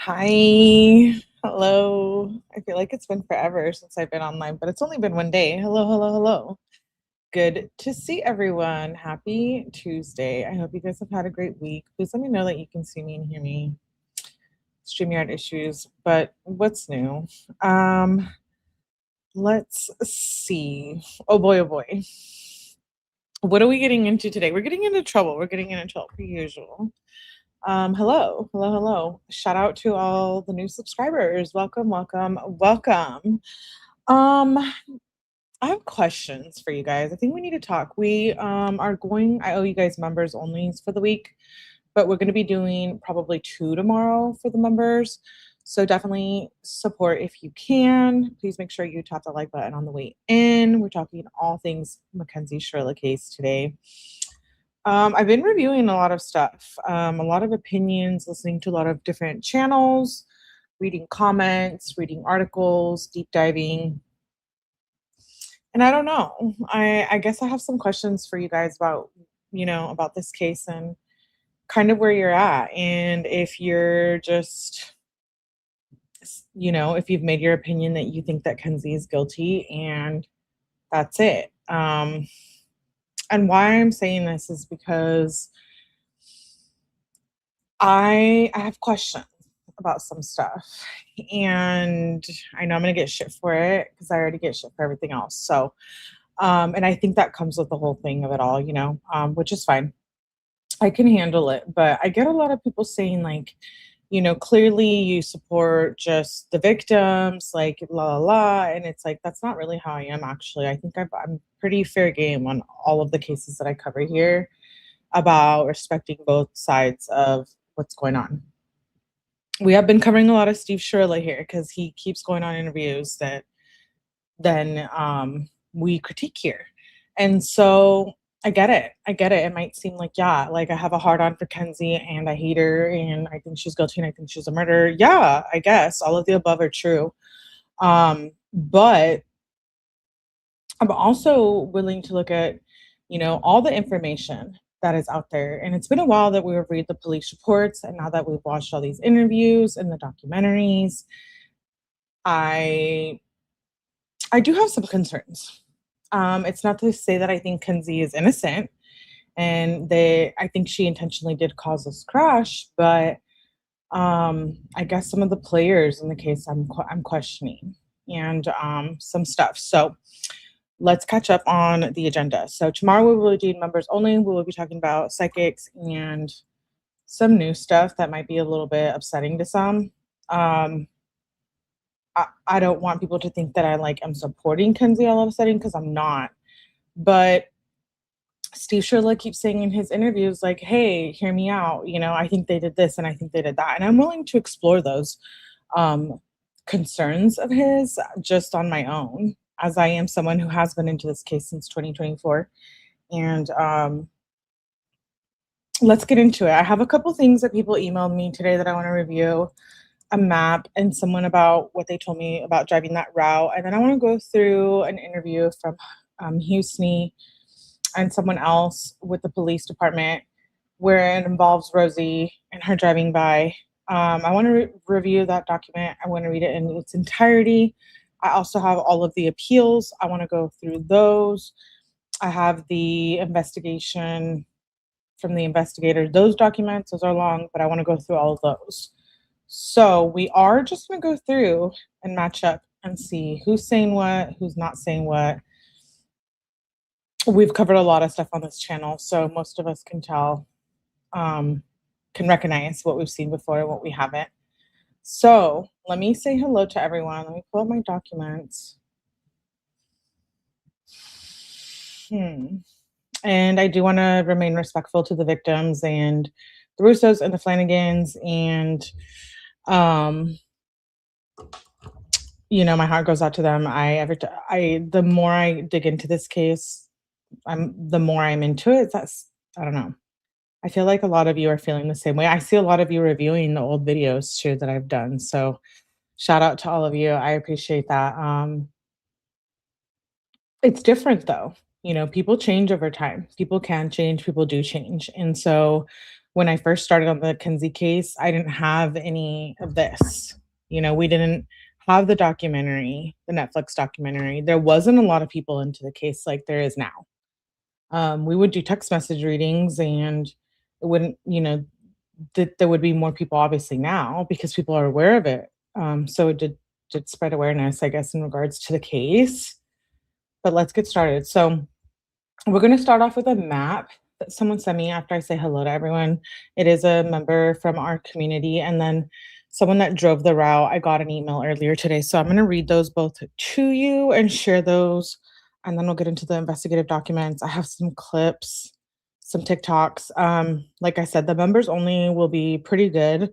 Hi. Hello. I feel like it's been forever since I've been online, but it's only been one day. Hello, hello, hello. Good to see everyone. Happy Tuesday. I hope you guys have had a great week. Please let me know that you can see me and hear me. StreamYard issues, but what's new? Um, let's see. Oh boy, oh boy. What are we getting into today? We're getting into trouble. We're getting into trouble per usual. Hello, hello, hello. Shout out to all the new subscribers. Welcome, welcome, welcome. Um, I have questions for you guys. I think we need to talk. We are going, I owe you guys members only for the week, but we're going to be doing probably two tomorrow for the members. So definitely support if you can. Please make sure you tap the like button on the way in. We're talking all things Mackenzie Shirilla case today. I've been reviewing a lot of stuff, a lot of opinions, listening to a lot of different channels, reading comments, reading articles, deep diving. And I don't know. I guess I have some questions for you guys about, about this case and kind of where you're at. And if you're just, if you've made your opinion that you think that Kenzie is guilty and that's it. And why I'm saying this is because I have questions about some stuff, and I know I'm gonna get shit for it because I already get shit for everything else. So, and I think that comes with the whole thing of it all, which is fine. I can handle it, but I get a lot of people saying like, clearly you support just the victims, like la la la, and it's like that's not really how I am. Actually, I think I'm pretty fair game on all of the cases that I cover here about respecting both sides of what's going on. We have been covering a lot of Steve Shirley here because he keeps going on interviews that then we critique here. And so I get it. I get it. It might seem like, yeah, like I have a hard on for Kenzie and I hate her and I think she's guilty and I think she's a murderer. Yeah, I guess all of the above are true. But I'm also willing to look at, all the information that is out there. And it's been a while that we've read the police reports, and now that we've watched all these interviews and the documentaries, I I do have some concerns. It's not to say that I think Kenzie is innocent, and I think she intentionally did cause this crash, but I guess some of the players in the case I'm questioning, and some stuff. So let's catch up on the agenda. So tomorrow we will be doing members only. We will be talking about psychics and some new stuff that might be a little bit upsetting to some. Um, I don't want people to think that I'm supporting Kenzie all of a sudden because I'm not. But Steve Shirley keeps saying in his interviews, like, hey, hear me out. I think they did this and I think they did that. And I'm willing to explore those um, concerns of his just on my own, as I am someone who has been into this case since 2024. And let's get into it. I have a couple things that people emailed me today that I want to review, a map and someone about what they told me about driving that route. And then I want to go through an interview from Houston and someone else with the police department where it involves Rosie and her driving by. I want to review that document. I want to read it in its entirety. I also have all of the appeals. I want to go through those. I have the investigation from the investigator. Those documents, those are long, but I want to go through all of those. So we are just going to go through and match up and see who's saying what, who's not saying what. We've covered a lot of stuff on this channel, so most of us can tell, can recognize what we've seen before and what we haven't. So let me say hello to everyone. Let me pull up my documents. And I do want to remain respectful to the victims and the Russos and the Flanagans. And, my heart goes out to them. The more I dig into this case, the more I'm into it. I don't know. I feel like a lot of you are feeling the same way. I see a lot of you reviewing the old videos too that I've done. So shout out to all of you. I appreciate that. It's different though. People change over time. People can change, people do change. And so when I first started on the Mackenzie case, I didn't have any of this. We didn't have the documentary, the Netflix documentary. There wasn't a lot of people into the case like there is now. We would do text message readings, and it wouldn't, there would be more people obviously now because people are aware of it. So it did spread awareness, I guess, in regards to the case. But let's get started. So we're going to start off with a map that someone sent me after I say hello to everyone. It is a member from our community, and then someone that drove the route. I got an email earlier today. So I'm going to read those both to you and share those. And then we'll get into the investigative documents. I have some clips, some TikToks. Like I said, the members only will be pretty good.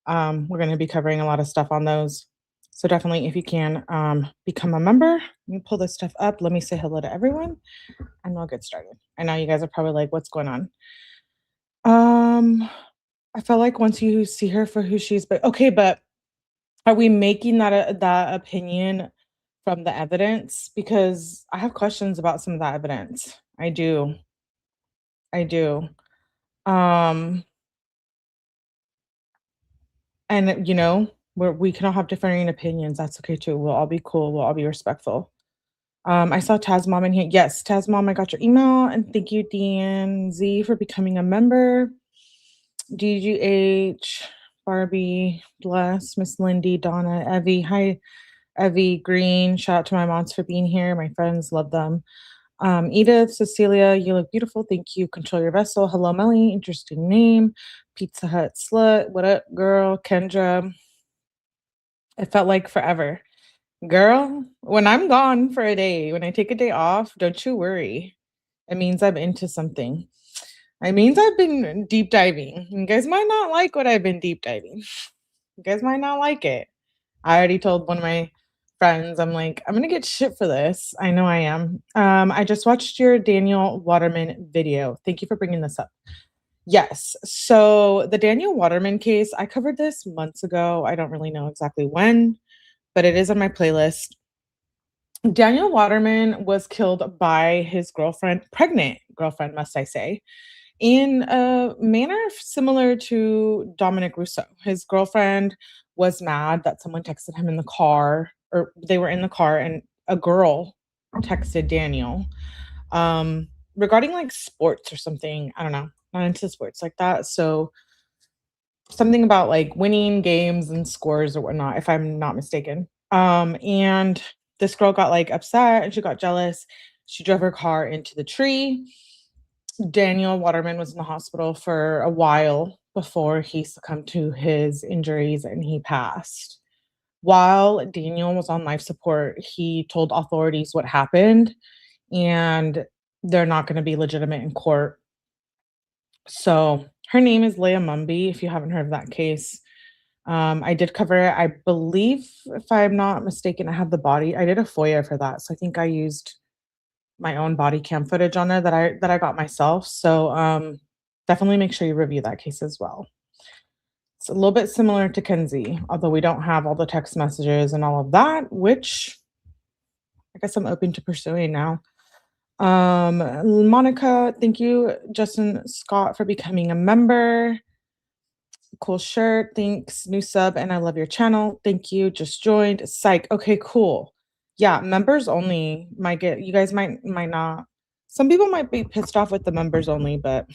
We're going to be covering a lot of stuff on those. So definitely, if you can become a member, let me pull this stuff up. Let me say hello to everyone and we'll get started. I know you guys are probably like, what's going on? I feel like once you see her for who she's, but okay, but are we making that opinion from the evidence? Because I have questions about some of that evidence. I do. I do. Um, and we can all have differing opinions. That's okay too. We'll all be cool. We'll all be respectful. I saw Taz Mom in here. Yes, Taz Mom, I got your email. And thank you, DNZ, for becoming a member. DGH, Barbie, Bless, Miss Lindy, Donna, Evie. Hi, Evie Green. Shout out to my moms for being here. My friends love them. Edith, Cecilia, you look beautiful. Thank you. Control your vessel. Hello, Melly. Interesting name. Pizza Hut Slut. What up, girl? Kendra. It felt like forever. Girl, when I'm gone for a day, when I take a day off, don't you worry. It means I'm into something. It means I've been deep diving. You guys might not like what I've been deep diving. You guys might not like it. I already told one of my friends, I'm like, I'm gonna get shit for this. I know I am. I just watched your Daniel Waterman video. Thank you for bringing this up. Yes. So the Daniel Waterman case, I covered this months ago. I don't really know exactly when, but it is on my playlist. Daniel Waterman was killed by his girlfriend, pregnant girlfriend, must I say, in a manner similar to Dominic Russo. His girlfriend was mad that someone texted him in the car, or they were in the car, and a girl texted Daniel regarding like sports or something. I don't know, not into sports like that. So something about like winning games and scores or whatnot, if I'm not mistaken. And this girl got like upset and she got jealous. She drove her car into the tree. Daniel Waterman was in the hospital for a while before he succumbed to his injuries and he passed. While Daniel was on life support, he told authorities what happened, and they're not going to be legitimate in court. So her name is Leah Mumby, if you haven't heard of that case. I did cover it. I believe, if I'm not mistaken, I have the body. I did a FOIA for that. So I think I used my own body cam footage on there that I got myself. So definitely make sure you review that case as well. It's a little bit similar to Kenzie, although we don't have all the text messages and all of that, which I guess I'm open to pursuing now. Monica, thank you, Justin Scott, for becoming a member. Cool shirt. Thanks. New sub, and I love your channel. Thank you. Just joined. Psych. Okay, cool. Yeah, members only might get, you guys might not. Some people might be pissed off with the members only, but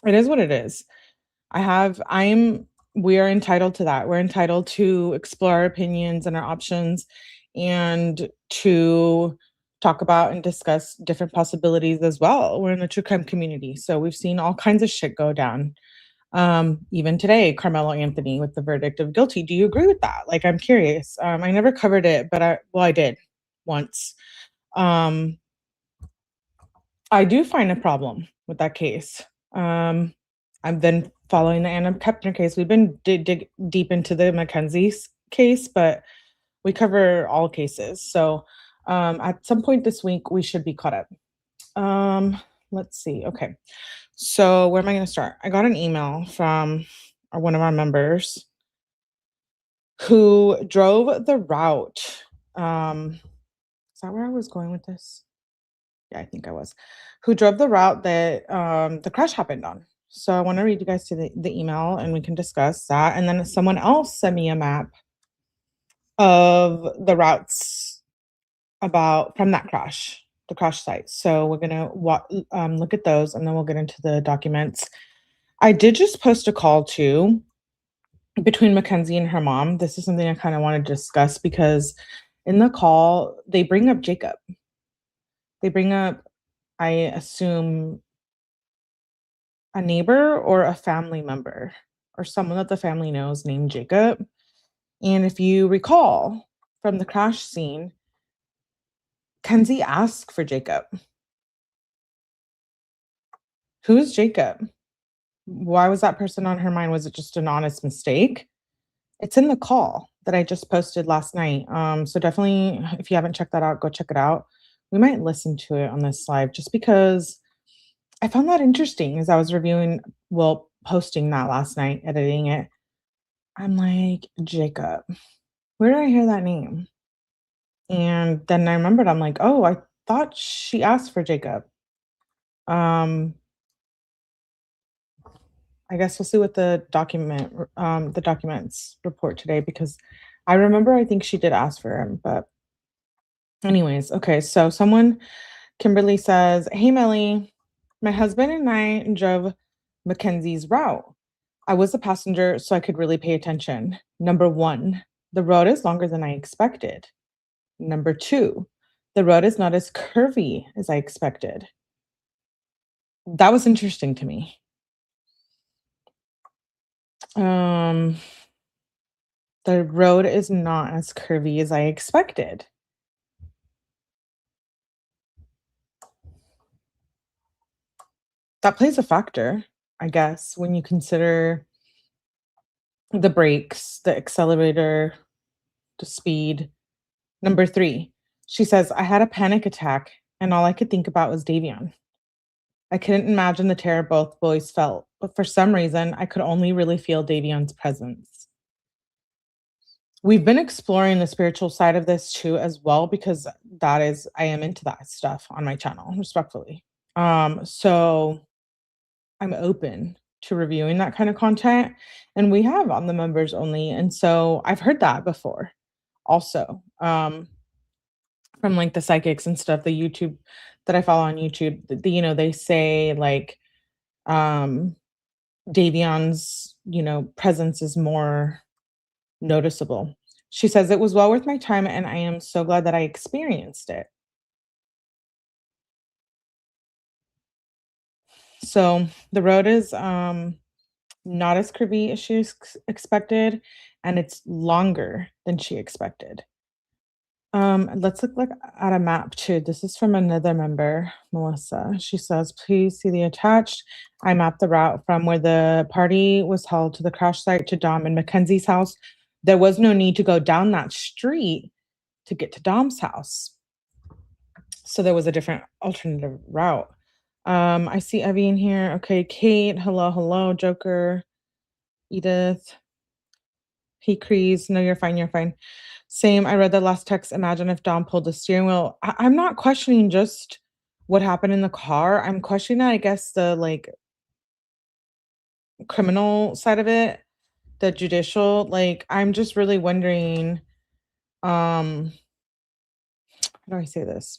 it is what it is. We are entitled to that. We're entitled to explore our opinions and our options and to talk about and discuss different possibilities as well. We're in the true crime community. So we've seen all kinds of shit go down. Even today, Carmelo Anthony with the verdict of guilty. Do you agree with that? Like, I'm curious. I never covered it, but I did once. I do find a problem with that case. I've been following the Anna Kepner case. We've been dig deep into the Mackenzie case, but we cover all cases. So at some point this week, we should be caught up. Let's see. Okay. So where am I going to start? I got an email from one of our members who drove the route. Is that where I was going with this? Yeah, I think I was. Who drove the route that the crash happened on. So I want to read you guys to the email and we can discuss that. And then someone else sent me a map of the routes about from that crash, the crash site. So we're gonna look at those and then we'll get into the documents. I did just post a call too between Mackenzie and her mom. This is something I kind of want to discuss because in the call they bring up Jacob. They bring up, I assume, a neighbor or a family member or someone that the family knows named Jacob. And if you recall from the crash scene, Kenzie asked for Jacob. Who is Jacob? Why was that person on her mind? Was it just an honest mistake? It's in the call that I just posted last night. So definitely, if you haven't checked that out, go check it out. We might listen to it on this live just because I found that interesting as I was posting that last night, editing it. I'm like, Jacob, where did I hear that name? And then I remembered, I'm like, oh, I thought she asked for Jacob. Um, I guess we'll see what the documents report today because I remember I think she did ask for him, but anyways, okay. So Kimberly says, "Hey Melly, my husband and I drove Mackenzie's route. I was a passenger, so I could really pay attention. Number one, the road is longer than I expected. Number two, the road is not as curvy as I expected." That was interesting to me. Um, the road is not as curvy as I expected. That plays a factor, I guess, when you consider the brakes, the accelerator, the speed. Number three, she says, "I had a panic attack and all I could think about was Davion. I couldn't imagine the terror both boys felt, but for some reason, I could only really feel Davion's presence." We've been exploring the spiritual side of this too, as well, because I am into that stuff on my channel, respectfully. So I'm open to reviewing that kind of content, and we have on the members only. And so I've heard that before also, from like the psychics and stuff, the YouTube that I follow on YouTube, they say like, um, Davion's, presence is more noticeable. She says, "It was well worth my time and I am so glad that I experienced it." So the road is not as curvy as expected, and it's longer than she expected. Let's look like at a map too. This is from another member, Melissa. She says, "Please see the attached. I mapped the route from where the party was held to the crash site to Dom and Mackenzie's house. There was no need to go down that street to get to Dom's house. So there was a different alternative route." I see Evie in here. Okay, Kate, hello, hello, Joker, Edith, Hey Crease, no, you're fine, you're fine. Same, I read the last text. Imagine if Dom pulled the steering wheel. I'm not questioning just what happened in the car. I'm questioning, I guess, the like criminal side of it, the judicial. Like, I'm just really wondering, how do I say this?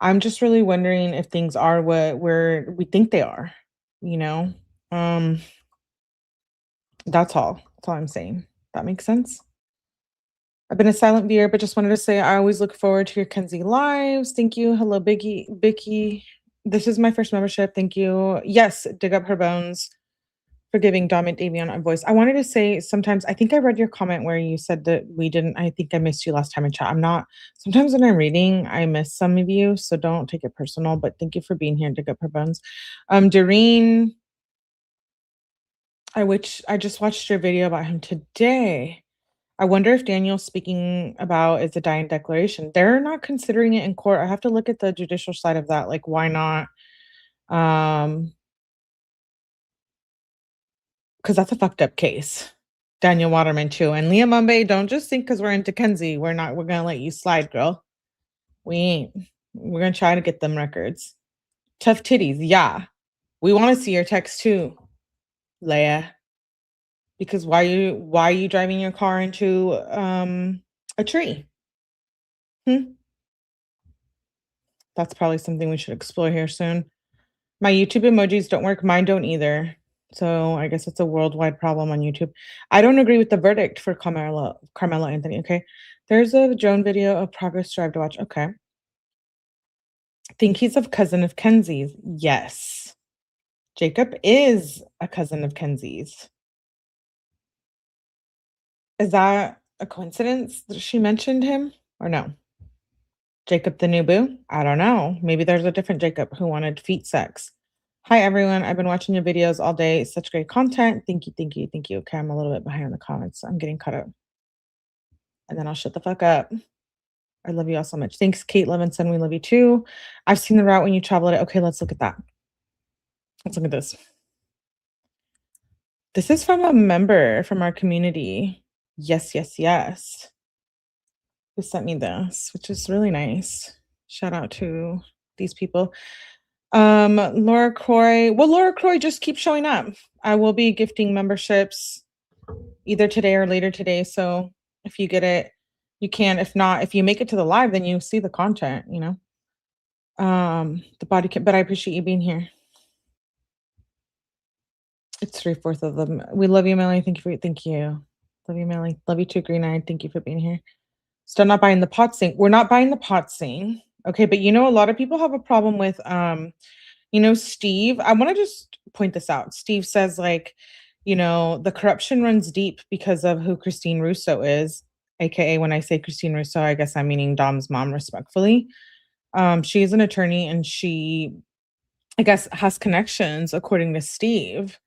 I'm just really wondering if things are what we think they are, you know? Um, that's all. That's all I'm saying. That makes sense? I've been a silent viewer, but just wanted to say I always look forward to your Kenzie lives. Thank you. Hello, Biggie, Bicky. This is my first membership. Thank you. Yes, dig up her bones for giving Dominic Davion a voice. I wanted to say sometimes I think I read your comment where you said that we didn't. I think I missed you last time in chat. I'm not. Sometimes when I'm reading, I miss some of you, so don't take it personal. But thank you for being here. Dig up her bones. Doreen, I just watched your video about him today. I wonder if Daniel's speaking about is a dying declaration. They're not considering it in court. I have to look at the judicial side of that. Like, why not? Because that's a fucked up case. Daniel Waterman too. And Leah Mumbai, don't just think because we're into Kenzie, we're gonna let you slide, girl. We ain't. We're gonna try to get them records. Tough titties, yeah. We want to see your text too, Leia. Because why are you driving your car into a tree? That's probably something we should explore here soon. My YouTube emojis don't work. Mine don't either. So I guess it's a worldwide problem on YouTube. I don't agree with the verdict for Carmelo Anthony. Okay. There's a drone video of progress drive to watch. Okay. Think he's a cousin of Kenzie's. Yes. Jacob is a cousin of Kenzie's. Is that a coincidence that she mentioned him or no? Jacob the new boo? I don't know. Maybe there's a different Jacob who wanted feet sex. Hi everyone. I've been watching your videos all day. Such great content. Thank you, thank you, thank you. Okay, I'm a little bit behind in the comments. So I'm getting caught up. And then I'll shut the fuck up. I love you all so much. Thanks, Kate Levinson. We love you too. I've seen the route when you travel it. Okay, let's look at that. Let's look at this. This is from a member from our community. Yes, yes, yes. Who sent me this, which is really nice. Shout out to these people. Laura Croy. Well, Laura Croy just keeps showing up. I will be gifting memberships either today or later today. So if you get it, you can. If not, if you make it to the live, then you see the content, you know. The body kit, but I appreciate you being here. It's 3/4 of them. We love you, Melanie. Thank you. Love you, Melanie. Love you too, Green Eyed. Thank you for being here. Still not buying the pot sink. We're not buying the pot sink. Okay, but you know, a lot of people have a problem with you know, Steve. I want to just point this out. Steve says, like, you know, the corruption runs deep because of who Christine Russo is. AKA, when I say Christine Russo, I guess I'm meaning Dom's mom, respectfully. She is an attorney and she, I guess, has connections according to Steve.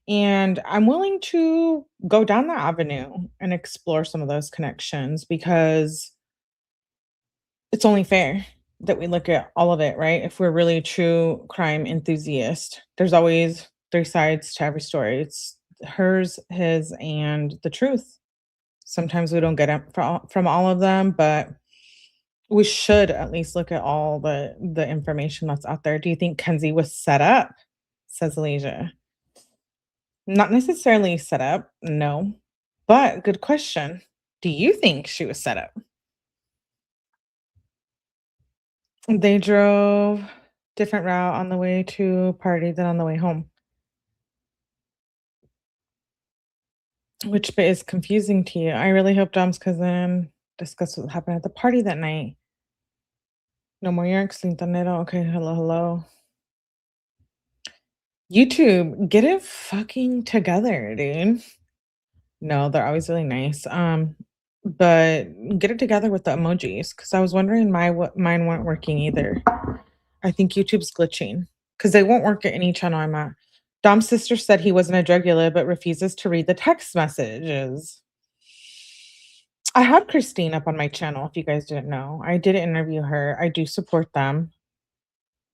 And I'm willing to go down that avenue and explore some of those connections because it's only fair that we look at all of it, right? If we're really a true crime enthusiast, there's always three sides to every story. It's hers, his, and the truth. Sometimes we don't get it from all of them, but we should at least look at all the information that's out there. Do you think Kenzie was set up? Says Alicia. Not necessarily set up, no. But good question. Do you think she was set up? They drove different route on the way to party than on the way home. Which bit is confusing to you? I really hope Dom's cousin discussed what happened at the party that night. No more Yanks, Lintanero. Okay, hello. YouTube, get it fucking together, dude. No, they're always really nice. But get it together with the emojis because I was wondering mine weren't working either. I think YouTube's glitching because they won't work at any channel I'm at. Dom's sister said he wasn't a drug dealer but refuses to read the text messages. I had Christine up on my channel, if you guys didn't know. I did interview her. I do support them.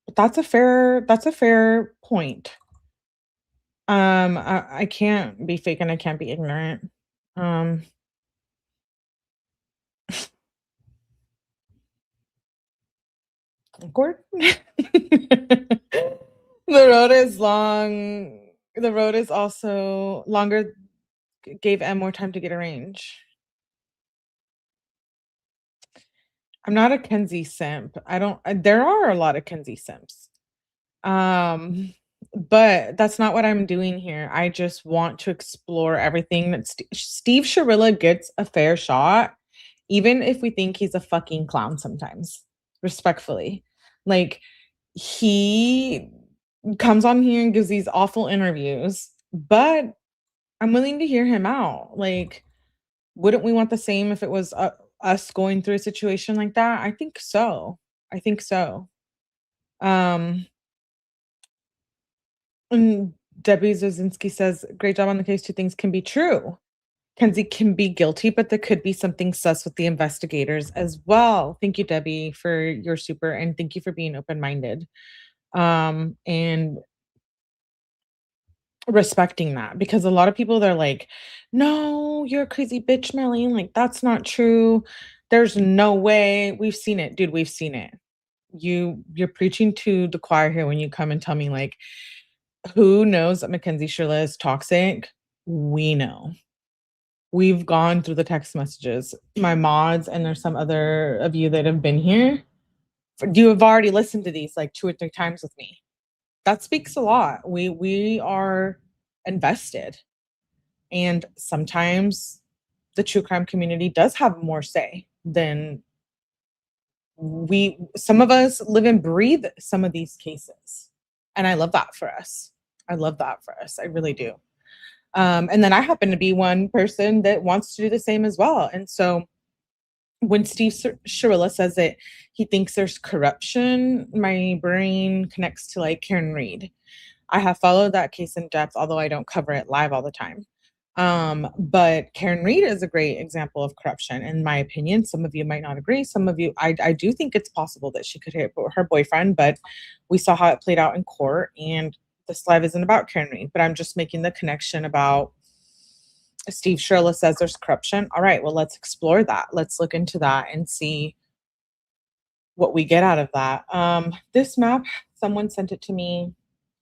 But that's a fair point. I can't be fake and I can't be ignorant. Awkward. The road is long. The road is also longer. Gave M more time to get a range. I'm not a Kenzie simp. I don't. There are a lot of Kenzie simps. But that's not what I'm doing here. I just want to explore everything that Steve Shirilla gets a fair shot, even if we think he's a fucking clown sometimes. Respectfully, like he comes on here and gives these awful interviews, but I'm willing to hear him out. Like, wouldn't we want the same if it was us going through a situation like that? I think so. I think so. And Debbie Zozinski says, great job on the case. Two things can be true. Kenzie can be guilty, but there could be something sus with the investigators as well. Thank you, Debbie, for your super, and thank you for being open-minded. And respecting that, because a lot of people, they're like, no, you're a crazy bitch, Marlene. Like, that's not true. There's no way. We've seen it, dude. We've seen it. You're preaching to the choir here when you come and tell me, like, Who knows that Mackenzie Shirilla is toxic? We know. We've gone through the text messages. My mods, and there's some other of you that have been here. You have already listened to these like 2 or 3 times with me. That speaks a lot. We are invested. And sometimes the true crime community does have more say than some of us live and breathe some of these cases. And I love that for us. I love that for us. I really do. And then I happen to be one person that wants to do the same as well. And so when Steve Shirilla says that he thinks there's corruption, my brain connects to like Karen Reed. I have followed that case in depth, although I don't cover it live all the time. But Karen Reed is a great example of corruption, in my opinion. Some of you might not agree. Some of you, I do think it's possible that she could hit her boyfriend, but we saw how it played out in court, and this live isn't about Karen Reed, but I'm just making the connection about Steve Shirilla says there's corruption. All right, well, let's explore that. Let's look into that and see what we get out of that. This map, someone sent it to me.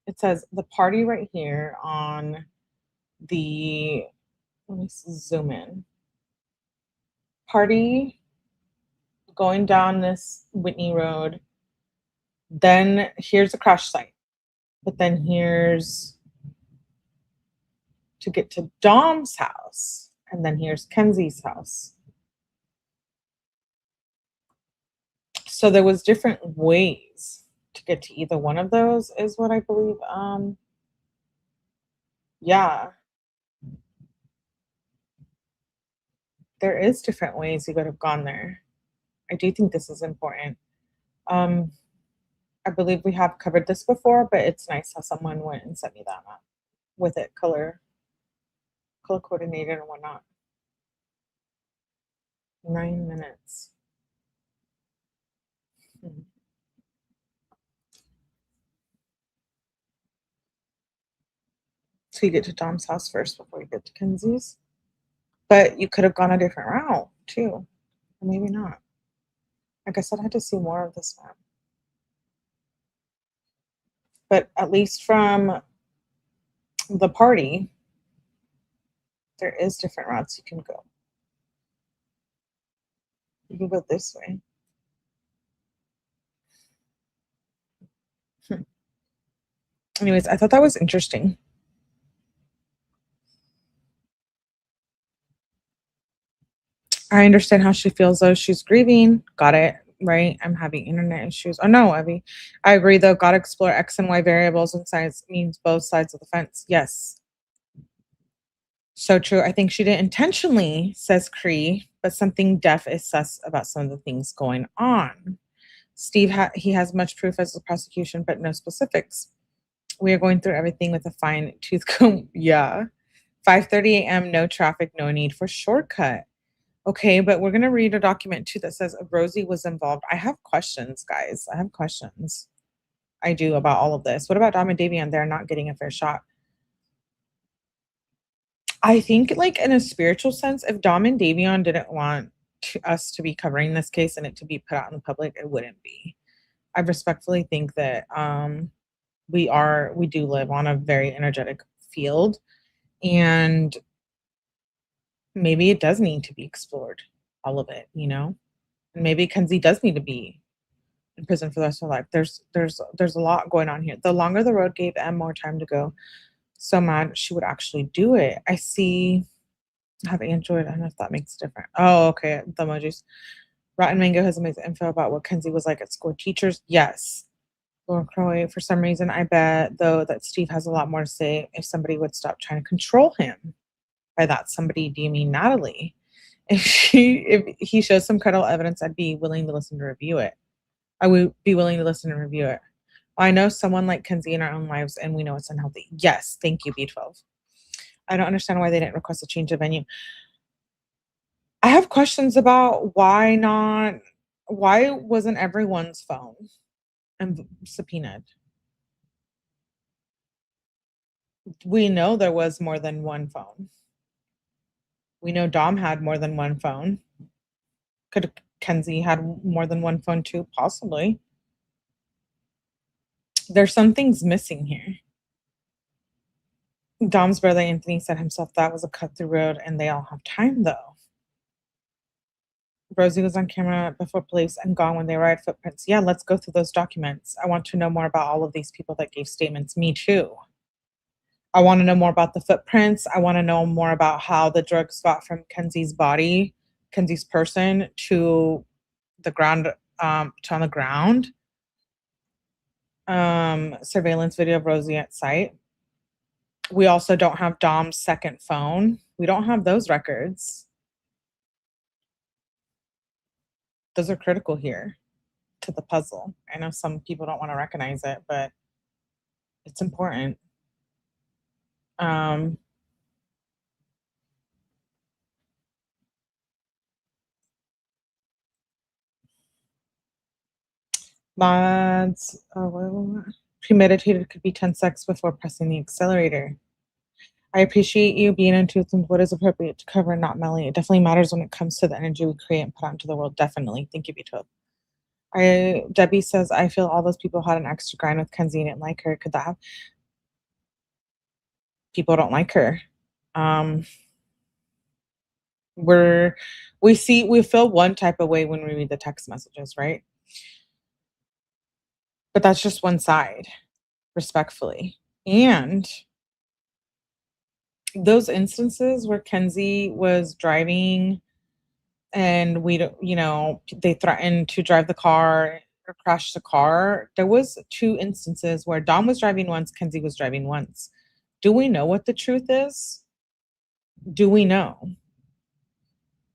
It says the party right here on the, let me zoom in. Party going down this Whitney Road. Then here's a crash site. But then here's to get to Dom's house. And then here's Kenzie's house. So there was different ways to get to either one of those, is what I believe. Yeah. There is different ways you could have gone there. I do think this is important. I believe we have covered this before, but it's nice how someone went and sent me that map with it color coordinated and whatnot. 9 minutes. So you get to Dom's house first before you get to Kenzie's. But you could have gone a different route too. Or maybe not. I guess I'd have to see more of this map. But at least from the party, there is different routes you can go. You can go this way. Anyways, I thought that was interesting. I understand how she feels though. She's grieving. Got it. Right? I'm having internet issues. Oh no, Abby. I agree though. Gotta explore X and Y variables and science means both sides of the fence. Yes. So true. I think she didn't intentionally, says Cree, but something deaf is sus about some of the things going on. Steve, he has much proof as the prosecution, but no specifics. We are going through everything with a fine tooth comb. Yeah. 5:30 a.m., no traffic, no need for shortcut. Okay, but we're going to read a document too that says Rosie was involved. I have questions, guys. I have questions. I do about all of this. What about Dom and Davion? They're not getting a fair shot. I think, like, in a spiritual sense, if Dom and Davion didn't want us to be covering this case and it to be put out in the public, it wouldn't be. I respectfully think that we do live on a very energetic field, and maybe it does need to be explored, all of it, and maybe Kenzie does need to be in prison for the rest of her life. There's a lot going on here. The longer the road gave Em more time to go. So mad she would actually do it. I have Android. I don't know if that makes a difference. Oh, okay. The emojis. Rotten Mango has amazing info about what Kenzie was like at school. Teachers, yes. Laura Croy, for some reason, I bet, though, that Steve has a lot more to say if somebody would stop trying to control him. By that somebody, do you mean Natalie? If he shows some credible evidence, I'd be willing to listen to review it. I would be willing to listen and review it. I know someone like Kenzie in our own lives, and we know it's unhealthy. Yes, thank you, B12. I don't understand why they didn't request a change of venue. I have questions about why wasn't everyone's phone subpoenaed? We know there was more than one phone. We know Dom had more than one phone. Could Kenzie had more than one phone too? Possibly. There's some things missing here. Dom's brother Anthony said himself that was a cut-through road and they all have time, though. Rosie was on camera before police and gone when they arrived. Footprints. Yeah, let's go through those documents. I want to know more about all of these people that gave statements. Me too. I want to know more about the footprints. I want to know more about how the drugs got from Kenzie's body, Kenzie's person, to the ground, to on the ground. Surveillance video of Rosie at site. We also don't have Dom's second phone. We don't have those records. Those are critical here to the puzzle. I know some people don't want to recognize it, but it's important. Mods, premeditated could be 10 seconds before pressing the accelerator. I appreciate you being in truth and what is appropriate to cover and not melly. It definitely matters when it comes to the energy we create and put out into the world. Definitely. Thank you, Beethoven. Debbie says, I feel all those people had an extra grind with Kenzie and didn't like her. Could that have? People don't like her. We feel one type of way when we read the text messages, right? But that's just one side, respectfully. And those instances where Kenzie was driving and they threatened to drive the car or crash the car. There was 2 instances where Dom was driving once, Kenzie was driving once. Do we know what the truth is? Do we know?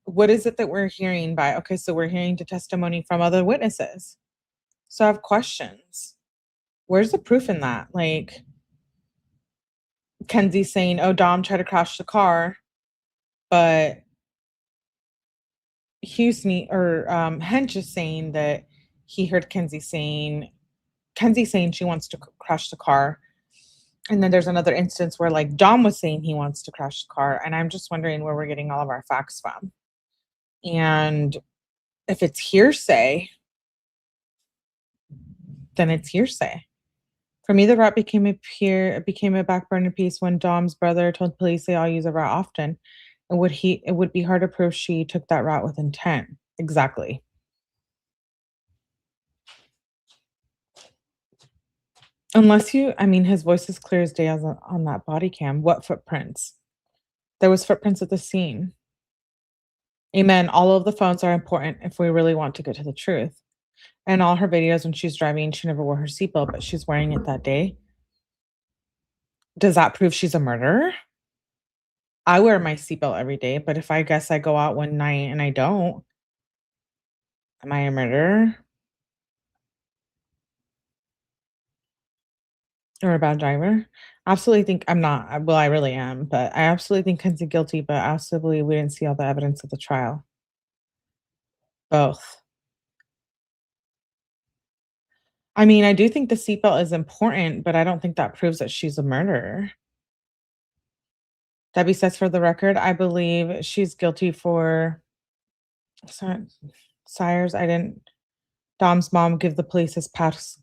What is it that we're hearing by? Okay, so we're hearing the testimony from other witnesses. So I have questions. Where's the proof in that? Like, Kenzie saying, oh, Dom tried to crash the car, but Hench is saying that he heard Kenzie saying she wants to crash the car. And then there's another instance where like Dom was saying he wants to crash the car. And I'm just wondering where we're getting all of our facts from. And if it's hearsay, then it's hearsay. For me, the rat became a back burner piece when Dom's brother told police they all use a rat often. And it would be hard to prove she took that route with intent. Exactly. Unless his voice is clear as day on that body cam. What footprints? There was footprints at the scene. Amen. All of the phones are important if we really want to get to the truth. And all her videos when she's driving, she never wore her seatbelt, but she's wearing it that day. Does that prove she's a murderer? I wear my seatbelt every day, but if I guess I go out one night and I don't, am I a murderer? Or a bad driver? Absolutely think I'm not. Well, I really am, but I absolutely think Kenzie's guilty, but I also believe we didn't see all the evidence of the trial. Both. I mean, I do think the seatbelt is important, but I don't think that proves that she's a murderer. Debbie says, for the record, I believe she's guilty for Sires. I didn't. Dom's mom give the police his pass.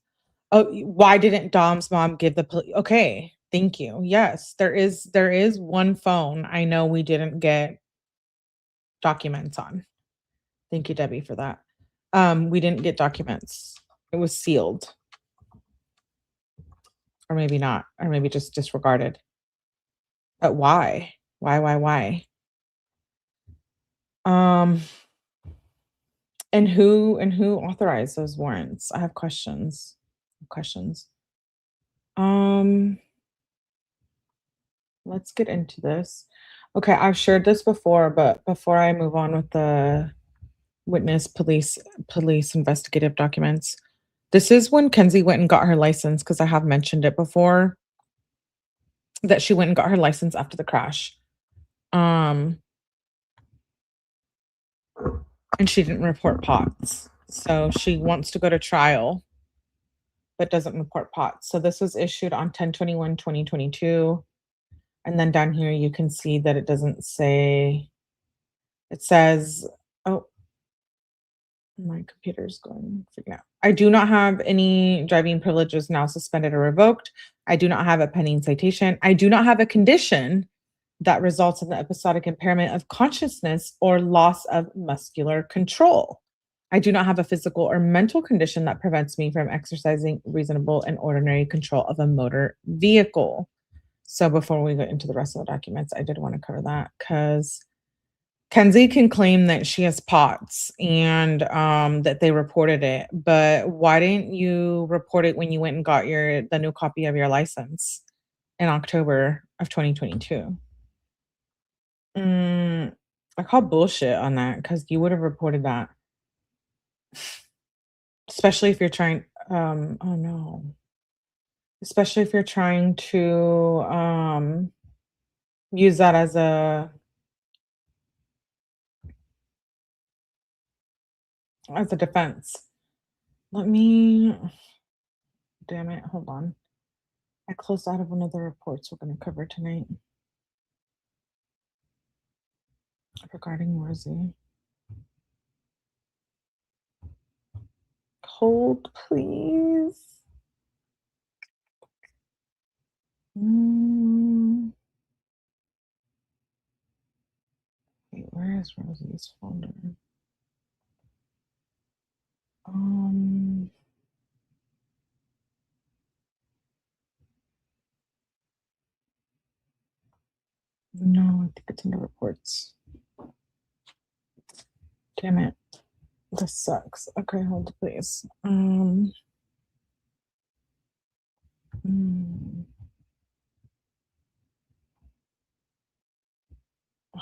Oh, why didn't Dom's mom give the police? Okay, thank you. Yes, there is one phone I know we didn't get documents on. Thank you, Debbie, for that. We didn't get documents. It was sealed. Or maybe not, or maybe just disregarded. But why? Why? And who authorized those warrants? I have questions. Let's get into this. Okay, I've shared this before, but before I move on with the witness police investigative documents, this is when Kenzie went and got her license, because I have mentioned it before that she went and got her license after the crash. And she didn't report POTS. So she wants to go to trial, but doesn't report POTS. So this was issued on 10/21/2022. And then down here, you can see that it doesn't say, it says, oh, my computer's going freaking out. I do not have any driving privileges now suspended or revoked. I do not have a pending citation. I do not have a condition that results in the episodic impairment of consciousness or loss of muscular control. I do not have a physical or mental condition that prevents me from exercising reasonable and ordinary control of a motor vehicle. So before we get into the rest of the documents, I did want to cover that because Kenzie can claim that she has POTS and that they reported it, but why didn't you report it when you went and got the new copy of your license in October of 2022? I call bullshit on that because you would have reported that, especially if you're trying. Oh no, especially if you're trying to use that as a defense. Let me. Damn it! Hold on. I closed out of one of the reports we're going to cover tonight regarding Rosie. Hold, please. Wait, where is Rosie's folder? No, I think it's in the reports. Damn it. This sucks. Okay, hold please. I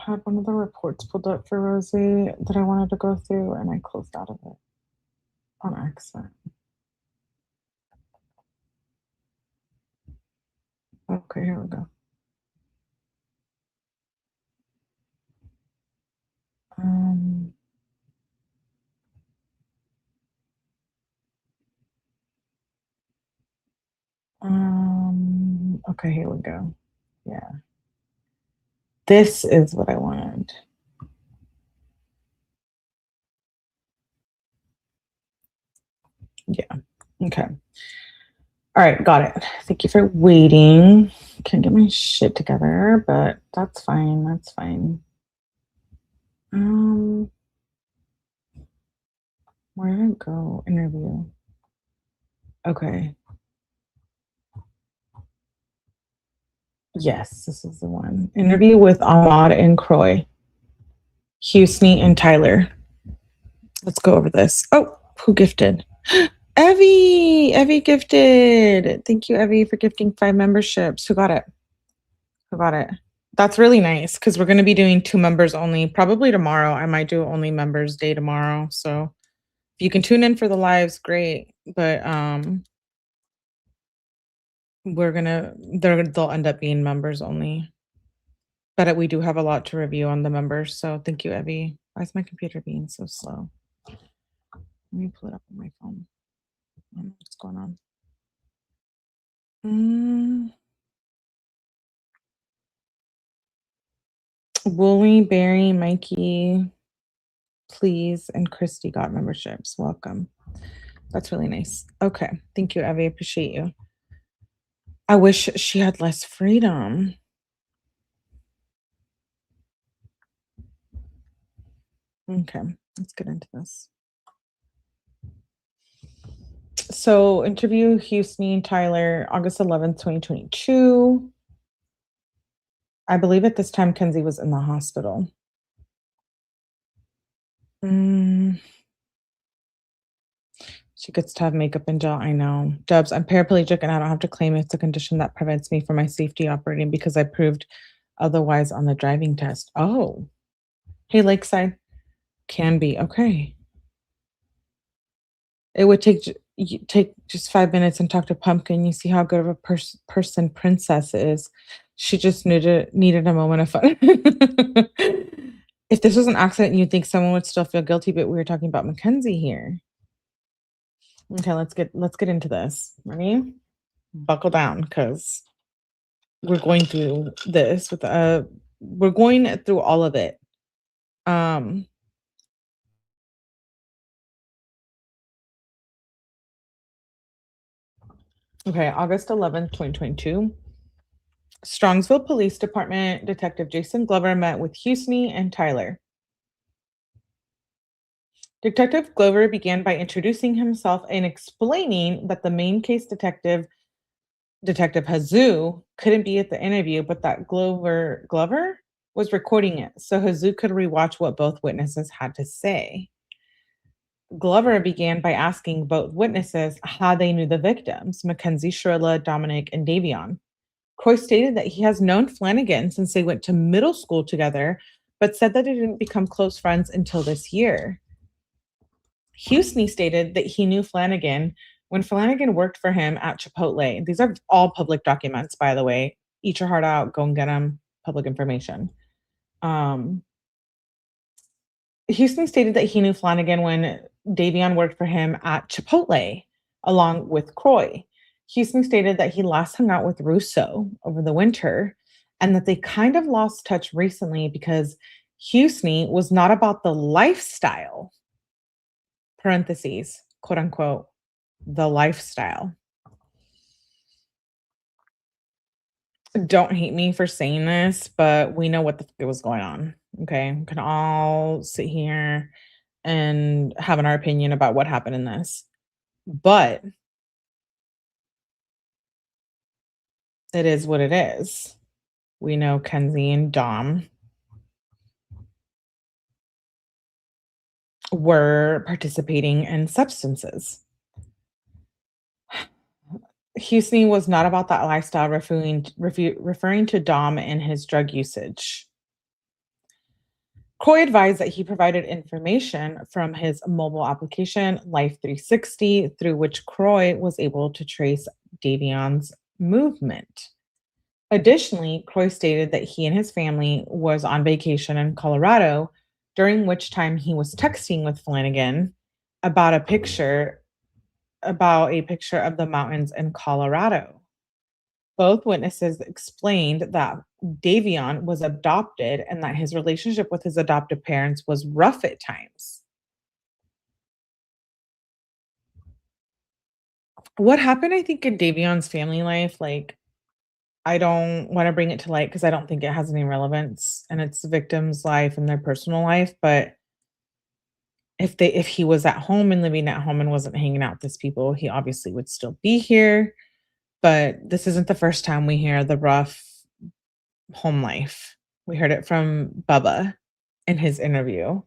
had one of the reports pulled up for Rosie that I wanted to go through and I closed out of it on accident. Okay, here we go. Okay, here we go. Yeah. This is what I wanted. Yeah. Okay. All right, got it. Thank you for waiting. Can't get my shit together, but that's fine. That's fine. Where did it go? Interview. Okay. Yes, this is the one. Interview with Ahmad and Croy, Houston and Tyler. Let's go over this. Oh, who gifted? Evie! Evie gifted. Thank you, Evie, for gifting 5 memberships. Who got it? Who got it? That's really nice because we're going to be doing 2 members only. Probably tomorrow. I might do only members day tomorrow. So if you can tune in for the lives, great. But they'll end up being members only. But we do have a lot to review on the members. So thank you, Evie. Why is my computer being so slow? Let me pull it up on my phone. I don't know what's going on. Wooly, Barry, Mikey, please, and Christy got memberships. Welcome. That's really nice. Okay. Thank you, Evie. Appreciate you. I wish she had less freedom. Okay. Let's get into this. So, interview Houston Tyler, August 11th, 2022. I believe at this time Kenzie was in the hospital. She gets to have makeup and gel. I know. Dubs, I'm paraplegic and I don't have to claim it's a condition that prevents me from my safety operating because I proved otherwise on the driving test. Oh. Hey, Lakeside. Can be. Okay. It would take just 5 minutes and talk to Pumpkin. You see how good of a person Princess is. She just needed a moment of fun. If this was an accident, you'd think someone would still feel guilty, but we were talking about Mackenzie here. Okay, let's get into this. Ready? Buckle down, because we're going through this with we're going through all of it. Okay, August 11th, 2022. Strongsville Police Department Detective Jason Glover met with Houston and Tyler. Detective Glover began by introducing himself and explaining that the main case detective, Detective Hazoo, couldn't be at the interview, but that Glover was recording it, so Hazoo could rewatch what both witnesses had to say. Glover began by asking both witnesses how they knew the victims, Mackenzie Shirilla, Dominic, and Davion. Croy stated that he has known Flanagan since they went to middle school together, but said that they didn't become close friends until this year. Houston stated that he knew Flanagan when Flanagan worked for him at Chipotle. These are all public documents, by the way. Eat your heart out, go and get them. Public information. Um, Houston stated that he knew Flanagan when Davion worked for him at Chipotle, along with Croy. Houston stated that he last hung out with Russo over the winter and that they kind of lost touch recently because Houston was not about the lifestyle, parentheses, quote unquote, the lifestyle. Don't hate me for saying this, but we know what the fuck was going on. Okay. We can all sit here and having our opinion about what happened in this. But it is what it is. We know Kenzie and Dom were participating in substances. Houston was not about that lifestyle, referring to Dom and his drug usage. Coy advised that he provided information from his mobile application, Life 360, through which Croy was able to trace Davion's movement. Additionally, Croy stated that he and his family was on vacation in Colorado, during which time he was texting with Flanagan about a picture of the mountains in Colorado. Both witnesses explained that Davion was adopted and that his relationship with his adoptive parents was rough at times. What happened, I think, in Davion's family life, like, I don't want to bring it to light because I don't think it has any relevance and it's the victim's life and their personal life. But if he was at home and living at home and wasn't hanging out with these people, he obviously would still be here. But this isn't the first time we hear the rough home life. We heard it from Bubba in his interview.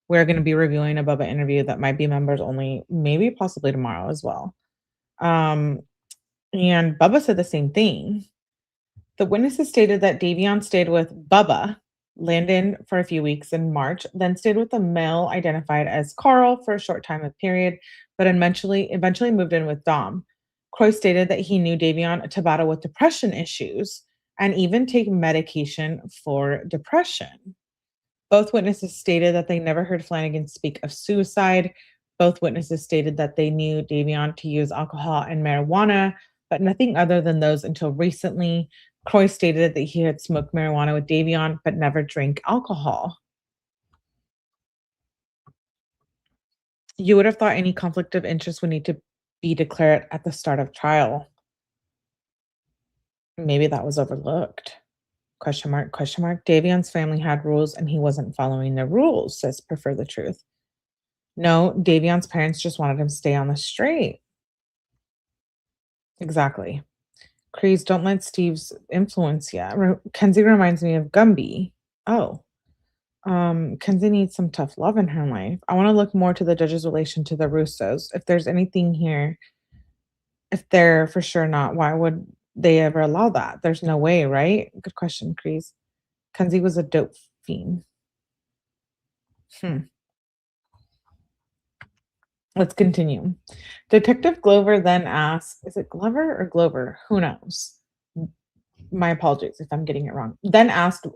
We're going to be reviewing a Bubba interview that might be members only, maybe possibly tomorrow as well. Um, and Bubba said the same thing. The witnesses stated that Davion stayed with Bubba Landon for a few weeks in March, then stayed with a male identified as Carl for a short time of period, but eventually moved in with Dom. Croy stated that he knew Davion to battle with depression issues and even take medication for depression. Both witnesses stated that they never heard Flanagan speak of suicide. Both witnesses stated that they knew Davion to use alcohol and marijuana, but nothing other than those until recently. Croy stated that he had smoked marijuana with Davion, but never drank alcohol. You would have thought any conflict of interest would need to be declared at the start of trial. Maybe that was overlooked. Question mark, question mark. Davion's family had rules and he wasn't following the rules, says Prefer the Truth. No, Davion's parents just wanted him to stay on the straight. Exactly. Crease, don't let Steve's influence yet. Kenzie reminds me of Gumby. Oh. Kenzie needs some tough love in her life. I want to look more to the judge's relation to the Russos. If there's anything here, if they're for sure not, why would they ever allow that? There's no way, right? Good question, Crease. Kenzie was a dope fiend. Hmm. Let's continue. Detective Glover then asks, is it Glover or Glover? Who knows? My apologies if I'm getting it wrong. Then asked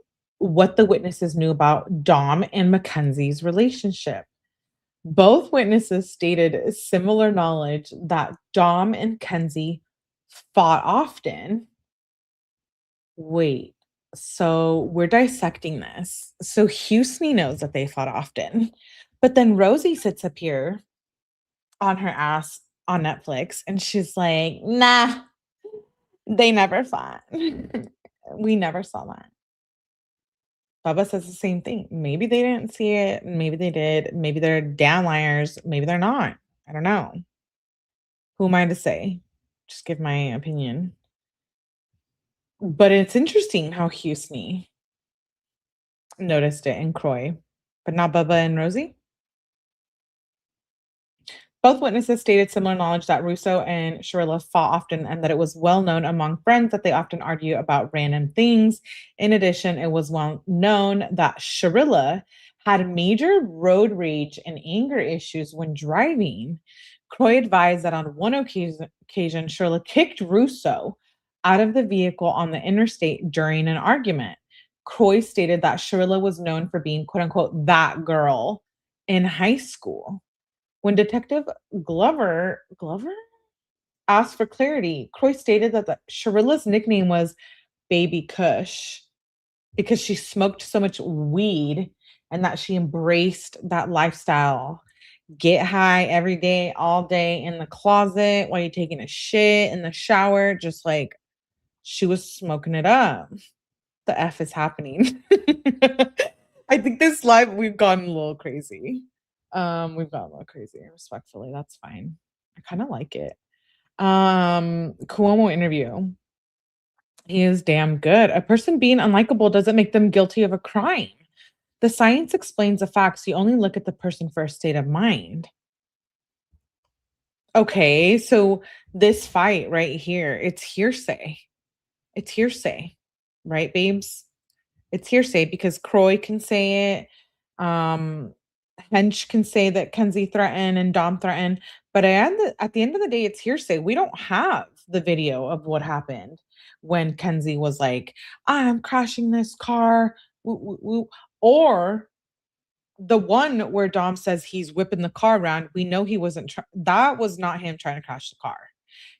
what the witnesses knew about Dom and Mackenzie's relationship. Both witnesses stated similar knowledge that Dom and Kenzie fought often. Wait, so we're dissecting this. So Houston knows that they fought often, but then Rosie sits up here on her ass on Netflix and she's like, nah, They never fought. We never saw that. Bubba says the same thing. Maybe they didn't see it. Maybe they did. Maybe they're damn liars. Maybe they're not. I don't know. Who am I to say? Just give my opinion. But it's interesting how Houston noticed it in Croy, but not Bubba and Rosie. Both witnesses stated similar knowledge that Russo and Shirilla fought often and that it was well known among friends that they often argue about random things. In addition, it was well known that Shirilla had major road rage and anger issues when driving. Croy advised that on one occasion Shirilla kicked Russo out of the vehicle on the interstate during an argument. Croy stated that Shirilla was known for being, quote unquote, that girl in high school. When Detective Glover asked for clarity, Croy stated that Sharilla's nickname was Baby Kush because she smoked so much weed and that she embraced that lifestyle. Get high every day, all day in the closet while you're taking a shit in the shower, just like she was smoking it up. The F is happening. I think this live we've gotten a little crazy. We've gotten a little crazy, respectfully. That's fine. I kind of like it. Cuomo interview. He is damn good. A person being unlikable doesn't make them guilty of a crime. The science explains the facts. You only look at the person for a state of mind. Okay, so this fight right here, it's hearsay. It's hearsay, right, babes? It's hearsay because Croy can say it. Um, Hench can say that Kenzie threatened and Dom threatened, but at the end of the day, it's hearsay. We don't have the video of what happened when Kenzie was like, "I'm crashing this car," woo, woo, woo. Or the one where Dom says he's whipping the car around. We know he wasn't. That was not him trying to crash the car.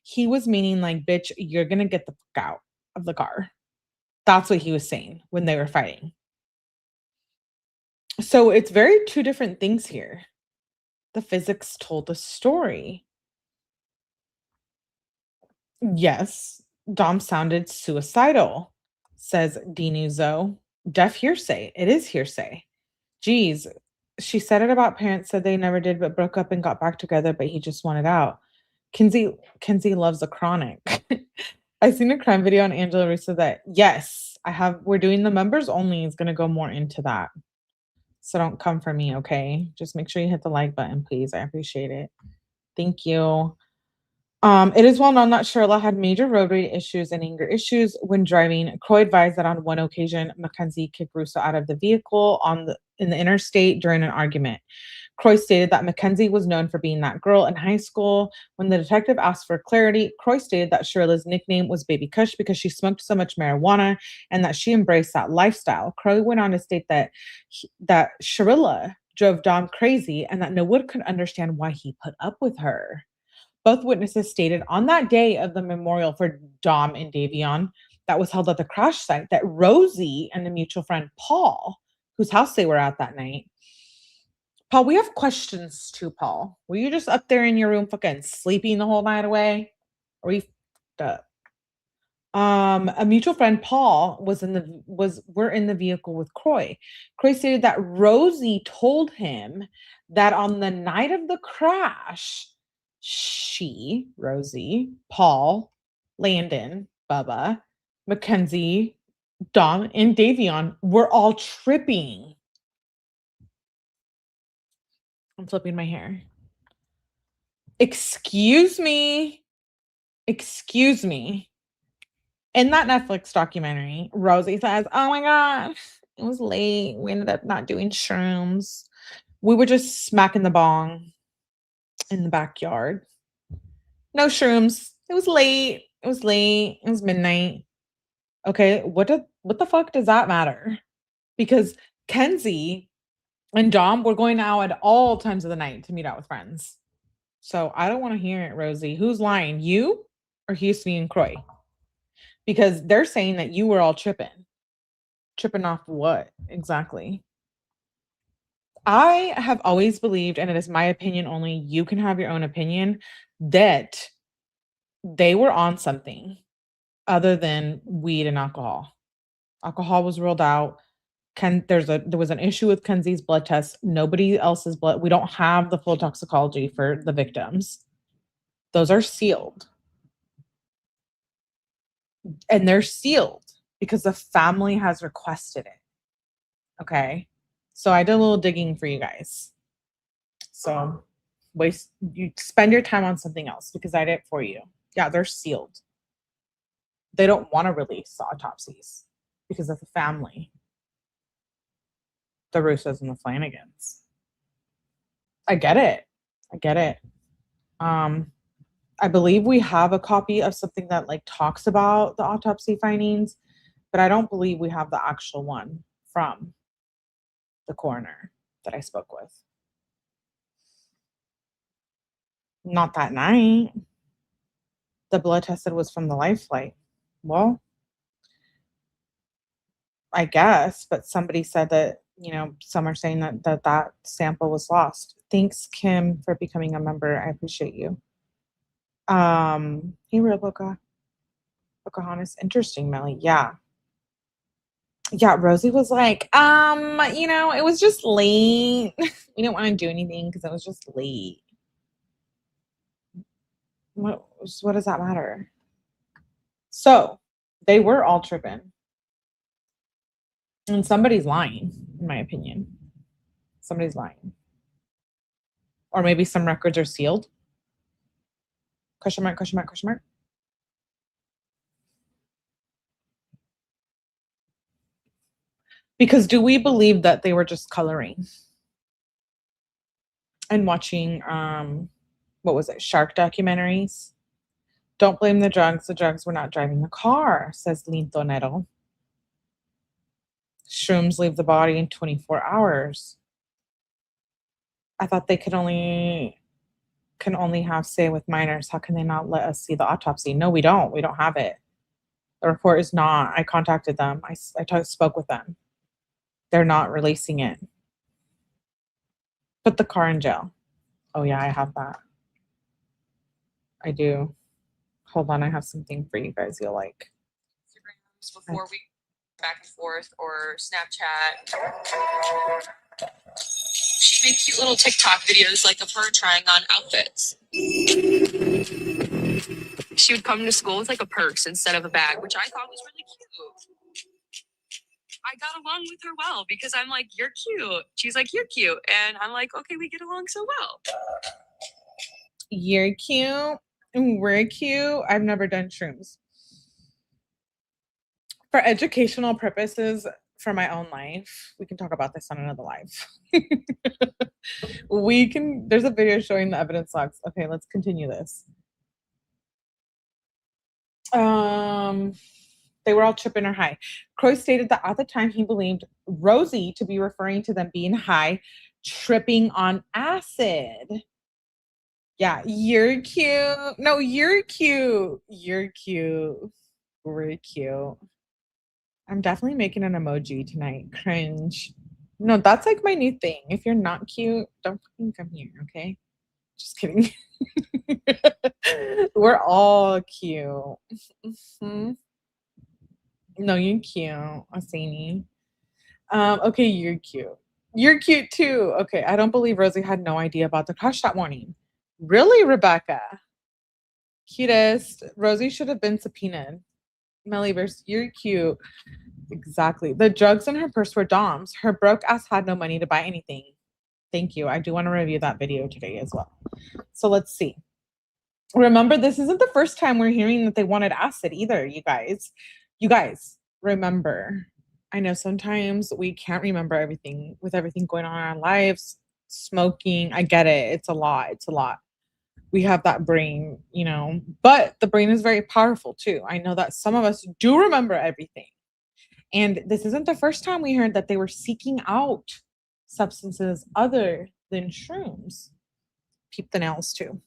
He was meaning like, "Bitch, you're gonna get the fuck out of the car." That's what he was saying when they were fighting. So it's very two different things here. The physics told the story. Yes, Dom sounded suicidal, says Dinuzo. Deaf hearsay. It is hearsay. Geez, she said it about parents said they never did but broke up and got back together, but he just wanted out. Kenzie loves a chronic. I seen a crime video on Angela Russo that yes, I have we're doing the members only is gonna go more into that. So don't come for me, okay? Just make sure you hit the like button, please. I appreciate it. Thank you. It is well known that Shirla had major road rage issues and anger issues when driving. Croy advised that on one occasion, Mackenzie kicked Russo out of the vehicle in the interstate during an argument. Croy stated that Mackenzie was known for being that girl in high school. When the detective asked for clarity, Croy stated that Shirla's nickname was Baby Kush because she smoked so much marijuana and that she embraced that lifestyle. Croy went on to state that Shirilla drove Dom crazy and that no one could understand why he put up with her. Both witnesses stated on that day of the memorial for Dom and Davion that was held at the crash site that Rosie and the mutual friend Paul, whose house they were at that night. Paul, we have questions too, Paul. Were you just up there in your room fucking sleeping the whole night away? Or were you fucked up? A mutual friend, Paul, were in the vehicle with Croy. Croy stated that Rosie told him that on the night of the crash, she, Rosie, Paul, Landon, Bubba, Mackenzie, Dom, and Davion were all tripping. I'm flipping my hair. Excuse me. Excuse me. In that Netflix documentary, Rosie says, "Oh my gosh, it was late. We ended up not doing shrooms. We were just smacking the bong in the backyard. No shrooms. It was late. It was late. It was midnight." Okay, what the fuck does that matter? Because Kenzie and Dom were going out at all times of the night to meet out with friends. So I don't want to hear it, Rosie. Who's lying? You or Houston and Croy? Because they're saying that you were all tripping. Tripping off what exactly? I have always believed, and it is my opinion only, you can have your own opinion, that they were on something. other than weed and alcohol. Alcohol was ruled out. There was an issue with Kenzie's blood test. Nobody else's blood. We don't have the full toxicology for the victims. Those are sealed. And they're sealed because the family has requested it. Okay. So I did a little digging for you guys. So you spend your time on something else because I did it for you. Yeah, they're sealed. They don't want to release the autopsies because of the family. The Russos and the Flanagans. I get it. I believe we have a copy of something that like talks about the autopsy findings, but I don't believe we have the actual one from the coroner that I spoke with. Not that night. The blood tested was from the life flight. Well, I guess, but somebody said that, some are saying that sample was lost. Thanks, Kim, for becoming a member. I appreciate you. Hey, real Pocahontas. Interesting, Melly. Yeah. Yeah, Rosie was like, it was just late. We didn't want to do anything because it was just late. What does that matter? So they were all tripping. And somebody's lying, in my opinion. Somebody's lying. Or maybe some records are sealed. Question mark, question mark, question mark. Because do we believe that they were just coloring and watching, what was it, shark documentaries? Don't blame the drugs. The drugs were not driving the car, says Lintonero. Shrooms leave the body in 24 hours. I thought they can only have say with minors. How can they not let us see the autopsy? No, we don't. We don't have it. The report is not. I contacted them. I spoke with them. They're not releasing it. Put the car in jail. Oh, yeah, I have that. I do. Hold on. I have something for you guys you'll like. Before we back and forth or Snapchat. She'd make cute little TikTok videos like of her trying on outfits. She would come to school with like a purse instead of a bag, which I thought was really cute. I got along with her well because I'm like, you're cute. She's like, you're cute. And I'm like, okay, we get along so well. You're cute. We're cute. I've never done shrooms. For educational purposes, for my own life, we can talk about this on another live. There's a video showing the evidence logs. Okay, let's continue this. They were all tripping or high. Croy stated that at the time he believed Rosie to be referring to them being high, tripping on acid. Yeah, you're cute. No, you're cute. You're cute. We're cute. I'm definitely making an emoji tonight. Cringe. No, that's like my new thing. If you're not cute, don't fucking come here, okay? Just kidding. We're all cute. Mm-hmm. No, you're cute, Asini. Okay, you're cute. You're cute too. Okay, I don't believe Rosie had no idea about the crush that morning. Really, Rebecca? Cutest. Rosie should have been subpoenaed. Mellyverse, you're cute. Exactly. The drugs in her purse were Dom's. Her broke ass had no money to buy anything. Thank you. I do want to review that video today as well. So let's see. Remember, this isn't the first time we're hearing that they wanted acid either, you guys. You guys, remember. I know sometimes we can't remember everything with everything going on in our lives. Smoking, I get it. It's a lot. It's a lot. We have that brain, but the brain is very powerful too. I know that some of us do remember everything. And this isn't the first time we heard that they were seeking out substances other than shrooms. Peep the nails too.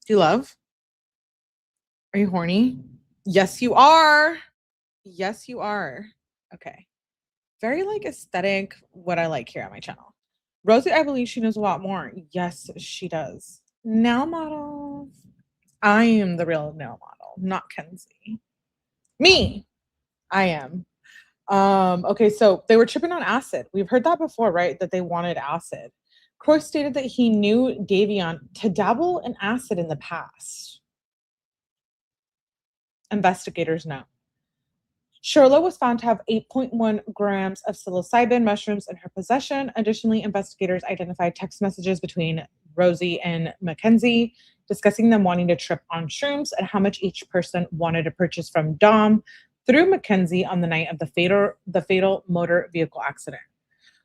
Do you love? Are you horny? Yes, you are. Yes, you are. Okay. Very like aesthetic, what I like here on my channel. Rosie, I believe she knows a lot more. Yes, she does. Nail models. I am the real nail model. not Kenzie. Me. I am. Okay, so they were tripping on acid. We've heard that before, right? That they wanted acid. Croy stated that he knew Davion to dabble in acid in the past. Investigators know. Shirilla was found to have 8.1 grams of psilocybin mushrooms in her possession. Additionally, investigators identified text messages between Rosie and Mackenzie discussing them wanting to trip on shrooms and how much each person wanted to purchase from Dom through Mackenzie on the night of the fatal motor vehicle accident.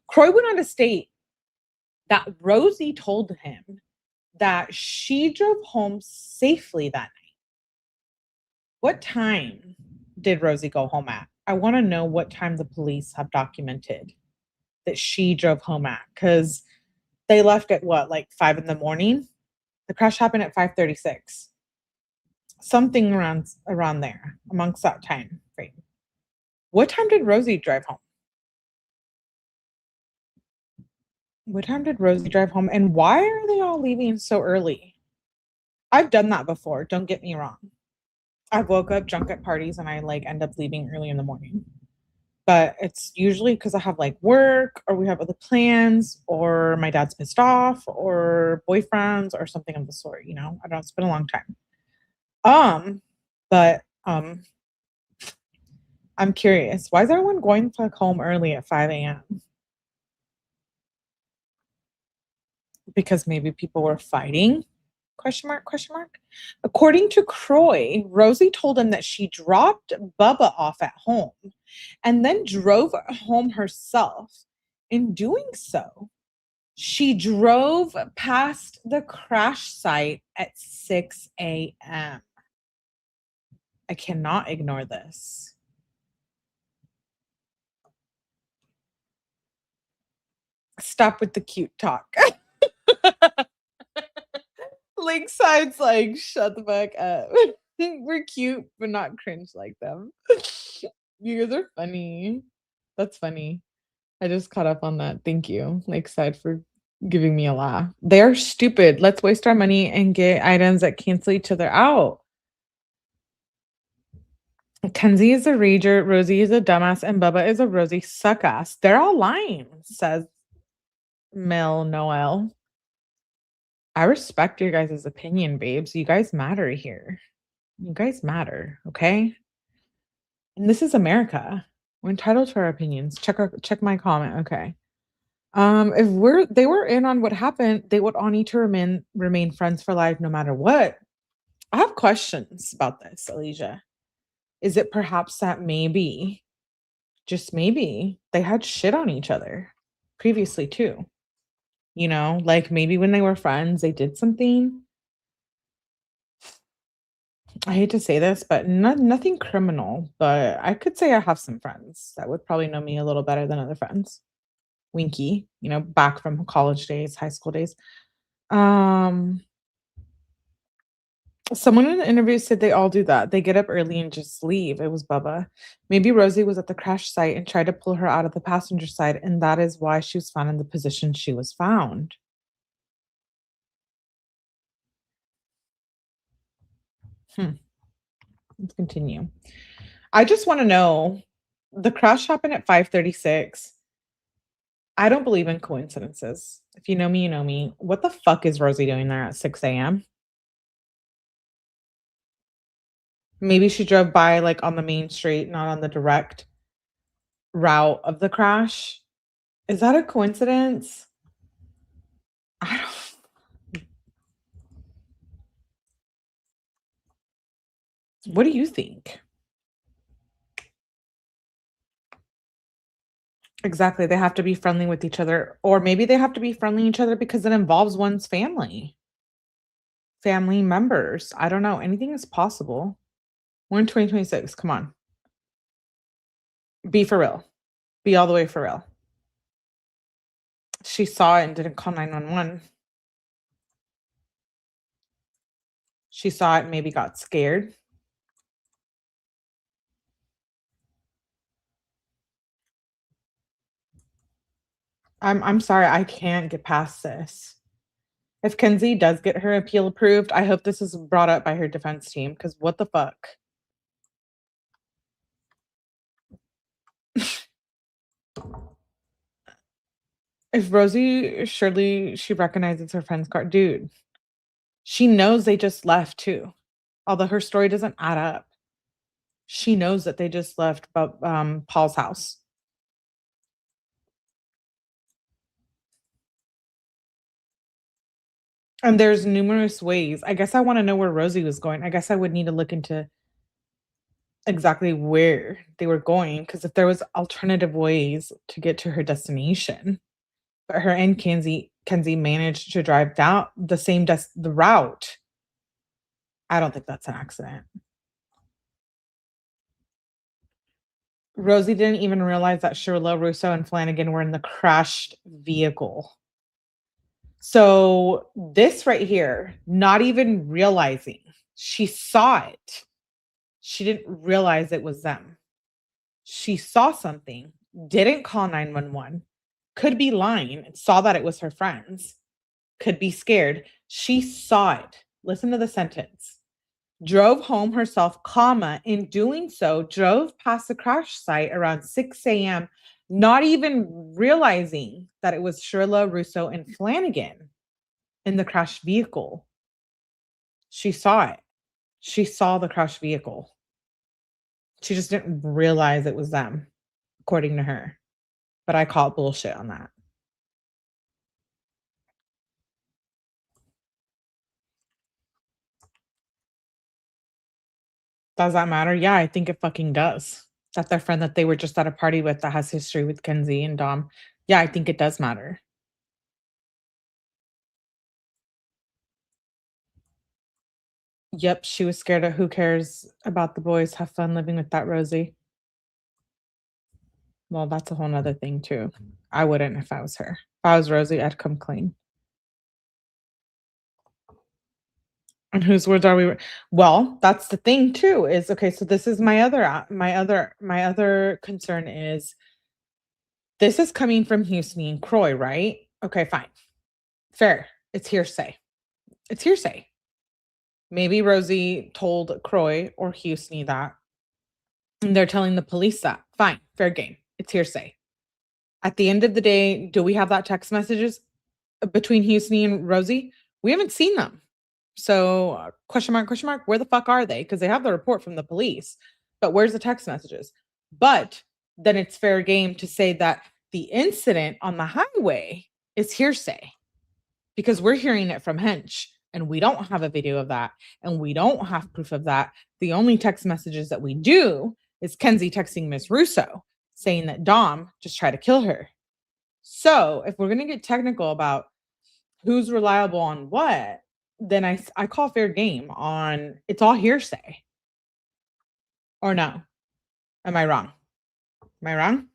Croy went on to state that Rosie told him that she drove home safely that night. What time did Rosie go home at? I want to know what time the police have documented that she drove home at, because they left at what, like 5 in the morning? The crash happened at 5:36. Something around there, amongst that time frame. What time did Rosie drive home? What time did Rosie drive home? And why are they all leaving so early? I've done that before, don't get me wrong. I've woke up drunk at parties and I like end up leaving early in the morning. But it's usually because I have like work or we have other plans or my dad's pissed off or boyfriends or something of the sort, you know. I don't know, it's been a long time. But I'm curious, why is everyone going back home early at 5 a.m.? Because maybe people were fighting? Question mark, question mark. According to Croy, Rosie told him that she dropped Bubba off at home and then drove home herself. In doing so, she drove past the crash site at 6 a.m. I cannot ignore this. Stop with the cute talk. Lakeside's like, shut the fuck up. We're cute, but not cringe like them. You guys are funny. That's funny. I just caught up on that. Thank you, Lakeside, for giving me a laugh. They're stupid. Let's waste our money and get items that cancel each other out. Kenzie is a rager, Rosie is a dumbass, and Bubba is a Rosie suckass. They're all lying, says Mel Noel. I respect your guys' opinion, babes. You guys matter here. You guys matter, okay? And this is America. We're entitled to our opinions. Check my comment. Okay. If they were in on what happened, they would all need to remain friends for life no matter what. I have questions about this, Alicia. Is it perhaps that maybe, just maybe, they had shit on each other previously too? You know, like maybe when they were friends, they did something. I hate to say this, but nothing criminal. But I could say I have some friends that would probably know me a little better than other friends. Winky, you know, back from college days, high school days. Um, Someone in the interview said they all do that. They get up early and just leave. It was Bubba. Maybe Rosie was at the crash site and tried to pull her out of the passenger side, and that is why she was found in the position she was found. Let's continue. I just want to know, the crash happened at 5:36. I don't believe in coincidences. If you know me, you know me. What the fuck is Rosie doing there at 6 a.m.? Maybe she drove by like on the main street, not on the direct route of the crash. Is that a coincidence? I don't. What do you think? Exactly. They have to be friendly with each other, or maybe they have to be friendly with each other because it involves one's family members. I don't know. Anything is possible. We're in 2026. Come on. Be for real. Be all the way for real. She saw it and didn't call 911. She saw it and maybe got scared. I'm sorry, I can't get past this. If Kenzie does get her appeal approved, I hope this is brought up by her defense team, because what the fuck? If Rosie surely she recognizes her friend's car, dude, she knows they just left too. Although her story doesn't add up. She knows that they just left Paul's house. And there's numerous ways. I guess I want to know where Rosie was going. I guess I would need to look into exactly where they were going, because if there was alternative ways to get to her destination, but her and Kenzie managed to drive down the route. I don't think that's an accident. Rosie didn't even realize that Shirilla, Russo, and Flanagan were in the crashed vehicle. So this right here, not even realizing, she saw it. She didn't realize it was them. She saw something, didn't call 911, could be lying, saw that it was her friends, could be scared. She saw it. Listen to the sentence. Drove home herself, comma, in doing so, drove past the crash site around 6 a.m., not even realizing that it was Shirilla, Russo, and Flanagan in the crashed vehicle. She saw it. She saw the crashed vehicle. She just didn't realize it was them, according to her. But I call bullshit on that. Does that matter? Yeah, I think it fucking does. That their friend that they were just at a party with that has history with Kenzie and Dom. Yeah, I think it does matter. Yep, she was scared of who cares about the boys. Have fun living with that Rosie. Well, that's a whole nother thing too. I wouldn't if I was her. If I was Rosie, I'd come clean. And whose words are we? Well, that's the thing too. Is okay. So this is my other concern is this is coming from Houston and Croy, right? Okay, fine, fair. It's hearsay. It's hearsay. Maybe Rosie told Croy or Houston that, and they're telling the police that. Fine, fair game. It's hearsay. At the end of the day, do we have that text messages between Houston and Rosie? We haven't seen them. So question mark, where the fuck are they? Because they have the report from the police, but where's the text messages? But then it's fair game to say that the incident on the highway is hearsay because we're hearing it from Hench and we don't have a video of that and we don't have proof of that. The only text messages that we do is Kenzie texting Miss Russo saying that Dom just tried to kill her. So if we're going to get technical about who's reliable on what, then I call fair game on it's all hearsay. Or no? Am I wrong? Am I wrong?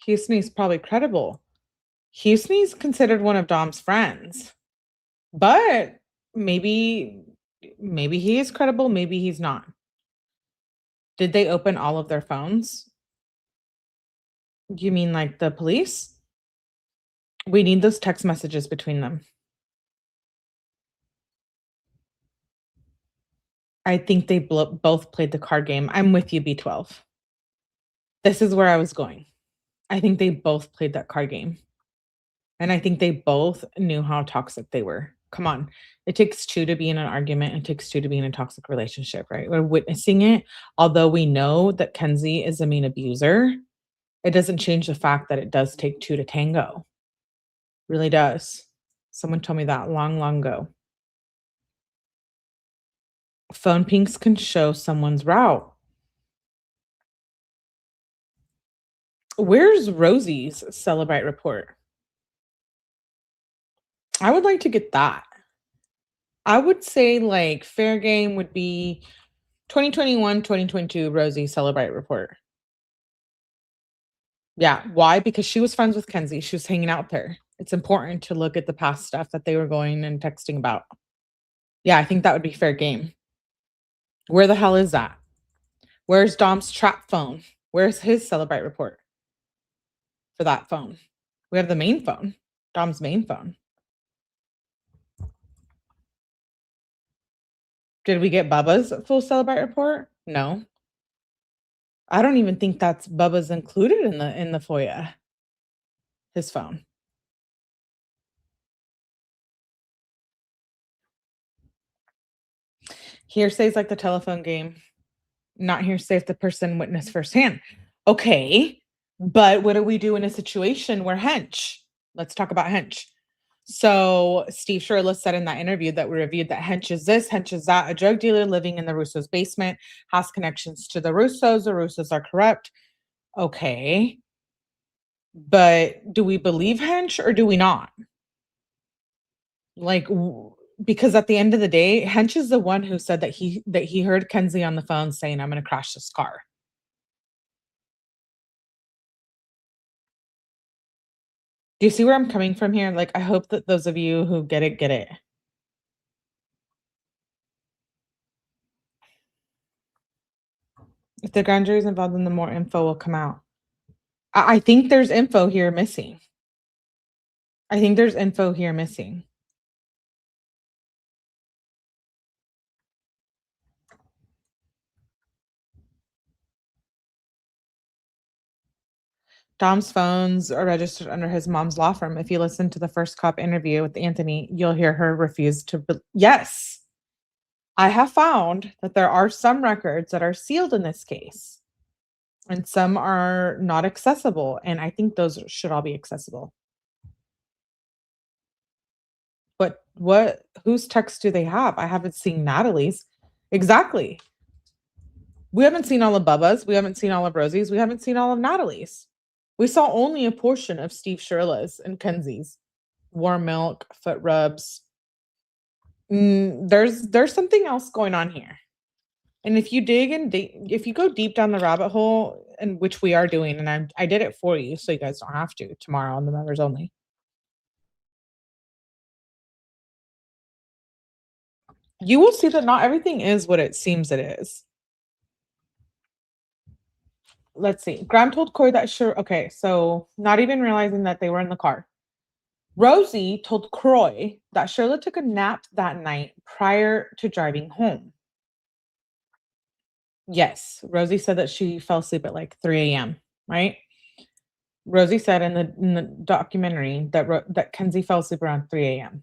Houston's probably credible. Houston's considered one of Dom's friends. But maybe he is credible, maybe he's not. Did they open all of their phones? You mean like the police? We need those text messages between them. I think they both played the card game. I'm with you, B12. This is where I was going. I think they both played that card game. And I think they both knew how toxic they were. Come on. It takes two to be in an argument. It takes two to be in a toxic relationship, right? We're witnessing it. Although we know that Kenzie is a mean abuser, it doesn't change the fact that it does take two to tango. Really does. Someone told me that long, long ago. Phone pings can show someone's route. Where's Rosie's Celebrite report? I would like to get that. I would say like fair game would be 2021, 2022 Rosie Celebrite report. Yeah. Why? Because she was friends with Kenzie. She was hanging out there. It's important to look at the past stuff that they were going and texting about. Yeah, I think that would be fair game. Where the hell is that? Where's Dom's trap phone? Where's his Celebrite report for that phone? We have the main phone, Dom's main phone. Did we get Bubba's full Celebrite report? No. I don't even think that's Bubba's included in the FOIA. His phone. Hearsay's like the telephone game. Not hearsay if the person witnessed firsthand. Okay, but what do we do in a situation where hench? Let's talk about hench. So Steve Shirilla said in that interview that we reviewed that hench is this, hench is that, a drug dealer living in the Russo's basement, has connections to the Russos. The Russos are corrupt. Okay. But do we believe hench or do we not? Like, because at the end of the day, hench is the one who said that he heard Kenzie on the phone saying, "I'm going to crash this car." Do you see where I'm coming from here? Like, I hope that those of you who get it, get it. If the grand jury is involved, then the more info will come out. I think there's info here missing. I think there's info here missing. Dom's phones are registered under his mom's law firm. If you listen to the first cop interview with Anthony, you'll hear her refuse to. Yes, I have found that there are some records that are sealed in this case, and some are not accessible. And I think those should all be accessible. But whose texts do they have? I haven't seen Natalie's. Exactly. We haven't seen all of Bubba's. We haven't seen all of Rosie's. We haven't seen all of Natalie's. We saw only a portion of Steve Shirilla's and Kenzie's. Warm milk, foot rubs. There's something else going on here. And if you dig and if you go deep down the rabbit hole, and which we are doing, and I did it for you, so you guys don't have to tomorrow on the members only. You will see that not everything is what it seems it is. Let's see. Graham told Corey that okay, so not even realizing that they were in the car. Rosie told Croy that Shirley took a nap that night prior to driving home. Yes, Rosie said that she fell asleep at like 3 a.m., right? Rosie said in the documentary that Kenzie fell asleep around 3 a.m.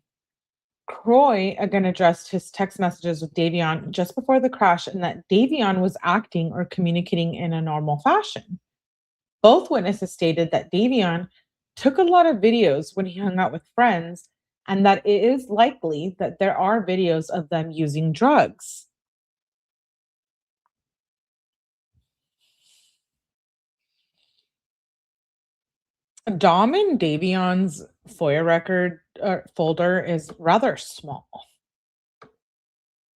Croy again addressed his text messages with Davion just before the crash and that Davion was acting or communicating in a normal fashion. Both witnesses stated that Davion took a lot of videos when he hung out with friends and that it is likely that there are videos of them using drugs. Dom and Davion's FOIA record folder is rather small.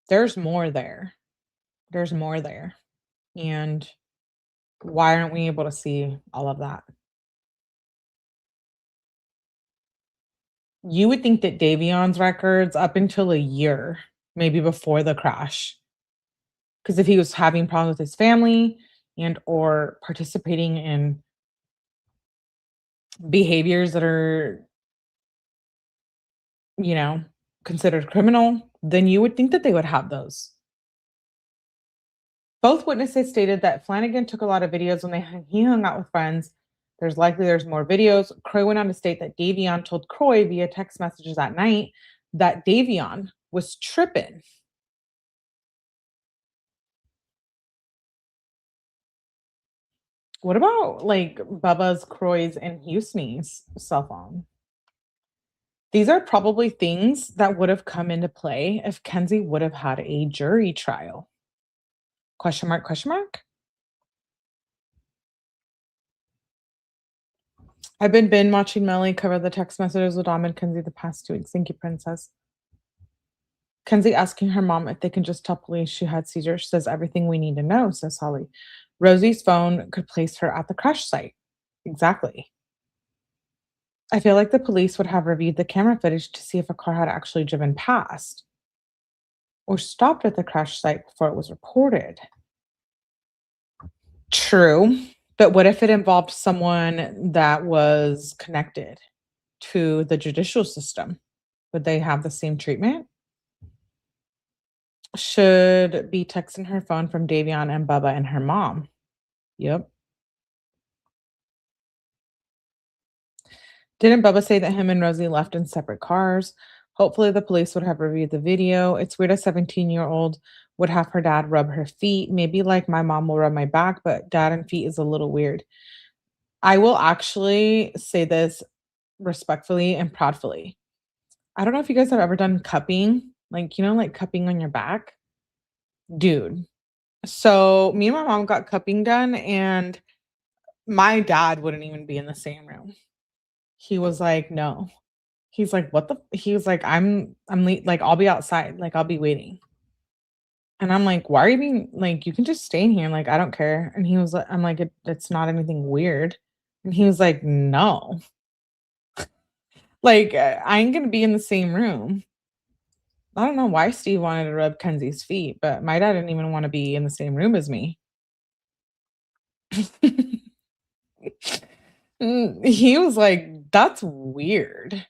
There's more there. There's more there. And why aren't we able to see all of that? You would think that Davion's records up until a year, maybe before the crash, because if he was having problems with his family and or participating in behaviors that are, considered criminal, then you would think that they would have those. Both witnesses stated that Flanagan took a lot of videos when he hung out with friends. There's more videos. Croy went on to state that Davion told Croy via text messages that night that Davion was tripping. What about like Bubba's, Croy's, and Houston's cell phone? These are probably things that would have come into play if Kenzie would have had a jury trial. Question mark, question mark? I've been binge watching Melly cover the text messages with Dom and Kenzie the past 2 weeks. Thank you, Princess. Kenzie asking her mom if they can just tell police she had seizures. She says everything we need to know, says Holly. Rosie's phone could place her at the crash site. Exactly. I feel like the police would have reviewed the camera footage to see if a car had actually driven past or stopped at the crash site before it was reported. True. But what if it involved someone that was connected to the judicial system? Would they have the same treatment? Should be texting her phone from Davion and Bubba and her mom. Yep. Didn't Bubba say that him and Rosie left in separate cars? Hopefully, the police would have reviewed the video. It's weird a 17-year-old would have her dad rub her feet. Maybe like my mom will rub my back, but dad and feet is a little weird. I will actually say this respectfully and proudly. I don't know if you guys have ever done cupping, like, like cupping on your back. Dude. So me and my mom got cupping done, and my dad wouldn't even be in the same room. He was like, no. He's like, "What the" he was like, like, "I'll be outside, like, I'll be waiting." And I'm like, "Why are you being like, you can just stay in here, like, I don't care." And he was like I'm like, It's not anything weird." And he was like, "No. Like, I ain't gonna be in the same room." I don't know why Steve wanted to rub Kenzie's feet, but my dad didn't even wanna be in the same room as me. He was like, "That's weird."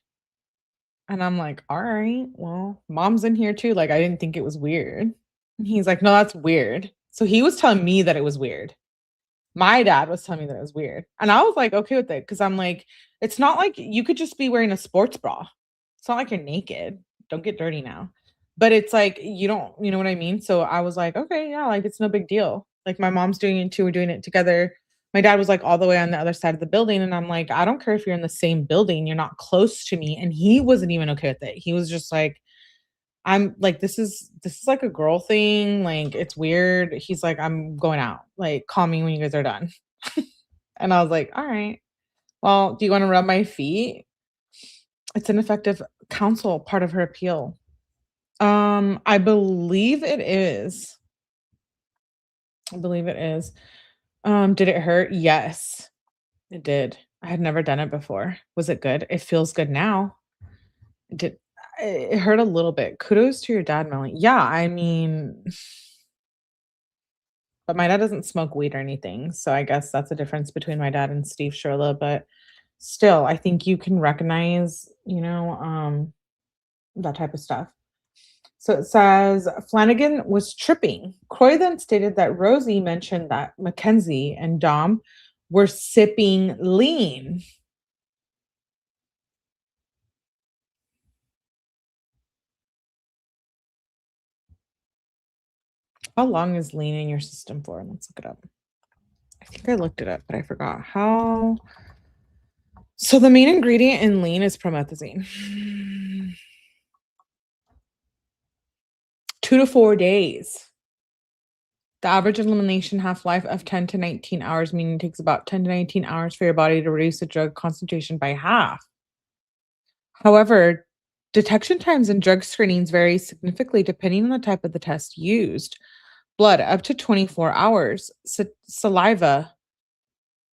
And I'm like, "Alright, well, mom's in here too, like, I didn't think it was weird." And he's like, "No, that's weird." So he was telling me that it was weird. My dad was telling me that it was weird. And I was like, okay with it because I'm like, it's not like you could just be wearing a sports bra. It's not like you're naked. Don't get dirty now. But it's like you don't, you know what I mean? So I was like, okay, yeah, like it's no big deal. Like my mom's doing it too. We're doing it together. My dad was like all the way on the other side of the building. And I'm like, I don't care if you're in the same building, you're not close to me. And he wasn't even okay with it. He was just like, I'm like, this is like a girl thing, like, it's weird. He's like, "I'm going out, like, call me when you guys are done." And I was like, "Alright. Well, do you wanna rub my feet?" It's an effective counsel, part of her appeal. I believe it is. I believe it is. Did it hurt? Yes, it did. I had never done it before. Was it good? It feels good now. It did it hurt a little bit. Kudos to your dad, Melanie. Yeah, I mean but my dad doesn't smoke weed or anything, so I guess that's a difference between my dad and Steve Shirilla, but still, I think you can recognize, that type of stuff. So it says Flanagan was tripping. Croy then stated that Rosie mentioned that Mackenzie and Dom were sipping lean. How long is lean in your system for? Let's look it up. I think I looked it up, but I forgot. How So the main ingredient in lean is promethazine. 2 to 4 days. The average elimination half-life of 10 to 19 hours, meaning it takes about 10 to 19 hours for your body to reduce the drug concentration by half. However, detection times in drug screenings vary significantly depending on the type of the test used. Blood up to 24 hours, saliva.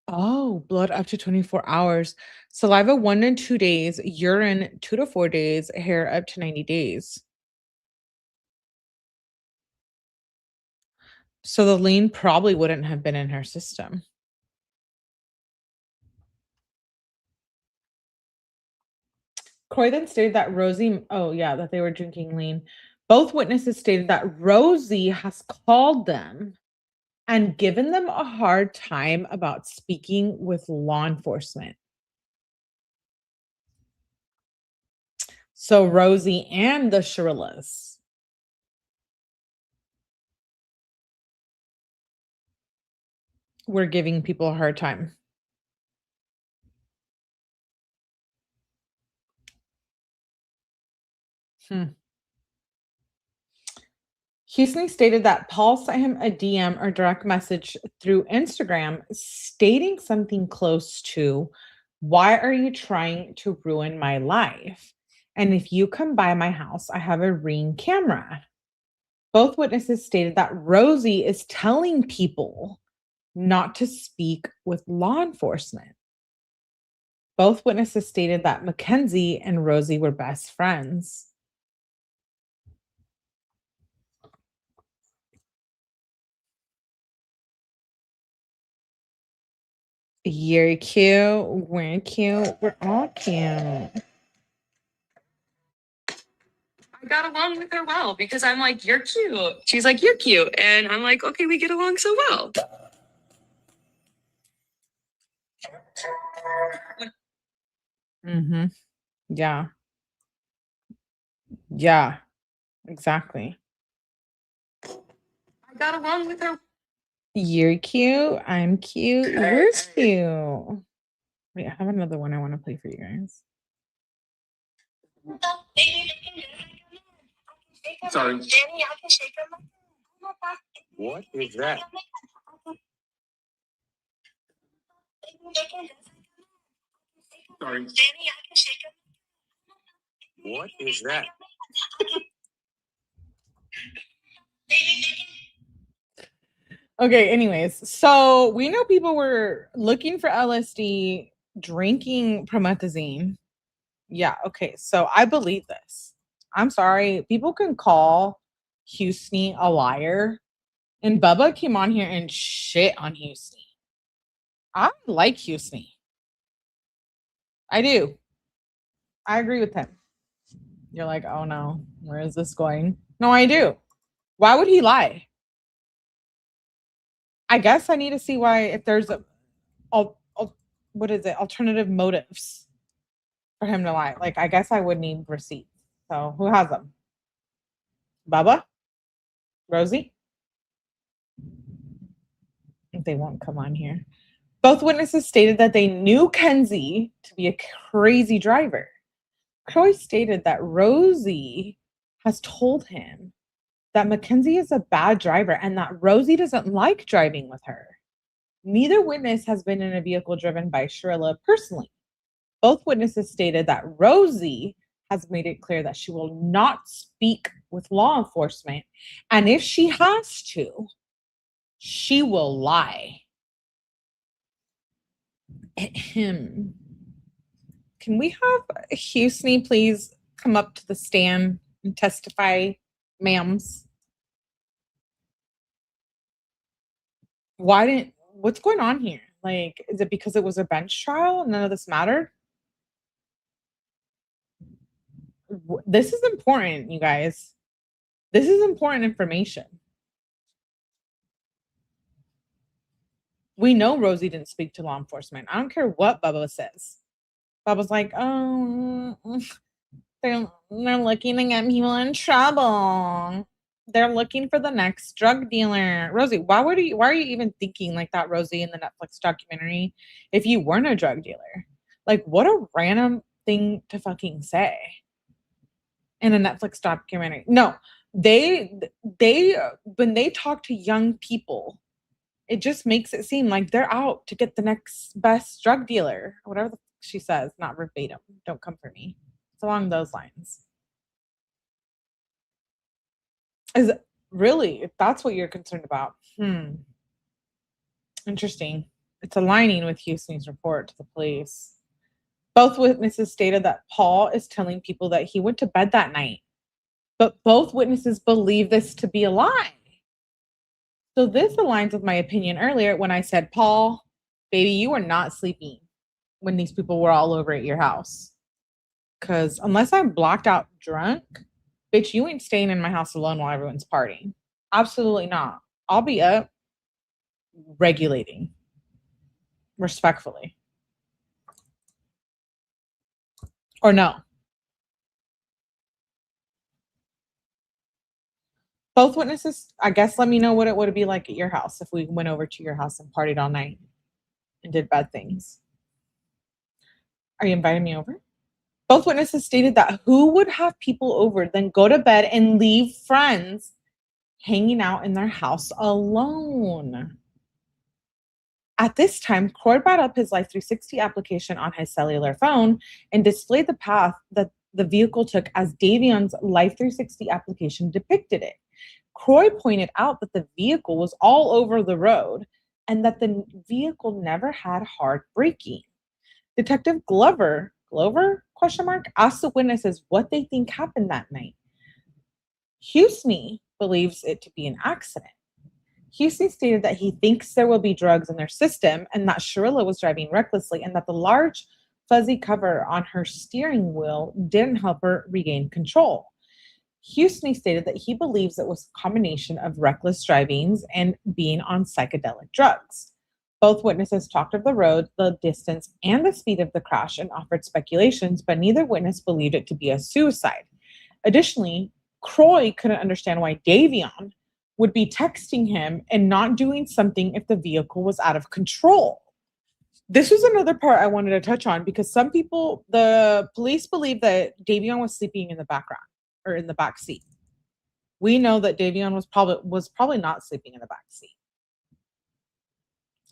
Oh, blood up to 24 hours. Saliva 1 to 2 days, urine 2 to 4 days, hair up to 90 days. So the lean probably wouldn't have been in her system. Croy then stated that that they were drinking lean. Both witnesses stated that Rosie has called them and given them a hard time about speaking with law enforcement. So Rosie and the Shirillas were giving people a hard time. Hmm. Houston stated that Paul sent him a DM or direct message through Instagram stating something close to, "Why are you trying to ruin my life? And if you come by my house, I have a Ring camera." Both witnesses stated that Rosie is telling people not to speak with law enforcement. Both witnesses stated that Mackenzie and Rosie were best friends. You're cute. We're cute. We're all cute. I got along with her well because I'm like, you're cute. She's like, you're cute. And I'm like, okay, we get along so well. Mm-hmm. Yeah. Yeah. Exactly. I got along with her. You're cute. I'm cute. We're cute. Wait, I have another one I want to play for you guys. Sorry. What is that? Sorry. What is that? Okay, anyways, so we know people were looking for LSD, drinking promethazine. Yeah, okay, so I believe this. I'm sorry, people can call Houston a liar, and Bubba came on here and shit on Houston. I like Houston. I do. I agree with him. You're like, oh no, where is this going? No, I do. Why would he lie? I guess I need to see why, if there's what is it, alternative motives for him to lie. Like, I guess I would need receipts. So who has them? Bubba? Rosie? They won't come on here. Both witnesses stated that they knew Kenzie to be a crazy driver. Croy stated that Rosie has told him that Mackenzie is a bad driver and that Rosie doesn't like driving with her. Neither witness has been in a vehicle driven by Shirilla personally. Both witnesses stated that Rosie has made it clear that she will not speak with law enforcement, and if she has to, she will lie. Can we have Houston please come up to the stand and testify, ma'ams? What's going on here? Like, is it because it was a bench trial? None of this mattered? This is important, you guys. This is important information. We know Rosie didn't speak to law enforcement. I don't care what Bubba says. Bubba's like, oh, they're looking to get people in trouble. They're looking for the next drug dealer. Rosie, why are you even thinking like that, Rosie, in the Netflix documentary, if you weren't a drug dealer? Like, what a random thing to fucking say in a Netflix documentary. No, they when they talk to young people, it just makes it seem like they're out to get the next best drug dealer, whatever she says, not verbatim. Don't come for me. It's along those lines. Is really, if that's what you're concerned about. Interesting. It's aligning with Houston's report to the police. Both witnesses stated that Paul is telling people that he went to bed that night, but both witnesses believe this to be a lie. So this aligns with my opinion earlier when I said, Paul, baby, you were not sleeping when these people were all over at your house. Because unless I'm blocked out drunk, bitch, you ain't staying in my house alone while everyone's partying. Absolutely not. I'll be up regulating respectfully. Or no. Both witnesses, I guess, let me know what it would be like at your house if we went over to your house and partied all night and did bad things. Are you inviting me over? Both witnesses stated that who would have people over, then go to bed and leave friends hanging out in their house alone. At this time, Croy brought up his Life 360 application on his cellular phone and displayed the path that the vehicle took as Davion's Life 360 application depicted it. Croy pointed out that the vehicle was all over the road and that the vehicle never had hard braking. Detective Glover asked the witnesses what they think happened that night. Houston believes it to be an accident. Houston stated that he thinks there will be drugs in their system and that Shirilla was driving recklessly and that the large fuzzy cover on her steering wheel didn't help her regain control. Houston stated that he believes it was a combination of reckless drivings and being on psychedelic drugs. Both witnesses talked of the road, the distance, and the speed of the crash and offered speculations, but neither witness believed it to be a suicide. Additionally, Croy couldn't understand why Davion would be texting him and not doing something if the vehicle was out of control. This was another part I wanted to touch on because some people, the police believe that Davion was sleeping in the background or in the back seat. We know that Davion was probably not sleeping in the back seat.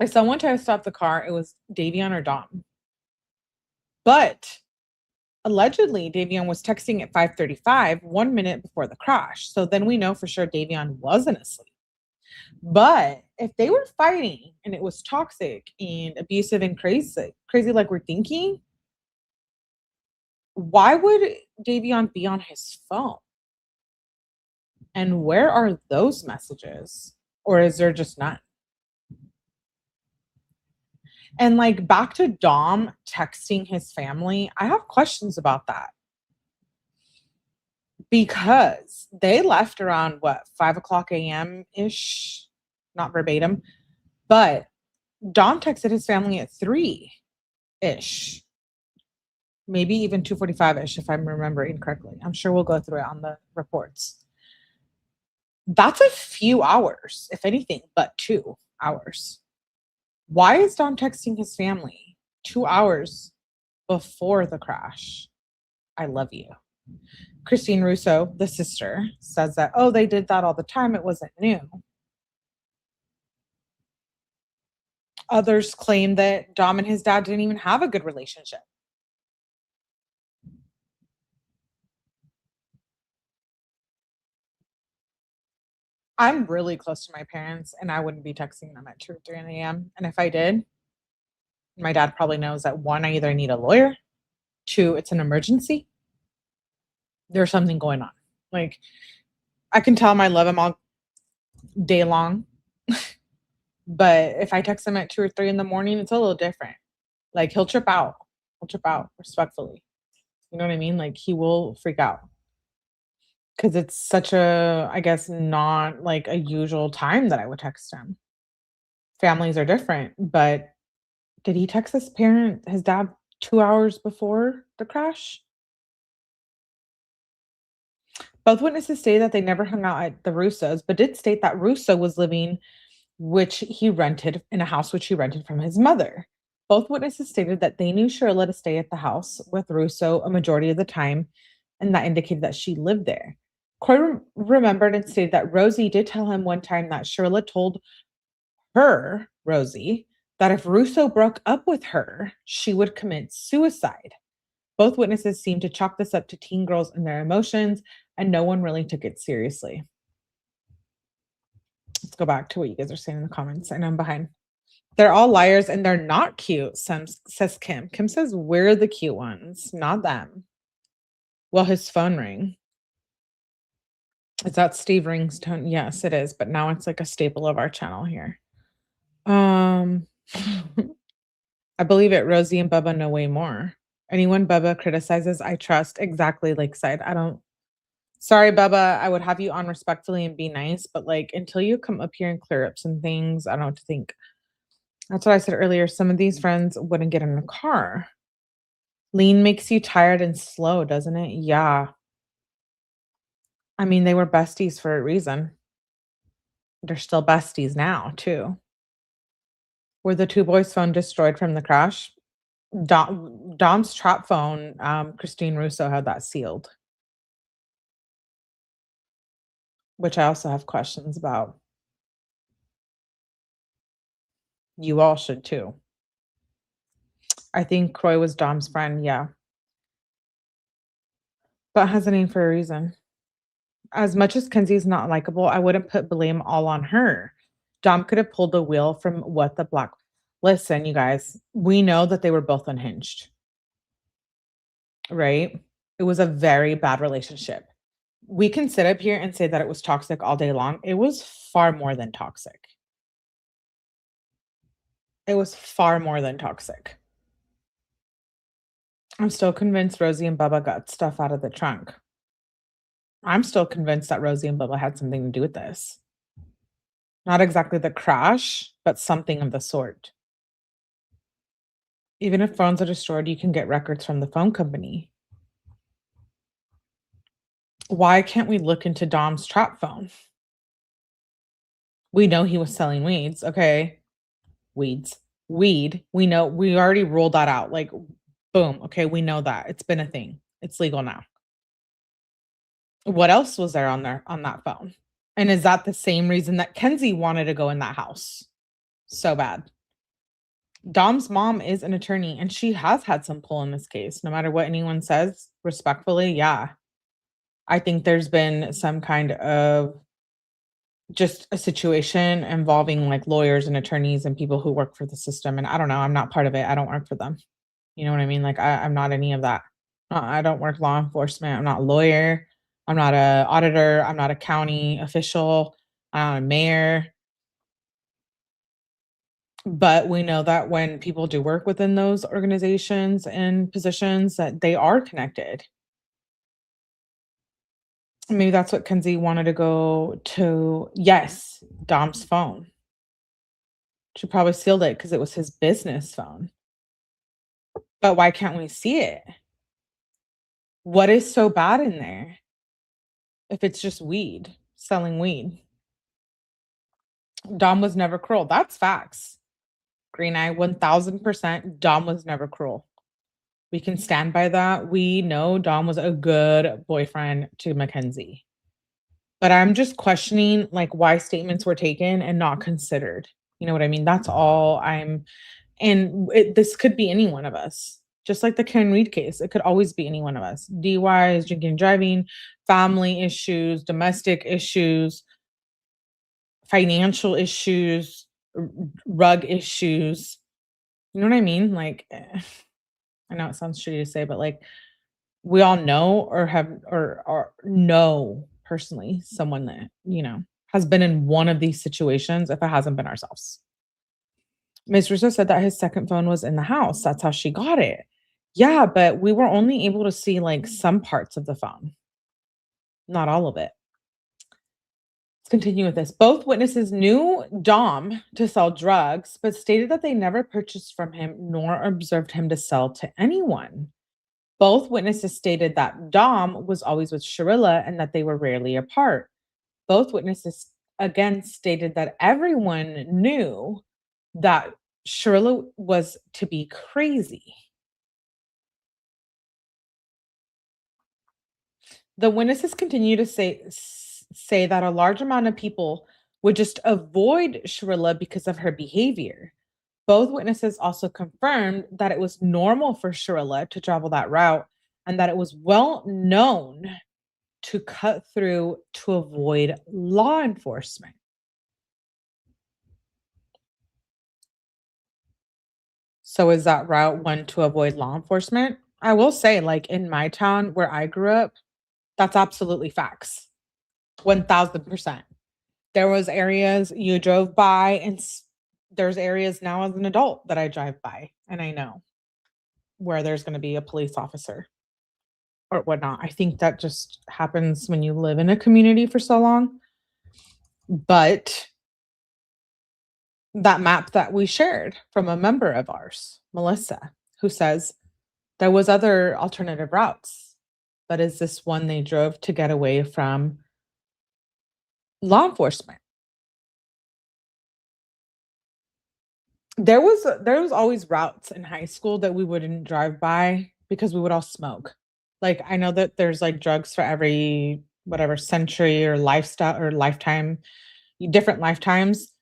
If someone tried to stop the car, it was Davion or Dom. But allegedly, Davion was texting at 5:35, 1 minute before the crash. So then we know for sure Davion wasn't asleep. But if they were fighting and it was toxic and abusive and crazy like we're thinking, why would Davion be on his phone? And where are those messages? Or is there just none? And like back to Dom texting his family, I have questions about that. Because they left around 5:00 a.m. ish, not verbatim, but Dom texted his family at 3 ish, maybe even 2:45 ish, if I'm remembering correctly. I'm sure we'll go through it on the reports. That's a few hours, if anything, but 2 hours. Why is Dom texting his family 2 hours before the crash? I love you. Christine Russo, the sister, says that, oh, they did that all the time. It wasn't new. Others claim that Dom and his dad didn't even have a good relationship. I'm really close to my parents, and I wouldn't be texting them at 2 or 3 a.m. And if I did, my dad probably knows that 1, I either need a lawyer, 2, it's an emergency. There's something going on. Like, I can tell him I love him all day long. But if I text him at 2 or 3 in the morning, it's a little different. Like, he'll trip out. He'll trip out respectfully. You know what I mean? Like, he will freak out. Because it's such a, I guess, not like a usual time that I would text him. Families are different. But did he text his dad 2 hours before the crash? Both witnesses say that they never hung out at the Russos, but did state that Russo was living which he rented in a house which he rented from his mother. Both witnesses stated that they knew Shirilla to stay at the house with Russo a majority of the time, and that indicated that she lived there. Coy remembered and stated that Rosie did tell him one time that Shirilla told her, Rosie, that if Russo broke up with her, she would commit suicide. Both witnesses seemed to chalk this up to teen girls and their emotions, and no one really took it seriously. Let's go back to what you guys are saying in the comments. And I'm behind. They're all liars and they're not cute, says Kim. Kim says, we're the cute ones, not them. Well, his phone rang. Is that Steve Ring's tone? Yes, it is. But now it's like a staple of our channel here. I believe it. Rosie and Bubba know way more. Anyone Bubba criticizes, I trust. Exactly, Lakeside. Sorry, Bubba, I would have you on respectfully and be nice, but like until you come up here and clear up some things, I don't know what to think. That's what I said earlier. Some of these friends wouldn't get in a car. Lean makes you tired and slow, doesn't it? Yeah. I mean, they were besties for a reason. They're still besties now, too. Were the two boys' phone destroyed from the crash? Dom's trap phone, Christine Russo had that sealed, which I also have questions about. You all should too. I think Croy was Dom's friend, yeah. But has a name for a reason. As much as Kenzie's not likable, I wouldn't put blame all on her. Dom could have pulled the wheel from what the black. Listen, you guys, we know that they were both unhinged. Right? It was a very bad relationship. We can sit up here and say that it was toxic all day long. It was far more than toxic. It was far more than toxic. I'm still convinced Rosie and Bubba got stuff out of the trunk. I'm still convinced that Rosie and Bubba had something to do with this. Not exactly the crash, but something of the sort. Even if phones are destroyed, you can get records from the phone company. Why can't we look into Dom's trap phone? We know he was selling weeds. Okay. Weeds. Weed. We know, we already ruled that out. Like, boom. Okay. We know that. It's been a thing. It's legal now. What else was there on that phone? And is that the same reason that Kenzie wanted to go in that house so bad? Dom's mom is an attorney and she has had some pull in this case. No matter what anyone says, respectfully, yeah. I think there's been some kind of just a situation involving like lawyers and attorneys and people who work for the system. And I don't know, I'm not part of it. I don't work for them. You know what I mean? Like I'm not any of that. I don't work law enforcement. I'm not a lawyer. I'm not an auditor. I'm not a county official. I'm not a mayor. But we know that when people do work within those organizations and positions that they are connected. Maybe that's what Kenzie wanted to go to. Yes, Dom's phone. She probably sealed it because it was his business phone. But why can't we see it? What is so bad in there? If it's just weed, selling weed. Dom was never cruel. That's facts. Green Eye, 1000%. Dom was never cruel. We can stand by that. We know Dom was a good boyfriend to Mackenzie. But I'm just questioning like why statements were taken and not considered. You know what I mean? That's all this could be any one of us. Just like the Karen Reed case, it could always be any one of us. DUIs, drinking and driving, family issues, domestic issues, financial issues, rug issues. You know what I mean? Like, I know it sounds shitty to say, but like we all know or have or know personally someone that, you know, has been in one of these situations if it hasn't been ourselves. Ms. Russo said that his second phone was in the house. That's how she got it. Yeah, but we were only able to see like some parts of the phone, not all of it. Let's continue with this. Both witnesses knew Dom to sell drugs, but stated that they never purchased from him nor observed him to sell to anyone. Both witnesses stated that Dom was always with Shirilla and that they were rarely apart. Both witnesses again stated that everyone knew that Shirilla was to be crazy. The witnesses continue to say that a large amount of people would just avoid Shirilla because of her behavior. Both witnesses also confirmed that it was normal for Shirilla to travel that route and that it was well known to cut through to avoid law enforcement. So is that route one to avoid law enforcement? I will say, like in my town where I grew up, that's absolutely facts. 1000%. There was areas you drove by and there's areas now as an adult that I drive by and I know where there's going to be a police officer or whatnot. I think that just happens when you live in a community for so long. But that map that we shared from a member of ours, Melissa, who says there was other alternative routes, but is this one they drove to get away from law enforcement? There was always routes in high school that we wouldn't drive by because we would all smoke. Like I know that there's like drugs for every whatever century or lifestyle or lifetime, different lifetimes.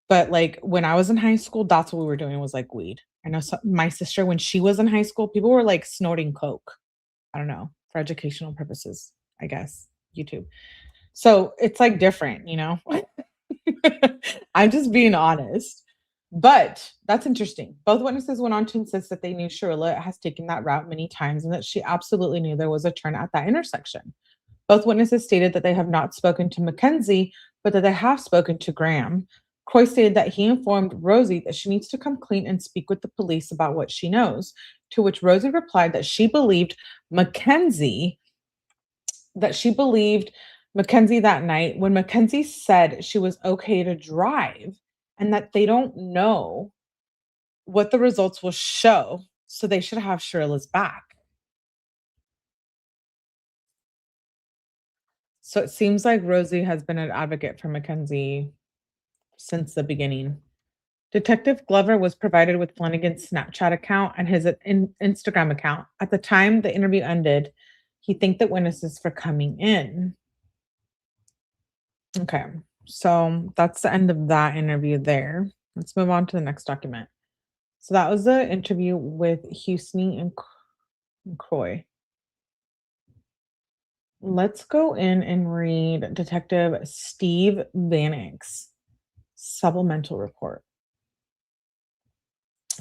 But like when I was in high school, that's what we were doing was like weed. I know my sister, when she was in high school, people were like snorting coke. I don't know, for educational purposes, I guess, YouTube. So it's like different, you know? I'm just being honest. But that's interesting. Both witnesses went on to insist that they knew Shirilla has taken that route many times and that she absolutely knew there was a turn at that intersection. Both witnesses stated that they have not spoken to Mackenzie, but that they have spoken to Graham. Croy stated that he informed Rosie that she needs to come clean and speak with the police about what she knows, to which Rosie replied that she believed Mackenzie that night when Mackenzie said she was okay to drive and that they don't know what the results will show, so they should have Shirilla's back. So it seems like Rosie has been an advocate for Mackenzie since the beginning. Detective Glover was provided with Flanagan's Snapchat account and his Instagram account. At the time the interview ended, he thanked the witnesses for coming in. Okay, so that's the end of that interview there. Let's move on to the next document. So that was the interview with Houston and Croy. Let's go in and read Detective Steve Vanek's supplemental report.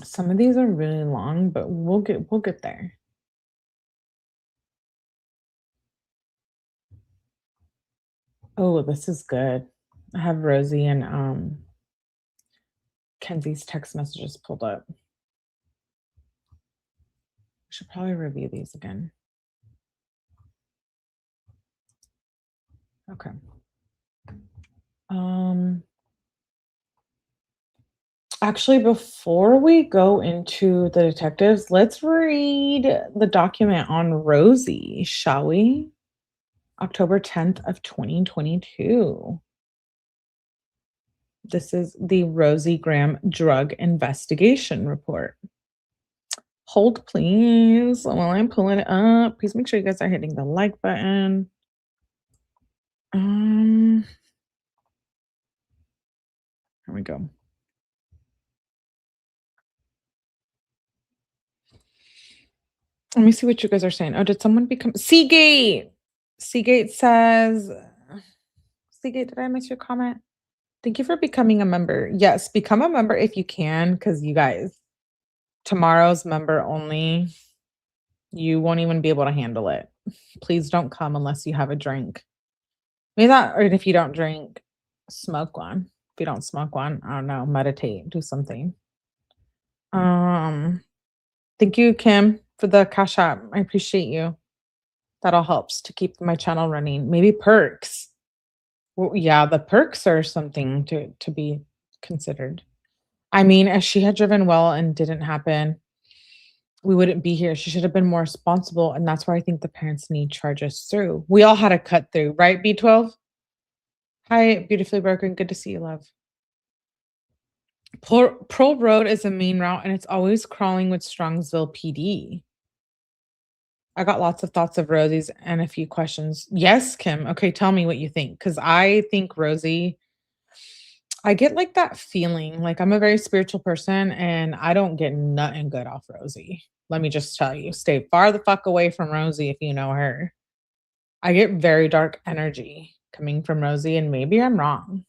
Some of these are really long, but we'll get there. Oh, this is good. I have Rosie and Kenzie's text messages pulled up. Should probably review these again. Okay. Actually, before we go into the detectives, let's read the document on Rosie, shall we? October 10th of 2022. This is the Rosie Graham drug investigation report. Hold, please, while I'm pulling it up. Please make sure you guys are hitting the like button. Here we go. Let me see what you guys are saying. Oh, did someone become Seagate? Seagate says, Seagate, did I miss your comment? Thank you for becoming a member. Yes, become a member if you can, because you guys, tomorrow's member only. You won't even be able to handle it. Please don't come unless you have a drink. Maybe that, or if you don't drink, smoke one. If you don't smoke one, I don't know, meditate, do something. Thank you, Kim, for the cash app. I appreciate you. That all helps to keep my channel running. Maybe perks. Well, yeah, the perks are something to be considered. I mean, if she had driven well and didn't happen, we wouldn't be here. She should have been more responsible, and that's why I think the parents need charges through. We all had a cut through, right, B12? Hi, beautifully broken. Good to see you, love. Pearl Road is a main route, and it's always crawling with Strongsville PD. I got lots of thoughts of Rosie's and a few questions. Yes, Kim. Okay, tell me what you think. Because I think Rosie, I get like that feeling. Like I'm a very spiritual person and I don't get nothing good off Rosie. Let me just tell you, stay far the fuck away from Rosie if you know her. I get very dark energy coming from Rosie, and maybe I'm wrong.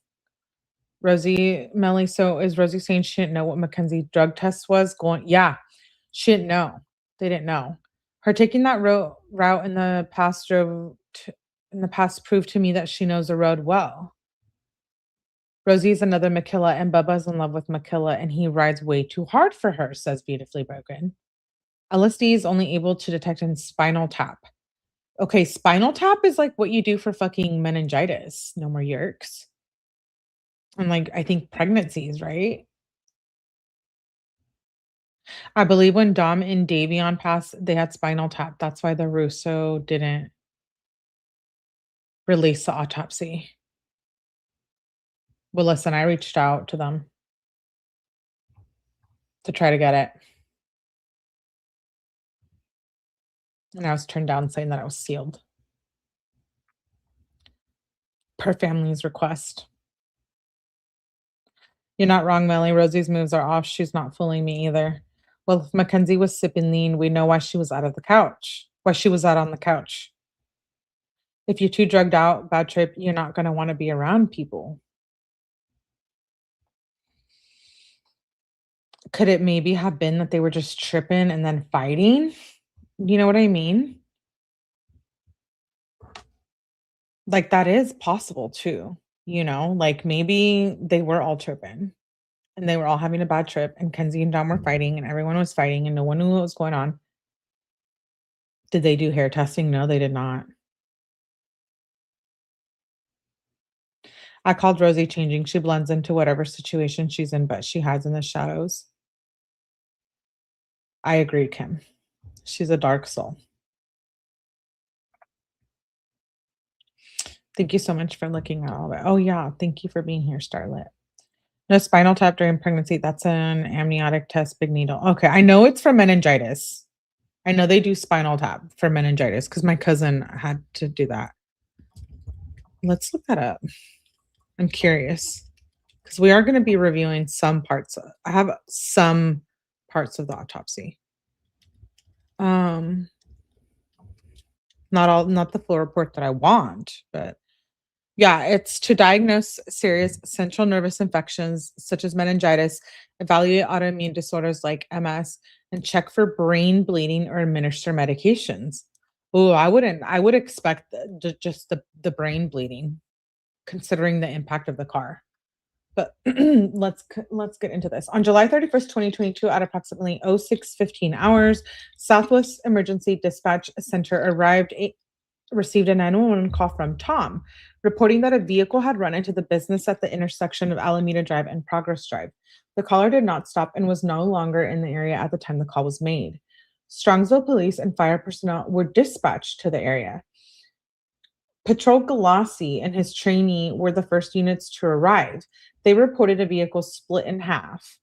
Rosie, Melly, so is Rosie saying she didn't know what Mackenzie drug test was going? Yeah, she didn't know. They didn't know. Her taking that route in the past proved to me that she knows the road well. Rosie's another Makilla, and Bubba's in love with Makilla, and he rides way too hard for her, says Beautifully Broken. LSD is only able to detect in spinal tap. Okay, spinal tap is like what you do for fucking meningitis. No more yerks. And like, I think pregnancies, right? I believe when Dom and Davion passed, they had spinal tap. That's why the Russo didn't release the autopsy. Well, listen, I reached out to them to try to get it. And I was turned down saying that it was sealed. Per family's request. You're not wrong, Melly. Rosie's moves are off. She's not fooling me either. Well, if Mackenzie was sipping lean, we know why she was out of the couch. Why she was out on the couch. If you're too drugged out, bad trip, you're not going to want to be around people. Could it maybe have been that they were just tripping and then fighting? You know what I mean? Like, that is possible too, like, maybe they were all tripping, and they were all having a bad trip, and Kenzie and Dom were fighting, and everyone was fighting, and no one knew what was going on. Did they do hair testing? No, they did not. I called Rosie changing. She blends into whatever situation she's in, but she hides in the shadows. I agree, Kim. She's a dark soul. Thank you so much for looking at all of it. Oh, yeah. Thank you for being here, Starlet. No spinal tap during pregnancy. That's an amniotic test, big needle. Okay. I know it's for meningitis. I know they do spinal tap for meningitis because my cousin had to do that. Let's look that up. I'm curious because we are going to be reviewing some parts. I have some parts of the autopsy. Not the full report that I want, but yeah, it's to diagnose serious central nervous infections such as meningitis, evaluate autoimmune disorders like MS, and check for brain bleeding or administer medications. Oh, I would expect just the brain bleeding considering the impact of the car. But let's get into this. On July 31st, 2022, at approximately 06:15 hours, Southwest Emergency Dispatch Center received a 911 call from Tom, reporting that a vehicle had run into the business at the intersection of Alameda Drive and Progress Drive. The caller did not stop and was no longer in the area at the time the call was made. Strongsville police and fire personnel were dispatched to the area. Patrol Galassi and his trainee were the first units to arrive. They reported a vehicle split in half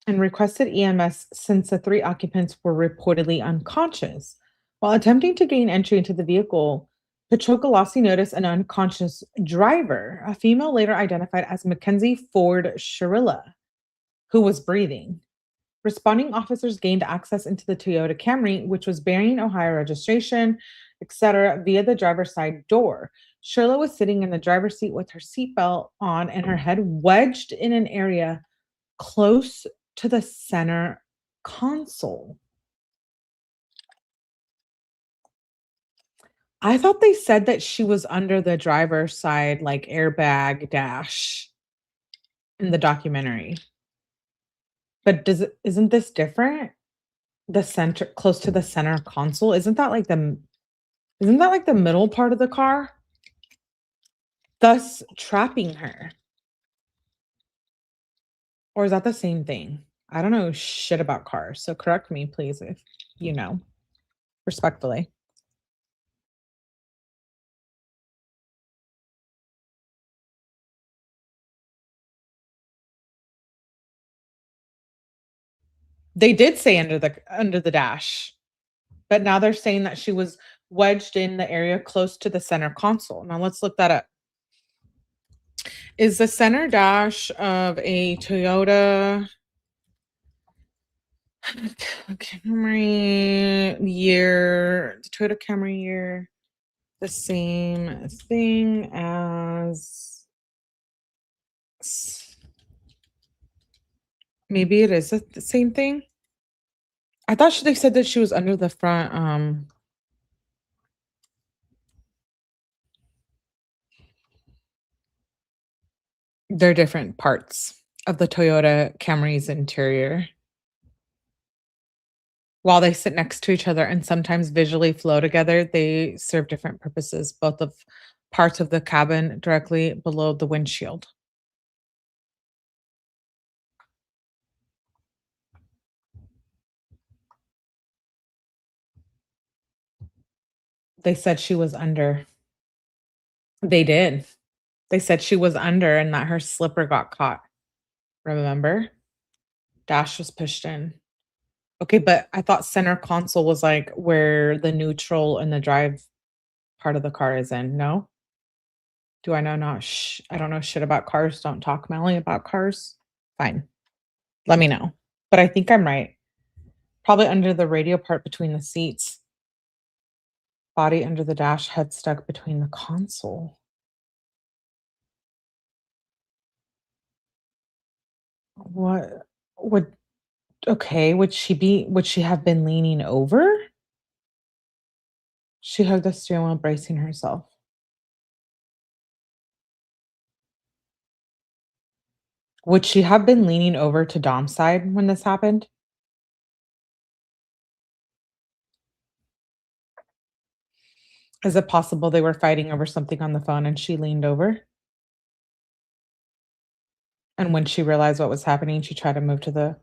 and requested EMS since the 3 occupants were reportedly unconscious. While attempting to gain entry into the vehicle, Patrol Galassi noticed an unconscious driver, a female later identified as Mackenzie Shirilla, who was breathing. Responding officers gained access into the Toyota Camry, which was bearing Ohio registration, etc., via the driver's side door. Shirley was sitting in the driver's seat with her seatbelt on and her head wedged in an area close to the center console. I thought they said that she was under the driver's side, like airbag dash in the documentary. But isn't this different? The center, close to the center console, isn't that like the middle part of the car? Thus trapping her. Or is that the same thing? I don't know shit about cars, so correct me, please, if you know. Respectfully. They did say under the dash, but now they're saying that she was wedged in the area close to the center console. Now let's look that up. Is the center dash of a Toyota Camry year, the Toyota Camry year, the same thing as, maybe it is the same thing? I thought they said that she was under the front, they're different parts of the Toyota Camry's interior. While they sit next to each other and sometimes visually flow together, they serve different purposes, both of parts of the cabin directly below the windshield. They said she was under. They did. They said she was under and that her slipper got caught. Remember? Dash was pushed in. Okay, but I thought center console was like where the neutral and the drive part of the car is in. No? Do I know not? I don't know shit about cars. Don't talk, Melly, about cars. Fine. Let me know. But I think I'm right. Probably under the radio part between the seats. Body under the dash, head stuck between the console. What would okay, would she have been leaning over? She hugged the steering wheel, bracing herself. Would she have been leaning over to Dom's side when this happened? Is it possible they were fighting over something on the phone and she leaned over? And when she realized what was happening, she tried to move to the.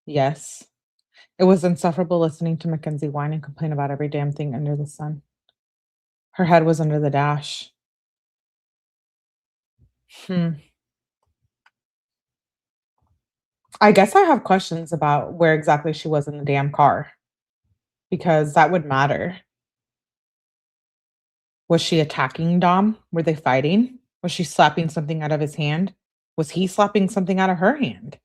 Yes. It was insufferable listening to Mackenzie whine and complain about every damn thing under the sun. Her head was under the dash. Hmm. I guess I have questions about where exactly she was in the damn car because that would matter. Was she attacking Dom? Were they fighting? Was she slapping something out of his hand? Was he slapping something out of her hand?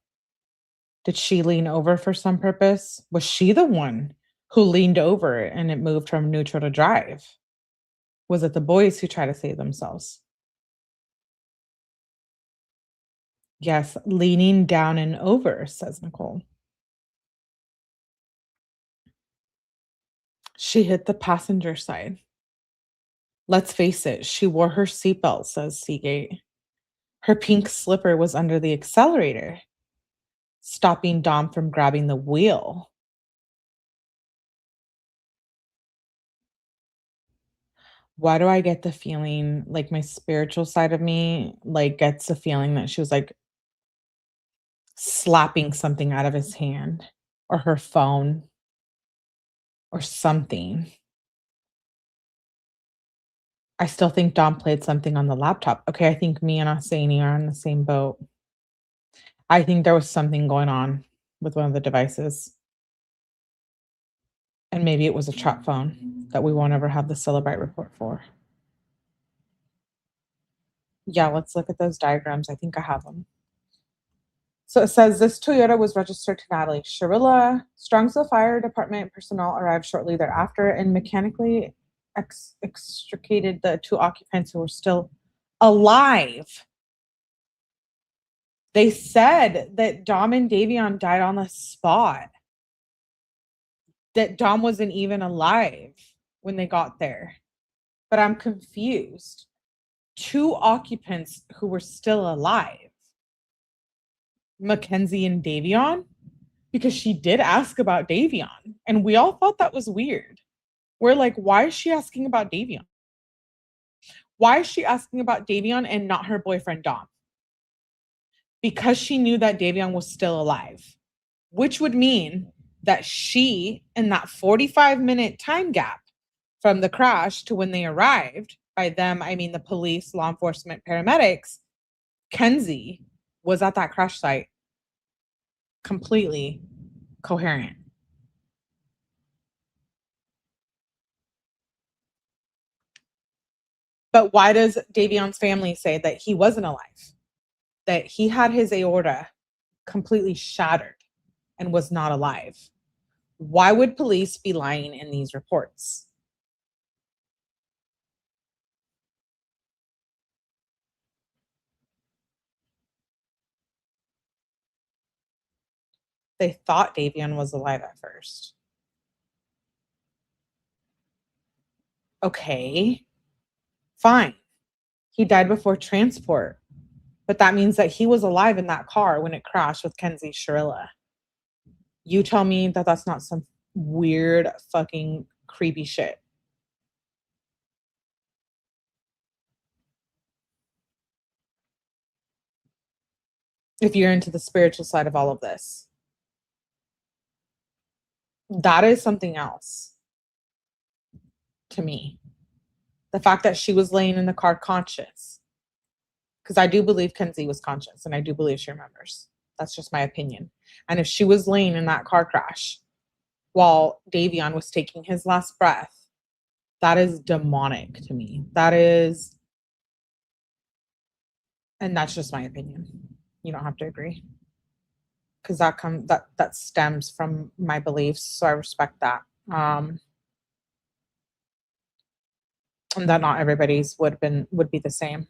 Did she lean over for some purpose? Was she the one who leaned over and it moved from neutral to drive? Was it the boys who tried to save themselves? Yes, leaning down and over, says Nicole. She hit the passenger side. Let's face it, she wore her seatbelt, says Seagate. Her pink slipper was under the accelerator, stopping Dom from grabbing the wheel. Why do I get the feeling like my spiritual side of me like gets the feeling that she was like slapping something out of his hand or her phone or something. I still think Dom played something on the laptop. Okay, I think me and Asani are on the same boat. I think there was something going on with one of the devices. And maybe it was a trap phone that we won't ever have the Celebrite report for. Yeah, let's look at those diagrams. I think I have them. So it says this Toyota was registered to Natalie Shirilla. Strongsville Fire Department personnel arrived shortly thereafter and mechanically extricated the two occupants who were still alive. They said that Dom and Davion died on the spot. That Dom wasn't even alive when they got there. But I'm confused. Two occupants who were still alive. Mackenzie and Davion? Because she did ask about Davion. And we all thought that was weird. We're like, why is she asking about Davion? Why is she asking about Davion and not her boyfriend, Dom? Because she knew that Davion was still alive, which would mean that she, in that 45-minute time gap from the crash to when they arrived, by them, I mean the police, law enforcement, paramedics, Kenzie was at that crash site completely coherent. But why does Davion's family say that he wasn't alive? That he had his aorta completely shattered and was not alive? Why would police be lying in these reports? They thought Davion was alive at first. Okay, fine. He died before transport, but that means that he was alive in that car when it crashed with Mackenzie Shirilla. You tell me that that's not some weird fucking creepy shit. If you're into the spiritual side of all of this, that is something else to me. The fact that she was laying in the car conscious, because I do believe Kenzie was conscious and I do believe she remembers. That's just my opinion. And if she was laying in that car crash while Davion was taking his last breath, that is demonic to me. That is, and that's just my opinion. You don't have to agree, because that stems from my beliefs, so I respect that. And that not everybody's would be the same.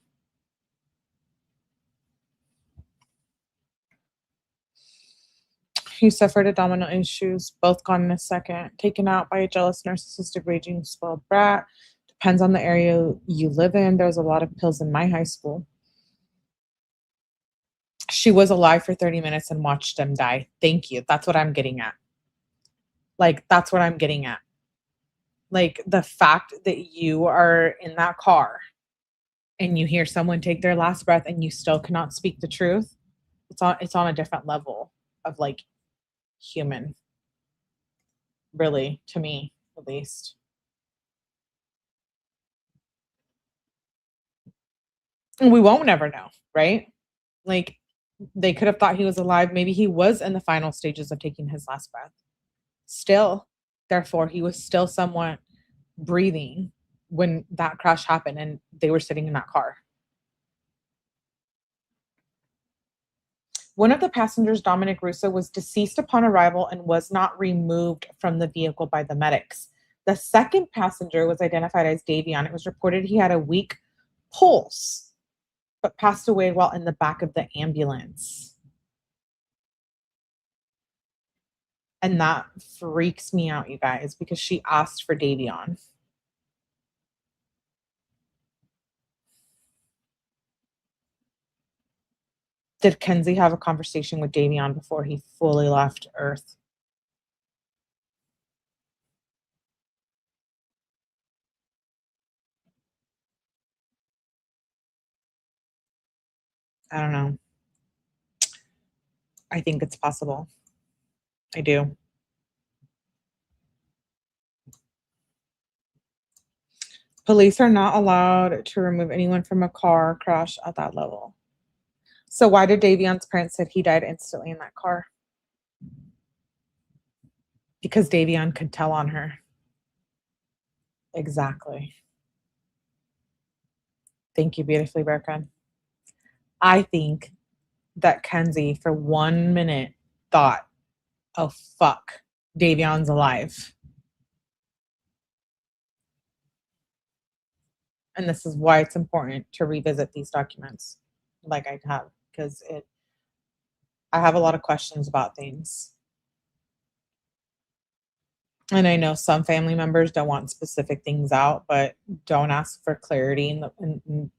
He suffered abdominal issues, both gone in a second. Taken out by a jealous, narcissistic, raging, spoiled brat. Depends on the area you live in. There was a lot of pills in my high school. She was alive for 30 minutes and watched them die. Thank you. That's what I'm getting at. Like, that's what I'm getting at. Like, the fact that you are in that car and you hear someone take their last breath and you still cannot speak the truth, it's on a different level of like human, really, to me at least. And we won't ever know, right? Like, they could have thought he was alive. Maybe he was in the final stages of taking his last breath. Still, therefore, he was still somewhat breathing when that crash happened and they were sitting in that car. One of the passengers, Dominic Russo, was deceased upon arrival and was not removed from the vehicle by the medics. The second passenger was identified as Davion. It was reported he had a weak pulse, but passed away while in the back of the ambulance. And that freaks me out, you guys, because she asked for Davion. Did Kenzie have a conversation with Davion before he fully left Earth? I don't know. I think it's possible. I do. Police are not allowed to remove anyone from a car crash at that level. So why did Davion's parents say he died instantly in that car? Because Davion could tell on her. Exactly. Thank you, beautifully broken. I think that Kenzie, for 1 minute, thought, oh, fuck, Davion's alive. And this is why it's important to revisit these documents like I have, because I have a lot of questions about things. And I know some family members don't want specific things out, but don't ask for clarity and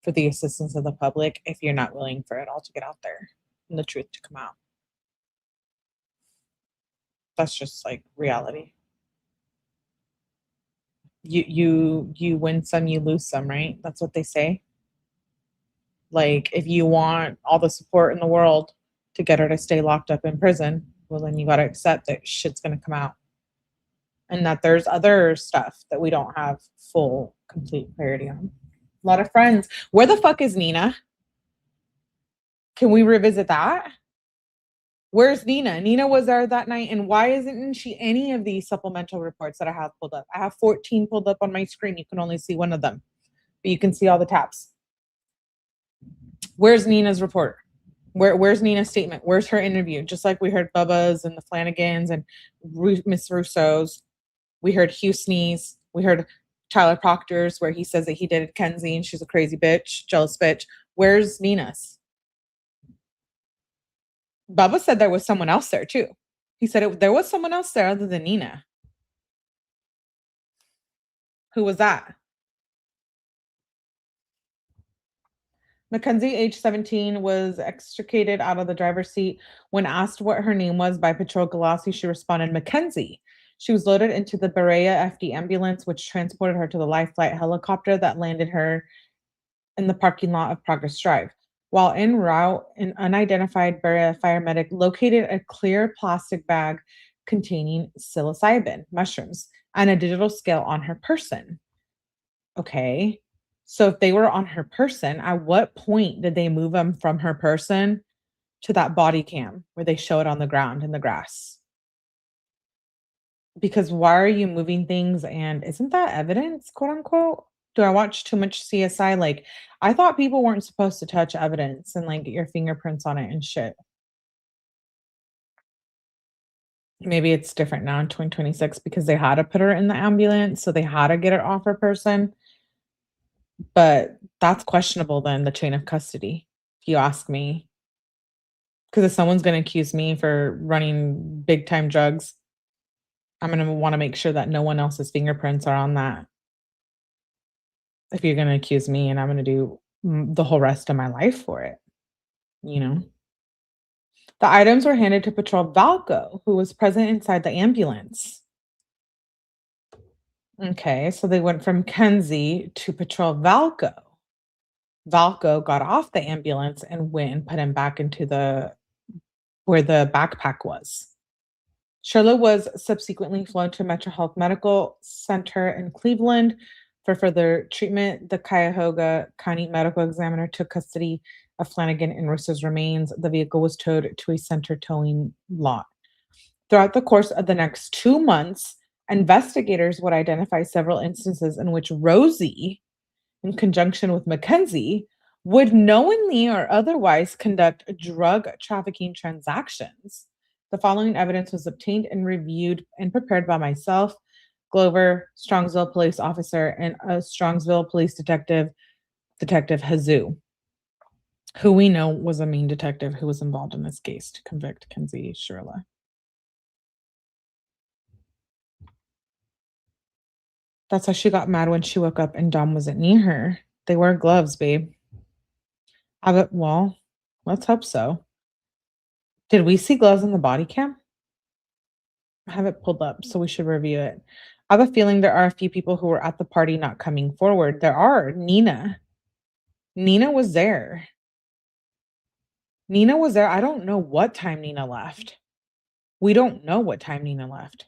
for the assistance of the public if you're not willing for it all to get out there and the truth to come out. That's just like reality. You win some, you lose some, right? That's what they say. Like, if you want all the support in the world to get her to stay locked up in prison, well, then you got to accept that shit's going to come out. And that there's other stuff that we don't have full, complete clarity on. A lot of friends. Where the fuck is Nina? Can we revisit that? Where's Nina? Nina was there that night, and why isn't she any of these supplemental reports that I have pulled up? I have 14 pulled up on my screen. You can only see one of them, but you can see all the tabs. Where's Nina's report? Where's Nina's statement? Where's her interview? Just like we heard Bubba's and the Flanagans and Miss Russo's. We heard Houston's. We heard Tyler Proctor's, where he says that he did Kenzie and she's a crazy bitch, jealous bitch. Where's Nina's? Bubba said there was someone else there too. He said there was someone else there other than Nina. Who was that? Mackenzie, age 17, was extricated out of the driver's seat. When asked what her name was by Patrol Galassi, she responded, Mackenzie. She was loaded into the Berea FD ambulance, which transported her to the life flight helicopter that landed her in the parking lot of Progress Drive. While en route, an unidentified Berea fire medic located a clear plastic bag containing psilocybin mushrooms and a digital scale on her person. Okay. So if they were on her person, at what point did they move them from her person to that body cam where they show it on the ground in the grass? Because why are you moving things? And isn't that evidence, quote unquote? Do I watch too much CSI? Like, I thought people weren't supposed to touch evidence and like get your fingerprints on it and shit. Maybe it's different now in 2026 because they had to put her in the ambulance, so they had to get it off her person. But that's questionable then, the chain of custody, if you ask me. Because if someone's going to accuse me for running big time drugs, I'm going to want to make sure that no one else's fingerprints are on that. If you're going to accuse me, and I'm going to do the whole rest of my life for it, you know? The items were handed to Patrol Valco, who was present inside the ambulance. Okay, so they went from Kenzie to Patrol Valco. Valco got off the ambulance and went and put him back into where the backpack was. Shirilla was subsequently flown to Metro Health Medical Center in Cleveland for further treatment. The Cuyahoga County Medical Examiner took custody of Flanagan and Russo's remains. The vehicle was towed to a center towing lot. Throughout the course of the next 2 months, investigators would identify several instances in which Rosie, in conjunction with Mackenzie, would knowingly or otherwise conduct drug trafficking transactions. The following evidence was obtained and reviewed and prepared by myself, Glover, Strongsville police officer, and a Strongsville police detective, Detective Hazoo, who we know was a main detective who was involved in this case to convict Mackenzie Shirilla. That's how she got mad when she woke up and Dom wasn't near her. They wear gloves, babe. Well, let's hope so. Did we see gloves in the body cam? I have it pulled up, so we should review it. I have a feeling there are a few people who were at the party not coming forward. There are. Nina. Nina was there. Nina was there. I don't know what time Nina left. We don't know what time Nina left.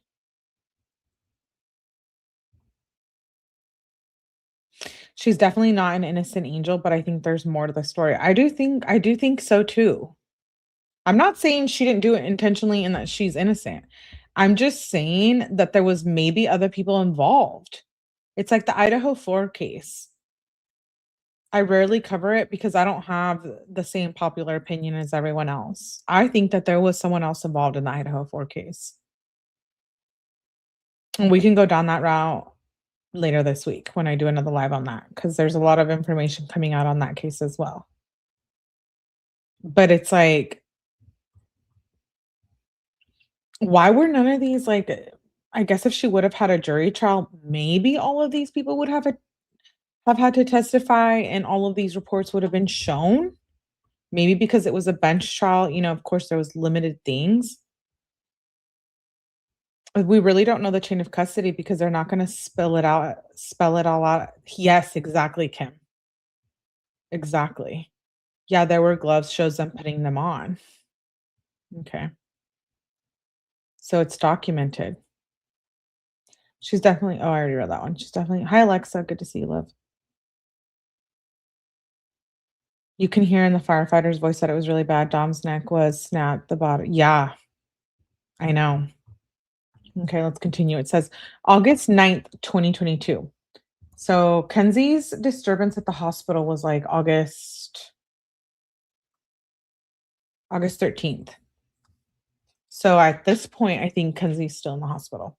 She's definitely not an innocent angel, but I think there's more to the story. I do think so too. I'm not saying she didn't do it intentionally and that she's innocent. I'm just saying that there was maybe other people involved. It's like the Idaho 4 case. I rarely cover it because I don't have the same popular opinion as everyone else. I think that there was someone else involved in the Idaho 4 case. And we can go down that route later this week when I do another live on that, because there's a lot of information coming out on that case as well. But it's like, why were none of these, like, I guess if she would have had a jury trial, maybe all of these people would have had to testify and all of these reports would have been shown. Maybe because it was a bench trial, of course there was limited things. We really don't know the chain of custody because they're not going to spell it all out. Yes, exactly, Kim. Exactly. Yeah, there were gloves, shows them putting them on. Okay. So it's documented. She's definitely, I already read that one. She's definitely, hi, Alexa. Good to see you, love. You can hear in the firefighter's voice that it was really bad. Dom's neck was snapped, the bottom. Yeah, I know. Okay, let's continue. It says August 9th, 2022. So Kenzie's disturbance at the hospital was like August 13th. So at this point, I think Kenzie's still in the hospital.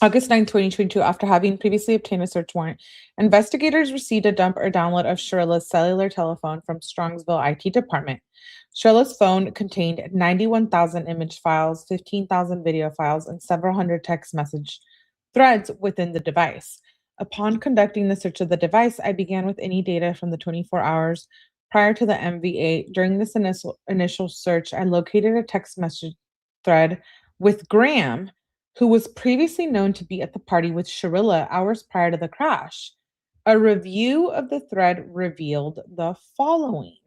August 9th, 2022, after having previously obtained a search warrant, investigators received a dump or download of Shirilla's cellular telephone from Strongsville IT department. Shirilla's phone contained 91,000 image files, 15,000 video files, and several hundred text message threads within the device. Upon conducting the search of the device, I began with any data from the 24 hours prior to the MV8. During this initial search, I located a text message thread with Graham, who was previously known to be at the party with Shirilla hours prior to the crash. A review of the thread revealed the following.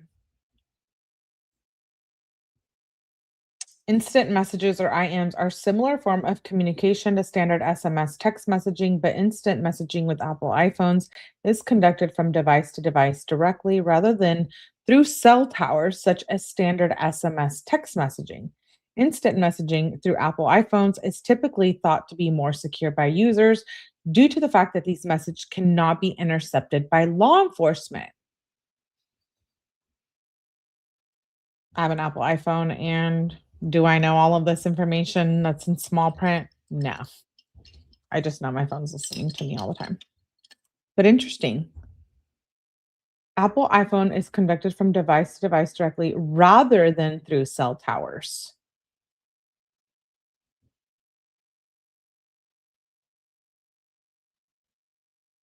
Instant messages, or IMs, are a similar form of communication to standard SMS text messaging, but instant messaging with Apple iPhones is conducted from device to device directly rather than through cell towers such as standard SMS text messaging. Instant messaging through Apple iPhones is typically thought to be more secure by users due to the fact that these messages cannot be intercepted by law enforcement. I have an Apple iPhone, and do I know all of this information that's in small print? No. I just know my phone's listening to me all the time. But interesting. Apple iPhone is conducted from device to device directly rather than through cell towers.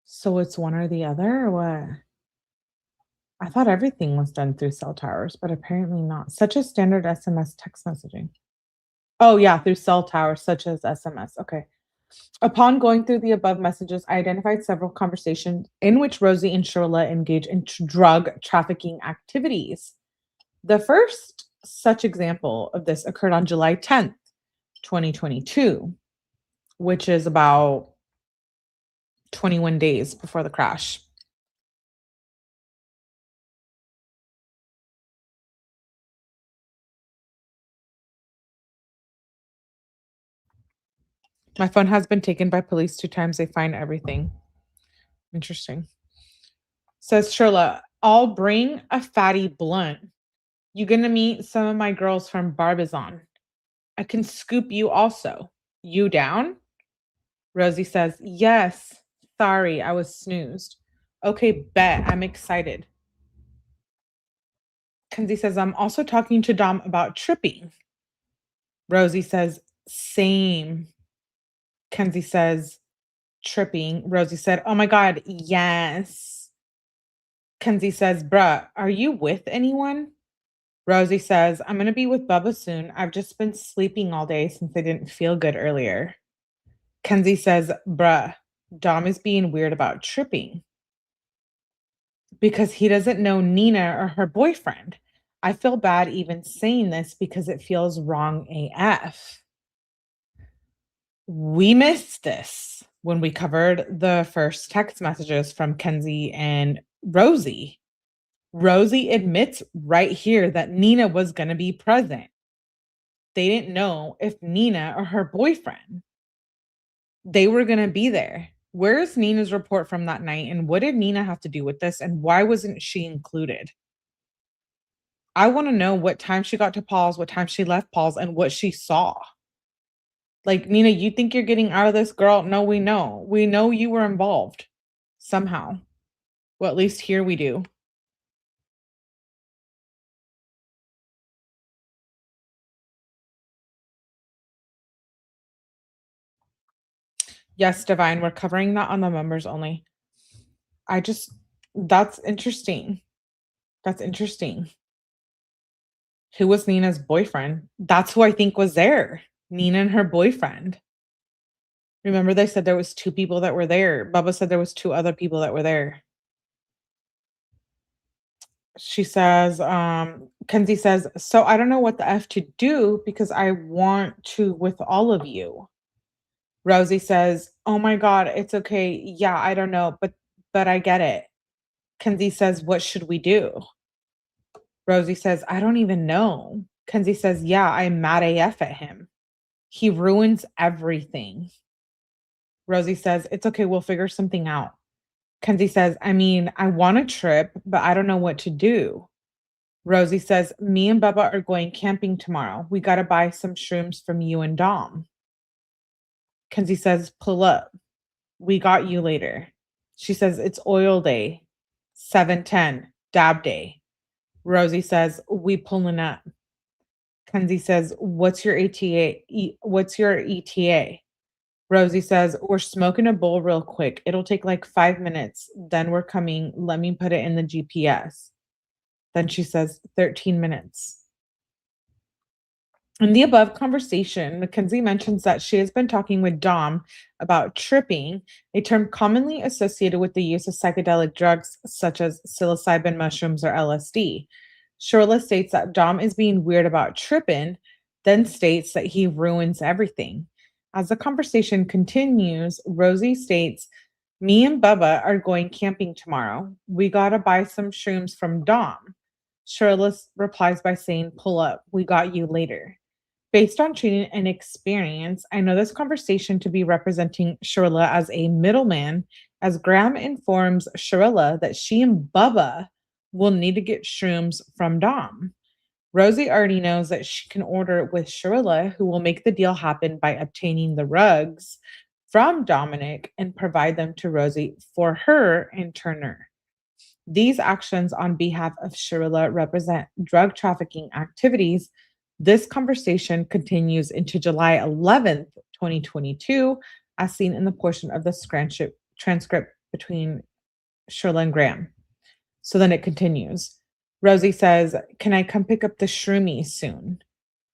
So it's one or the other, or what? I thought everything was done through cell towers, but apparently not. Such as standard SMS text messaging. Oh, yeah, through cell towers, such as SMS. Okay. Upon going through the above messages, I identified several conversations in which Rosie and Shirla engage in drug trafficking activities. The first such example of this occurred on July 10th, 2022, which is about 21 days before the crash. My phone has been taken by police 2 times. They find everything. Interesting. Says Shirla, I'll bring a fatty blunt. You gonna meet some of my girls from Barbizon. I can scoop you also. You down? Rosie says, yes. Sorry, I was snoozed. Okay, bet. I'm excited. Kenzie says, I'm also talking to Dom about tripping. Rosie says, same. Kenzie says, tripping. Rosie said, oh my God, yes. Kenzie says, bruh, are you with anyone? Rosie says, I'm going to be with Bubba soon. I've just been sleeping all day since I didn't feel good earlier. Kenzie says, bruh, Dom is being weird about tripping because he doesn't know Nina or her boyfriend. I feel bad even saying this because it feels wrong AF. We missed this when we covered the first text messages from Kenzie and Rosie. Rosie admits right here that Nina was going to be present. They didn't know if Nina or her boyfriend, they were going to be there. Where's Nina's report from that night? And what did Nina have to do with this? And why wasn't she included? I want to know what time she got to Paul's, what time she left Paul's, and what she saw. Like, Nina, you think you're getting out of this, girl? No, we know. We know you were involved somehow. Well, at least here we do. Yes, Divine, we're covering that on the members only. That's interesting. That's interesting. Who was Nina's boyfriend? That's who I think was there. Nina and her boyfriend. Remember they said there was 2 people that were there. Bubba said there was 2 other people that were there. She says, Kenzie says, so I don't know what the F to do because I want to with all of you. Rosie says, oh my God, it's okay. Yeah, I don't know, but I get it. Kenzie says, what should we do? Rosie says, I don't even know. Kenzie says, yeah, I'm mad AF at him. He ruins everything. Rosie says, it's okay, we'll figure something out. Kenzie says, I mean, I want a trip, but I don't know what to do. Rosie says, me and Bubba are going camping tomorrow. We got to buy some shrooms from you and Dom. Kenzie says, pull up. We got you later. She says, it's oil day, 7:10, dab day. Rosie says, we pulling up. Kenzie says, what's your ATA? What's your ETA? Rosie says, we're smoking a bowl real quick. It'll take like 5 minutes. Then we're coming. Let me put it in the GPS. Then she says, 13 minutes. In the above conversation, Mackenzie mentions that she has been talking with Dom about tripping, a term commonly associated with the use of psychedelic drugs such as psilocybin mushrooms or LSD. Shirla states that Dom is being weird about tripping, then states that he ruins everything. As the conversation continues, Rosie states, me and Bubba are going camping tomorrow. We gotta buy some shrooms from Dom. Shirla replies by saying, pull up. We got you later. Based on training and experience, I know this conversation to be representing Shirla as a middleman, as Graham informs Shirilla that she and Bubba will need to get shrooms from Dom. Rosie already knows that she can order it with Shirilla, who will make the deal happen by obtaining the rugs from Dominic and provide them to Rosie for her and Turner. These actions on behalf of Shirilla represent drug trafficking activities. This conversation continues into July 11th, 2022, as seen in the portion of the transcript between Shirla and Graham. So then it continues. Rosie says, "Can I come pick up the shroomies soon?"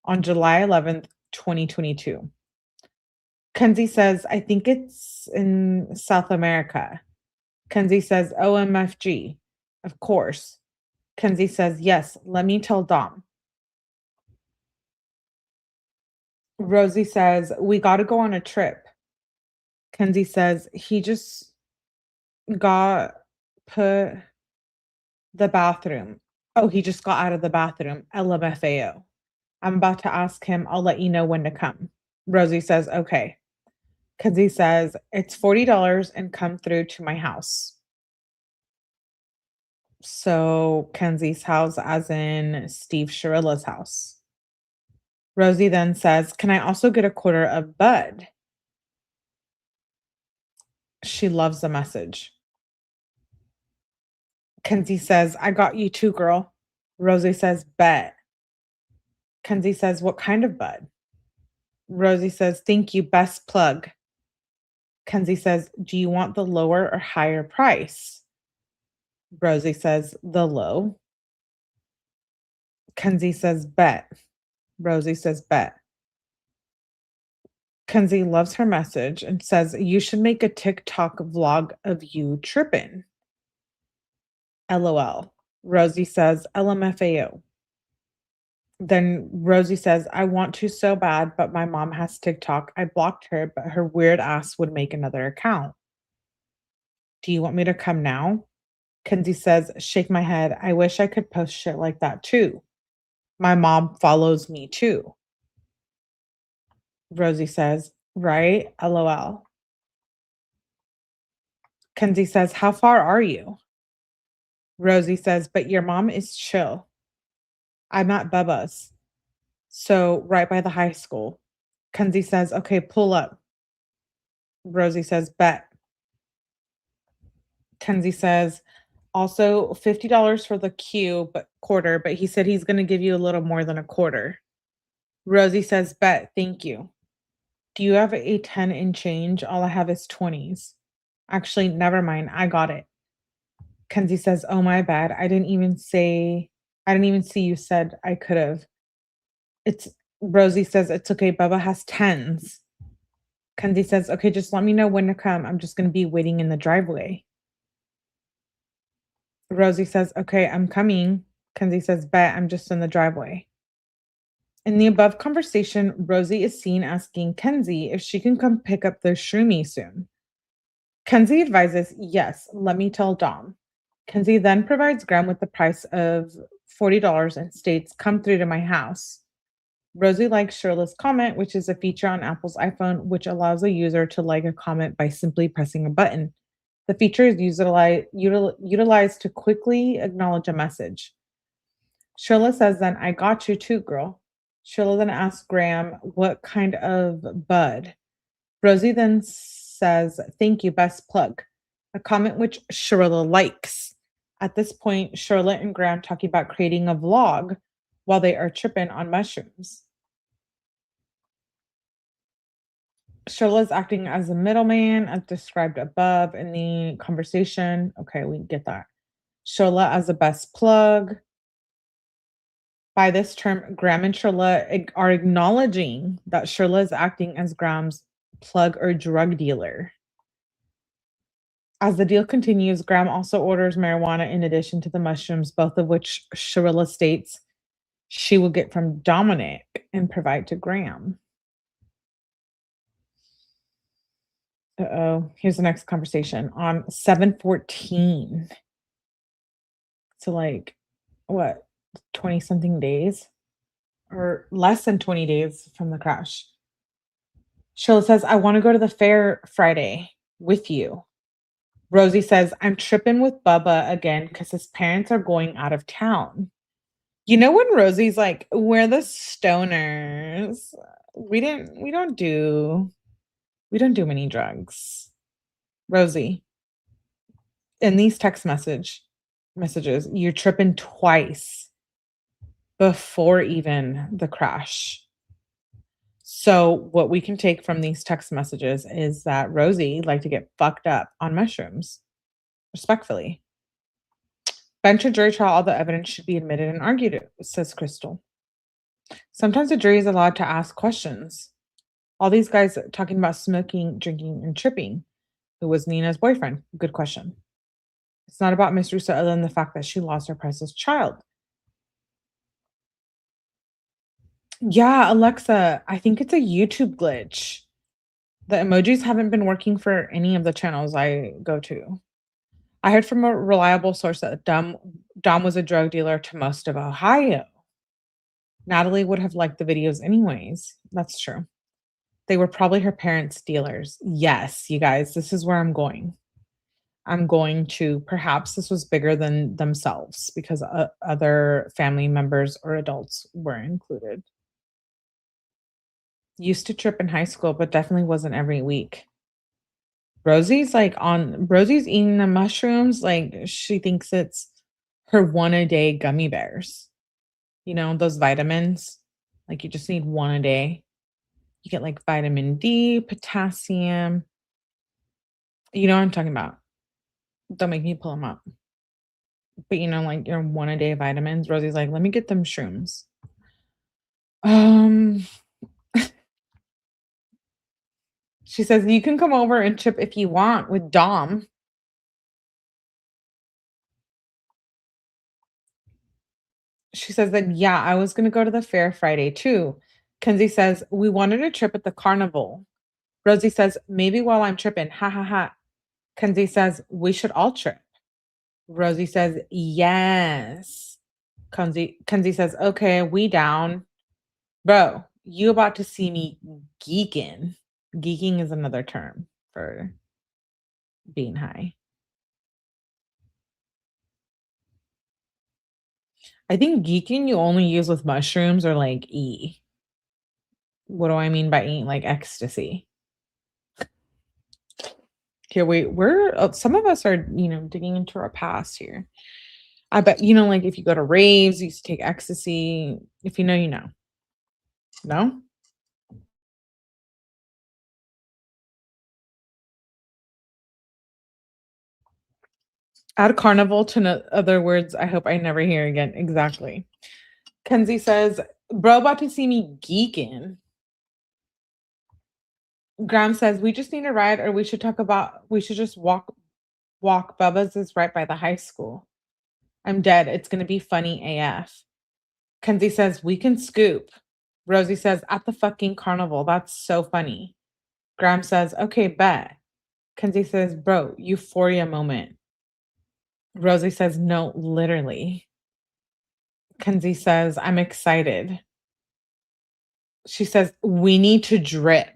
On July 11th, 2022. Kenzie says, "I think it's in South America." Kenzie says, "OMFG. Of course." Kenzie says, "Yes, let me tell Dom." Rosie says, "We got to go on a trip." Kenzie says, "He just got put the bathroom. Oh, he just got out of the bathroom. LMFAO. I'm about to ask him. I'll let you know when to come." Rosie says, "Okay." Kenzie says, "It's $40 and come through to my house." So Kenzie's house, as in Steve Shirilla's house. Rosie then says, "Can I also get a quarter of Bud?" She loves the message. Kenzie says, "I got you too, girl." Rosie says, "Bet." Kenzie says, "What kind of Bud?" Rosie says, "Thank you, best plug." Kenzie says, "Do you want the lower or higher price?" Rosie says, "The low." Kenzie says, "Bet." Rosie says, "Bet." Kenzie loves her message and says, "You should make a TikTok vlog of you tripping." LOL. Rosie says, "LMFAO." Then Rosie says, "I want to so bad, but my mom has TikTok. I blocked her, but her weird ass would make another account. Do you want me to come now?" Kenzie says, "Shake my head. I wish I could post shit like that too. My mom follows me too." Rosie says, "Right? LOL." Kenzie says, "How far are you?" Rosie says, "But your mom is chill. I'm at Bubba's. So right by the high school." Kenzie says, "Okay, pull up." Rosie says, "Bet." Kenzie says, "Also $50 for the quarter, but he said he's going to give you a little more than a quarter." Rosie says, "Bet, thank you. Do you have a 10 in change? All I have is 20s. Actually, never mind. I got it." Kenzie says, "Oh, my bad. I didn't even see you said I could have." It's Rosie says, "It's okay. Bubba has 10s." Kenzie says, "Okay, just let me know when to come. I'm just going to be waiting in the driveway." Rosie says, "Okay, I'm coming." Kenzie says, "Bet, I'm just in the driveway." In the above conversation, Rosie is seen asking Kenzie if she can come pick up the shroomy soon. Kenzie advises, "Yes, let me tell Dom." Kenzie then provides Graham with the price of $40 and states, "Come through to my house." Rosie likes Shirley's comment, which is a feature on Apple's iPhone, which allows a user to like a comment by simply pressing a button. The feature is utilized to quickly acknowledge a message. Shirley says then, "I got you too, girl." Shirley then asks Graham, "What kind of bud?" Rosie then says, "Thank you, best plug," a comment which Shirley likes. At this point, Charlotte and Graham talking about creating a vlog while they are tripping on mushrooms. Shirley's acting as a middleman, as described above in the conversation. Okay, we get that. Shirley as a best plug. By this term, Graham and Shirley are acknowledging that Shirley is acting as Graham's plug or drug dealer. As the deal continues, Graham also orders marijuana in addition to the mushrooms, both of which Shirley states she will get from Dominic and provide to Graham. Uh-oh. Here's the next conversation on 7/14. So like what, 20 something days or less than 20 days from the crash. Sheila says, "I want to go to the fair Friday with you." Rosie says, "I'm tripping with Bubba again because his parents are going out of town." You know when Rosie's like, "We're the stoners. We don't do many drugs." Rosie, in these text message, messages. You're tripping twice before even the crash. So what we can take from these text messages is that Rosie liked to get fucked up on mushrooms, respectfully. Bench or jury trial, all the evidence should be admitted and argued, says Crystal. Sometimes the jury is allowed to ask questions. All these guys talking about smoking, drinking, and tripping. Who was Nina's boyfriend? Good question. It's not about Miss Russo other than the fact that she lost her priceless child. Yeah, Alexa, I think it's a YouTube glitch. The emojis haven't been working for any of the channels I go to. I heard from a reliable source that Dom was a drug dealer to most of Ohio. Natalie would have liked the videos anyways. That's true. They were probably her parents' dealers. Yes, you guys, this is where I'm going. I'm going to perhaps this was bigger than themselves because other family members or adults were included. Used to trip in high school, but definitely wasn't every week. Rosie's eating the mushrooms like she thinks it's her one a day gummy bears. You know, those vitamins. Like you just need one a day. You get like vitamin D, potassium. You know what I'm talking about. Don't make me pull them up. But you know, like your one a day vitamins. Rosie's like, let me get them shrooms. She says, you can come over and trip if you want with Dom. She says that, yeah, I was going to go to the fair Friday too. Kenzie says, we wanted a trip at the carnival. Rosie says, maybe while I'm tripping. Ha ha ha. Kenzie says, we should all trip. Rosie says, yes. Kenzie says, okay, we down. Bro, you about to see me geeking. Geeking is another term for being high. I think geeking you only use with mushrooms or like E. What do I mean by E? Like ecstasy. Here we're some of us are, digging into our past here. I bet, like if you go to raves, you used to take ecstasy. If you know, you know. No? Add carnival to other words I hope I never hear again. Exactly. Kenzie says, bro, about to see me geeking. Graham says, we just need a ride or we should just walk. Bubba's is right by the high school. I'm dead. It's going to be funny AF. Kenzie says, we can scoop. Rosie says, at the fucking carnival. That's so funny. Graham says, okay, bet. Kenzie says, bro, euphoria moment. Rosie says, no, literally. Kenzie says, I'm excited. She says, we need to drip.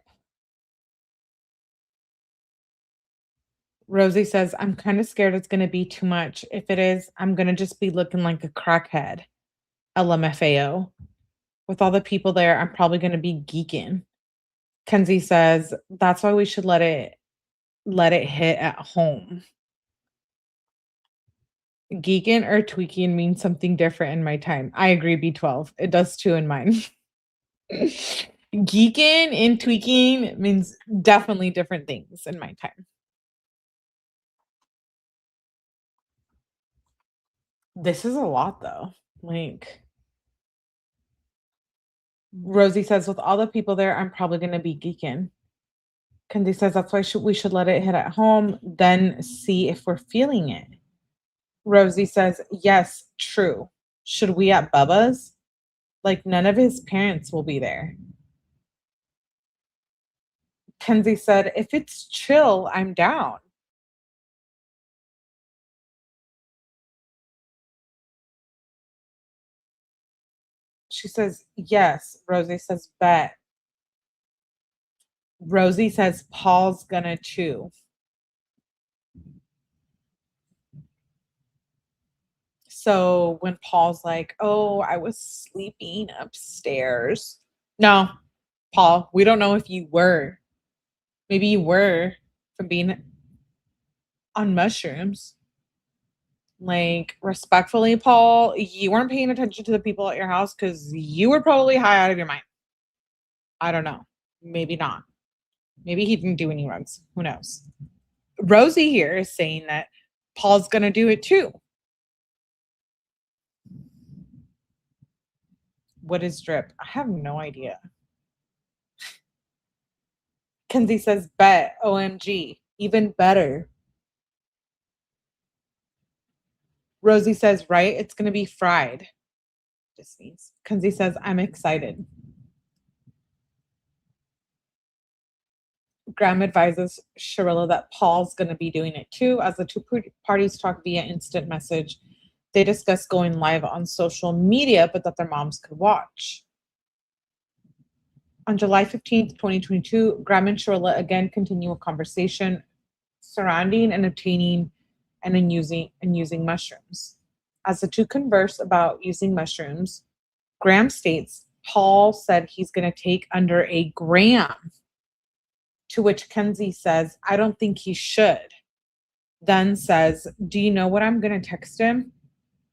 Rosie says, I'm kind of scared it's going to be too much. If it is, I'm going to just be looking like a crackhead. LMFAO. With all the people there, I'm probably going to be geeking. Kenzie says, that's why we should let it hit at home. Geeking or tweaking means something different in my time. I agree, B12. It does too in mine. Geeking and tweaking means definitely different things in my time. This is a lot though. Like Rosie says, with all the people there, I'm probably going to be geeking. Kenzie says, that's why we should let it hit at home, then see if we're feeling it. Rosie says, yes, true. Should we at Bubba's? Like, none of his parents will be there. Kenzie said, if it's chill, I'm down. She says, yes. Rosie says, bet. Rosie says, Paul's gonna chew. So when Paul's like, oh, I was sleeping upstairs. No, Paul, we don't know if you were. Maybe you were from being on mushrooms. Like, respectfully, Paul, you weren't paying attention to the people at your house because you were probably high out of your mind. I don't know. Maybe not. Maybe he didn't do any runs. Who knows? Rosie here is saying that Paul's going to do it too. What is drip? I have no idea. Kenzie says, bet. OMG. Even better. Rosie says, right? It's going to be fried. Just means. Kenzie says, I'm excited. Graham advises Shirilla that Paul's going to be doing it too. As the two parties talk via instant message, they discuss going live on social media, but that their moms could watch. On July 15th, 2022, Graham and Shirilla again continue a conversation surrounding and obtaining and using mushrooms. As the two converse about using mushrooms, Graham states Paul said he's going to take under a gram. To which Kenzie says, I don't think he should. Then says, do you know what I'm going to text him?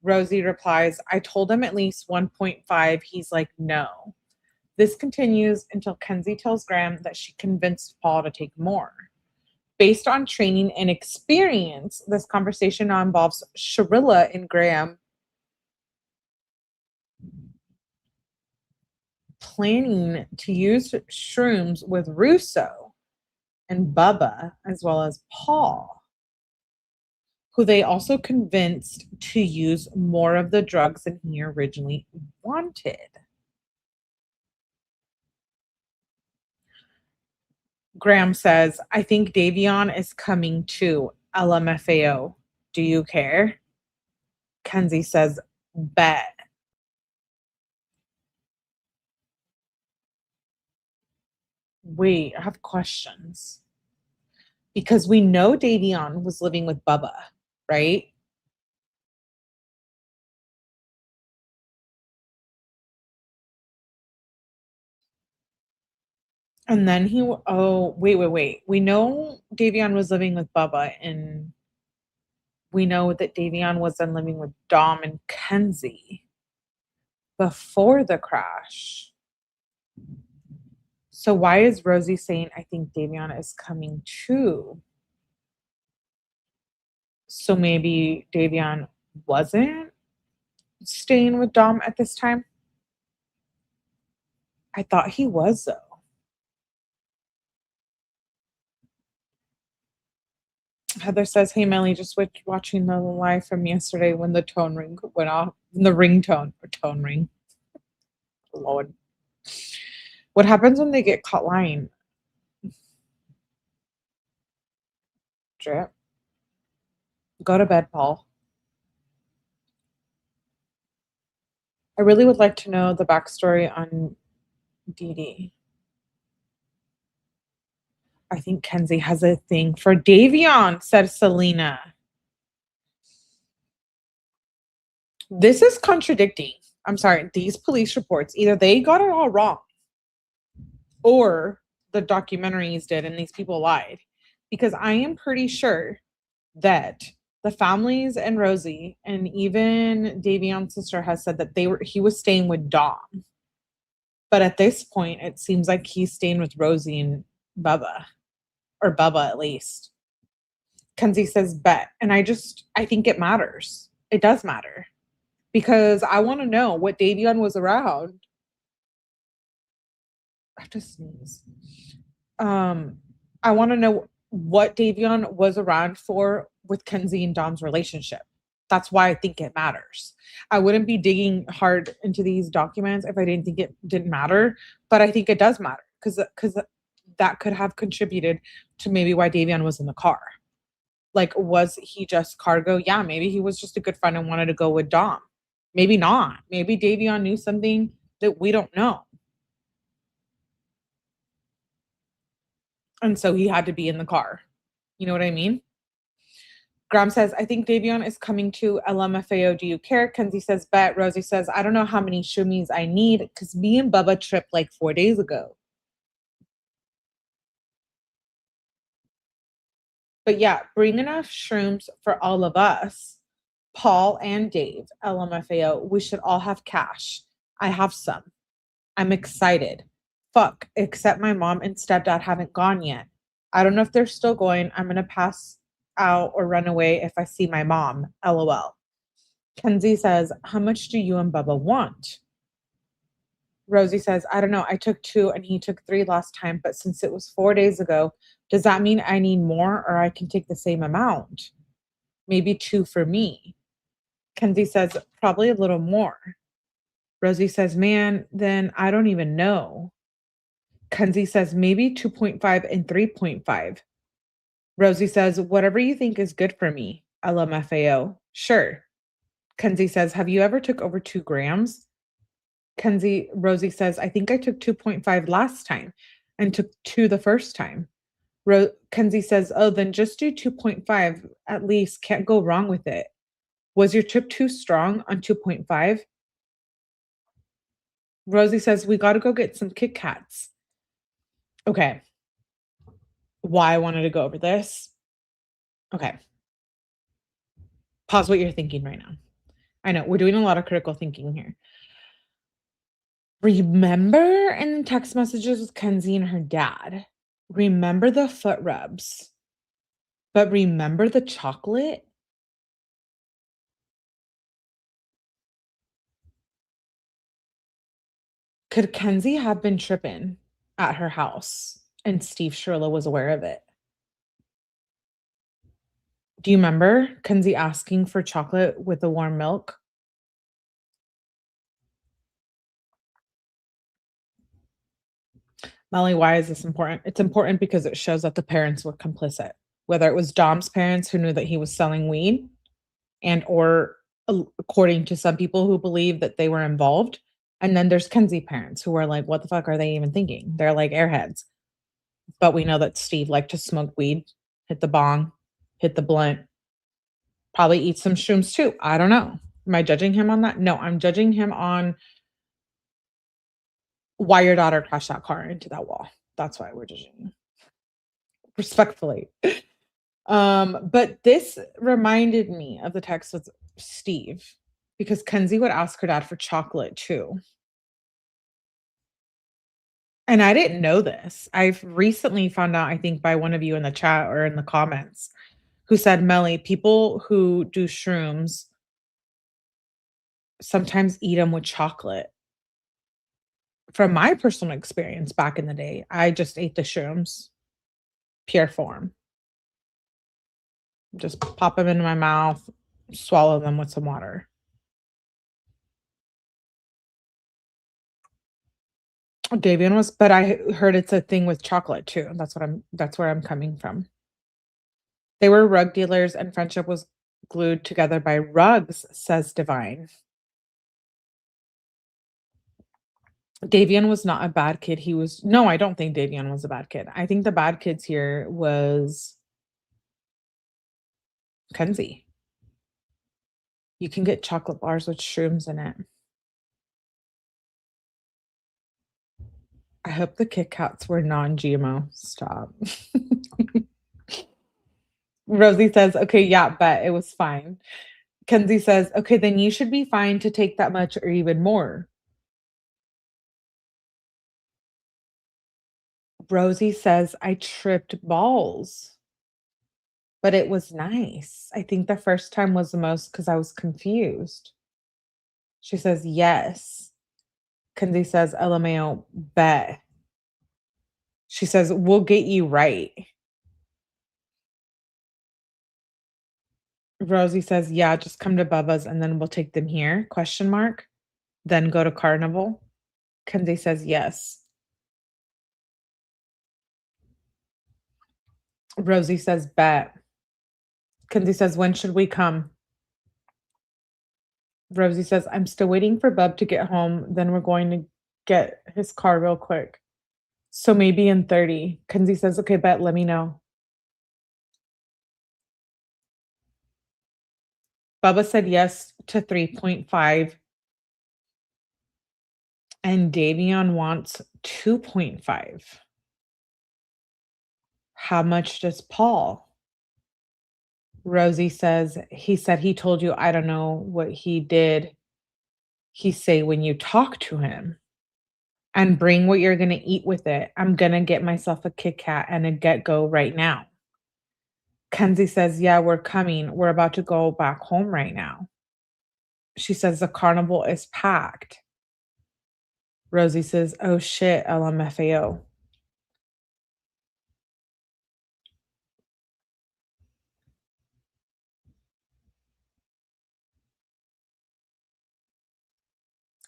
Rosie replies, I told him at least 1.5. He's like, no. This continues until Kenzie tells Graham that she convinced Paul to take more. Based on training and experience, this conversation now involves Shirilla and Graham planning to use shrooms with Russo and Bubba, as well as Paul, who they also convinced to use more of the drugs than he originally wanted. Graham says, I think Davion is coming too. LMFAO. Do you care? Kenzie says, bet. Wait, I have questions. Because we know Davion was living with Bubba, right? And then wait. We know Davion was living with Bubba, and we know that Davion was then living with Dom and Kenzie before the crash. So why is Rosie saying, I think Davion is coming too? So maybe Davion wasn't staying with Dom at this time? I thought he was, though. Heather says, hey, Melly, just watching the live from yesterday when the tone ring went off. The ringtone or tone ring. Lord. What happens when they get caught lying? Drip. Go to bed, Paul. I really would like to know the backstory on Dee Dee. I think Kenzie has a thing for Davion, said Selena. This is contradicting. I'm sorry, these police reports, either they got it all wrong or the documentaries did and these people lied. Because I am pretty sure that the families and Rosie and even Davion's sister has said that he was staying with Dom. But at this point, it seems like he's staying with Rosie and Bubba. Or Bubba, at least. Kenzie says bet. And I think it matters. It does matter. Because I want to know what Davion was around. I have to sneeze. I want to know what Davion was around for with Kenzie and Dom's relationship. That's why I think it matters. I wouldn't be digging hard into these documents if I didn't think it didn't matter. But I think it does matter. Because that could have contributed to maybe why Davion was in the car. Like, was he just cargo? Yeah, maybe he was just a good friend and wanted to go with Dom. Maybe not. Maybe Davion knew something that we don't know. And so he had to be in the car. You know what I mean? Graham says, I think Davion is coming to LMFAO. Do you care? Kenzie says, bet. Rosie says, I don't know how many shumis I need because me and Bubba tripped like 4 days ago. But yeah, bring enough shrooms for all of us Paul and Dave, LMFAO, we should all have cash. I have some. I'm excited. Fuck, except my mom and stepdad haven't gone yet. I don't know if they're still going. I'm going to pass out or run away if I see my mom. LOL. Kenzie says, how much do you and Bubba want? Rosie says, I don't know. I took 2 and he took 3 last time, but since it was 4 days ago, does that mean I need more or I can take the same amount? Maybe 2 for me. Kenzie says, probably a little more. Rosie says, man, then I don't even know. Kenzie says, maybe 2.5 and 3.5. Rosie says, whatever you think is good for me. LMFAO. Sure. Kenzie says, have you ever took over 2 grams? Rosie says, I think I took 2.5 last time and took 2 the first time. Kenzie says, oh, then just do 2.5 at least. Can't go wrong with it. Was your trip too strong on 2.5? Rosie says, we got to go get some Kit Kats. Okay. Why I wanted to go over this. Okay. Pause what you're thinking right now. I know we're doing a lot of critical thinking here. Remember in the text messages with Kenzie and her dad, remember the foot rubs, but remember the chocolate? Could Kenzie have been tripping at her house and Steve Shirilla was aware of it? Do you remember Kenzie asking for chocolate with the warm milk? Molly, why is this important? It's important because it shows that the parents were complicit, whether it was Dom's parents who knew that he was selling weed and or according to some people who believe that they were involved. And then there's Kenzie parents who are like, what the fuck are they even thinking? They're like airheads. But we know that Steve liked to smoke weed, hit the bong, hit the blunt, probably eat some shrooms too. I don't know. Am I judging him on that? No, I'm judging him on why your daughter crashed that car into that wall. That's why we're judging him. Respectfully. But this reminded me of the text with Steve because Kenzie would ask her dad for chocolate too. And I didn't know this. I've recently found out, I think, by one of you in the chat or in the comments who said, Melly, people who do shrooms sometimes eat them with chocolate. From my personal experience back in the day, I just ate the shrooms, pure form. Just pop them into my mouth, swallow them with some water. Davion was, but I heard it's a thing with chocolate too. That's where I'm coming from. They were rug dealers and friendship was glued together by rugs, says Divine. Davion was not a bad kid. No, I don't think Davion was a bad kid. I think the bad kids here was Kenzie. You can get chocolate bars with shrooms in it. I hope the Kit Kats were non-GMO. Stop. Rosie says, okay, yeah, bet it was fine. Kenzie says, okay, then you should be fine to take that much or even more. Rosie says, I tripped balls, but it was nice. I think the first time was the most because I was confused. She says, yes. Kenzie says, LMAO, bet. She says, we'll get you right. Rosie says, yeah, just come to Bubba's and then we'll take them here, ? Then go to Carnival. Kenzie says, yes. Rosie says, bet. Kenzie says, when should we come? Rosie says, I'm still waiting for Bub to get home. Then we're going to get his car real quick. So maybe in 30. Kenzie says, okay, bet, let me know. Bubba said yes to 3.5. And Davion wants 2.5. How much does Paul? Rosie says, he said he told you, I don't know what he did. He say when you talk to him and bring what you're gonna eat with it. I'm gonna get myself a Kit Kat and a Get Go right now. Kenzie says, yeah, we're coming. We're about to go back home right now. She says the carnival is packed. Rosie says, oh shit, LMFAO.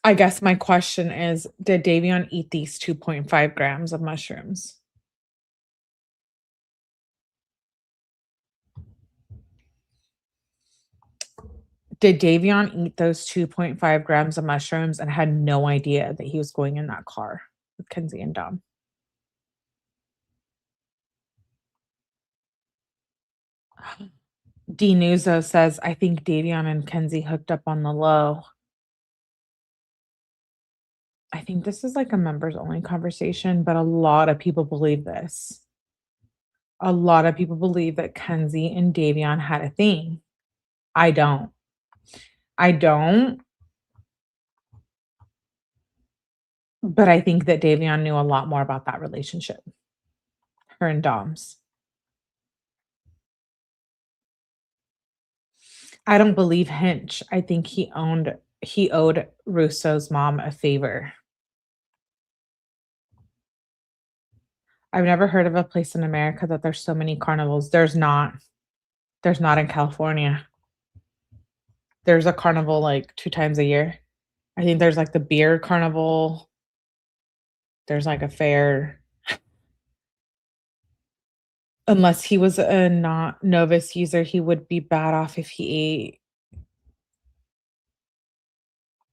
I guess my question is, did Davion eat these 2.5 grams of mushrooms? Did Davion eat those 2.5 grams of mushrooms and had no idea that he was going in that car with Kenzie and Dom? D Nuzzo says, I think Davion and Kenzie hooked up on the low. I think this is like a members only conversation, but a lot of people believe this. A lot of people believe that Kenzie and Davion had a thing. I don't. I don't. But I think that Davion knew a lot more about that relationship, her and Dom's. I don't believe Hinch. I think he owed Russo's mom a favor. I've never heard of a place in America that there's so many carnivals. There's not. There's not in California. There's a carnival like 2 times a year. I think there's like the beer carnival. There's like a fair. Unless he was a not novice user, he would be bad off if he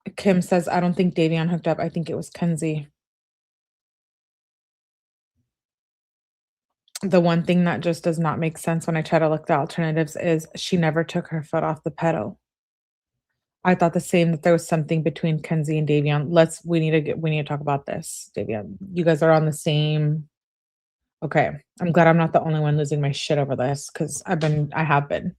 ate. Kim says, I don't think Davion hooked up. I think it was Kenzie. The one thing that just does not make sense when I try to look the alternatives is she never took her foot off the pedal. I thought the same that there was something between Kenzie and Davion. We need to talk about this, Davion. You guys are on the same. Okay. I'm glad I'm not the only one losing my shit over this because I have been.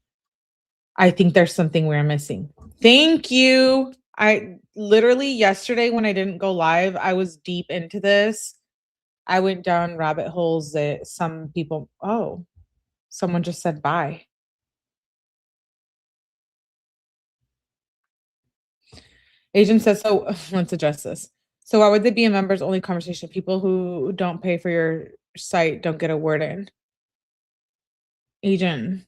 I think there's something we're missing. Thank you. I literally yesterday when I didn't go live, I was deep into this. I went down rabbit holes that some people, someone just said bye. Agent says, so let's address this. So why would they be a members only conversation? People who don't pay for your site don't get a word in. Agent,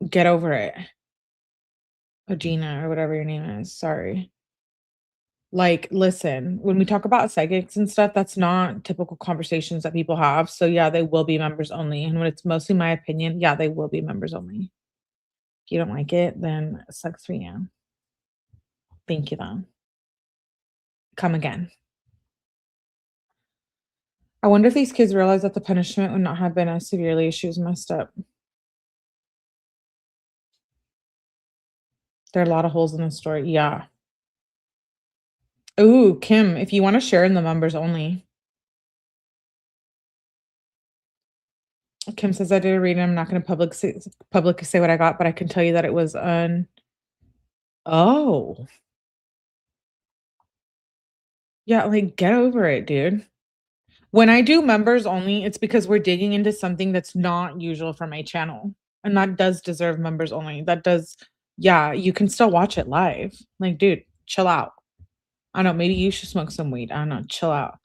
get over it. Agina or whatever your name is. Sorry. Like, listen, when we talk about psychics and stuff, that's not typical conversations that people have. So yeah, they will be members only. And when it's mostly my opinion, yeah, they will be members only. If you don't like it, then it sucks for you. Thank you though. Come again. I wonder if these kids realize that the punishment would not have been as severely as she was messed up. There are a lot of holes in the story. Yeah. Ooh, Kim, if you want to share in the members only. Kim says, I did a reading. I'm not going to publicly say what I got, but I can tell you that it was oh. Yeah, like, get over it, dude. When I do members only, it's because we're digging into something that's not usual for my channel, and that does deserve members only. Yeah, you can still watch it live. Like, dude, chill out. I don't know, maybe you should smoke some weed. I don't know, chill out.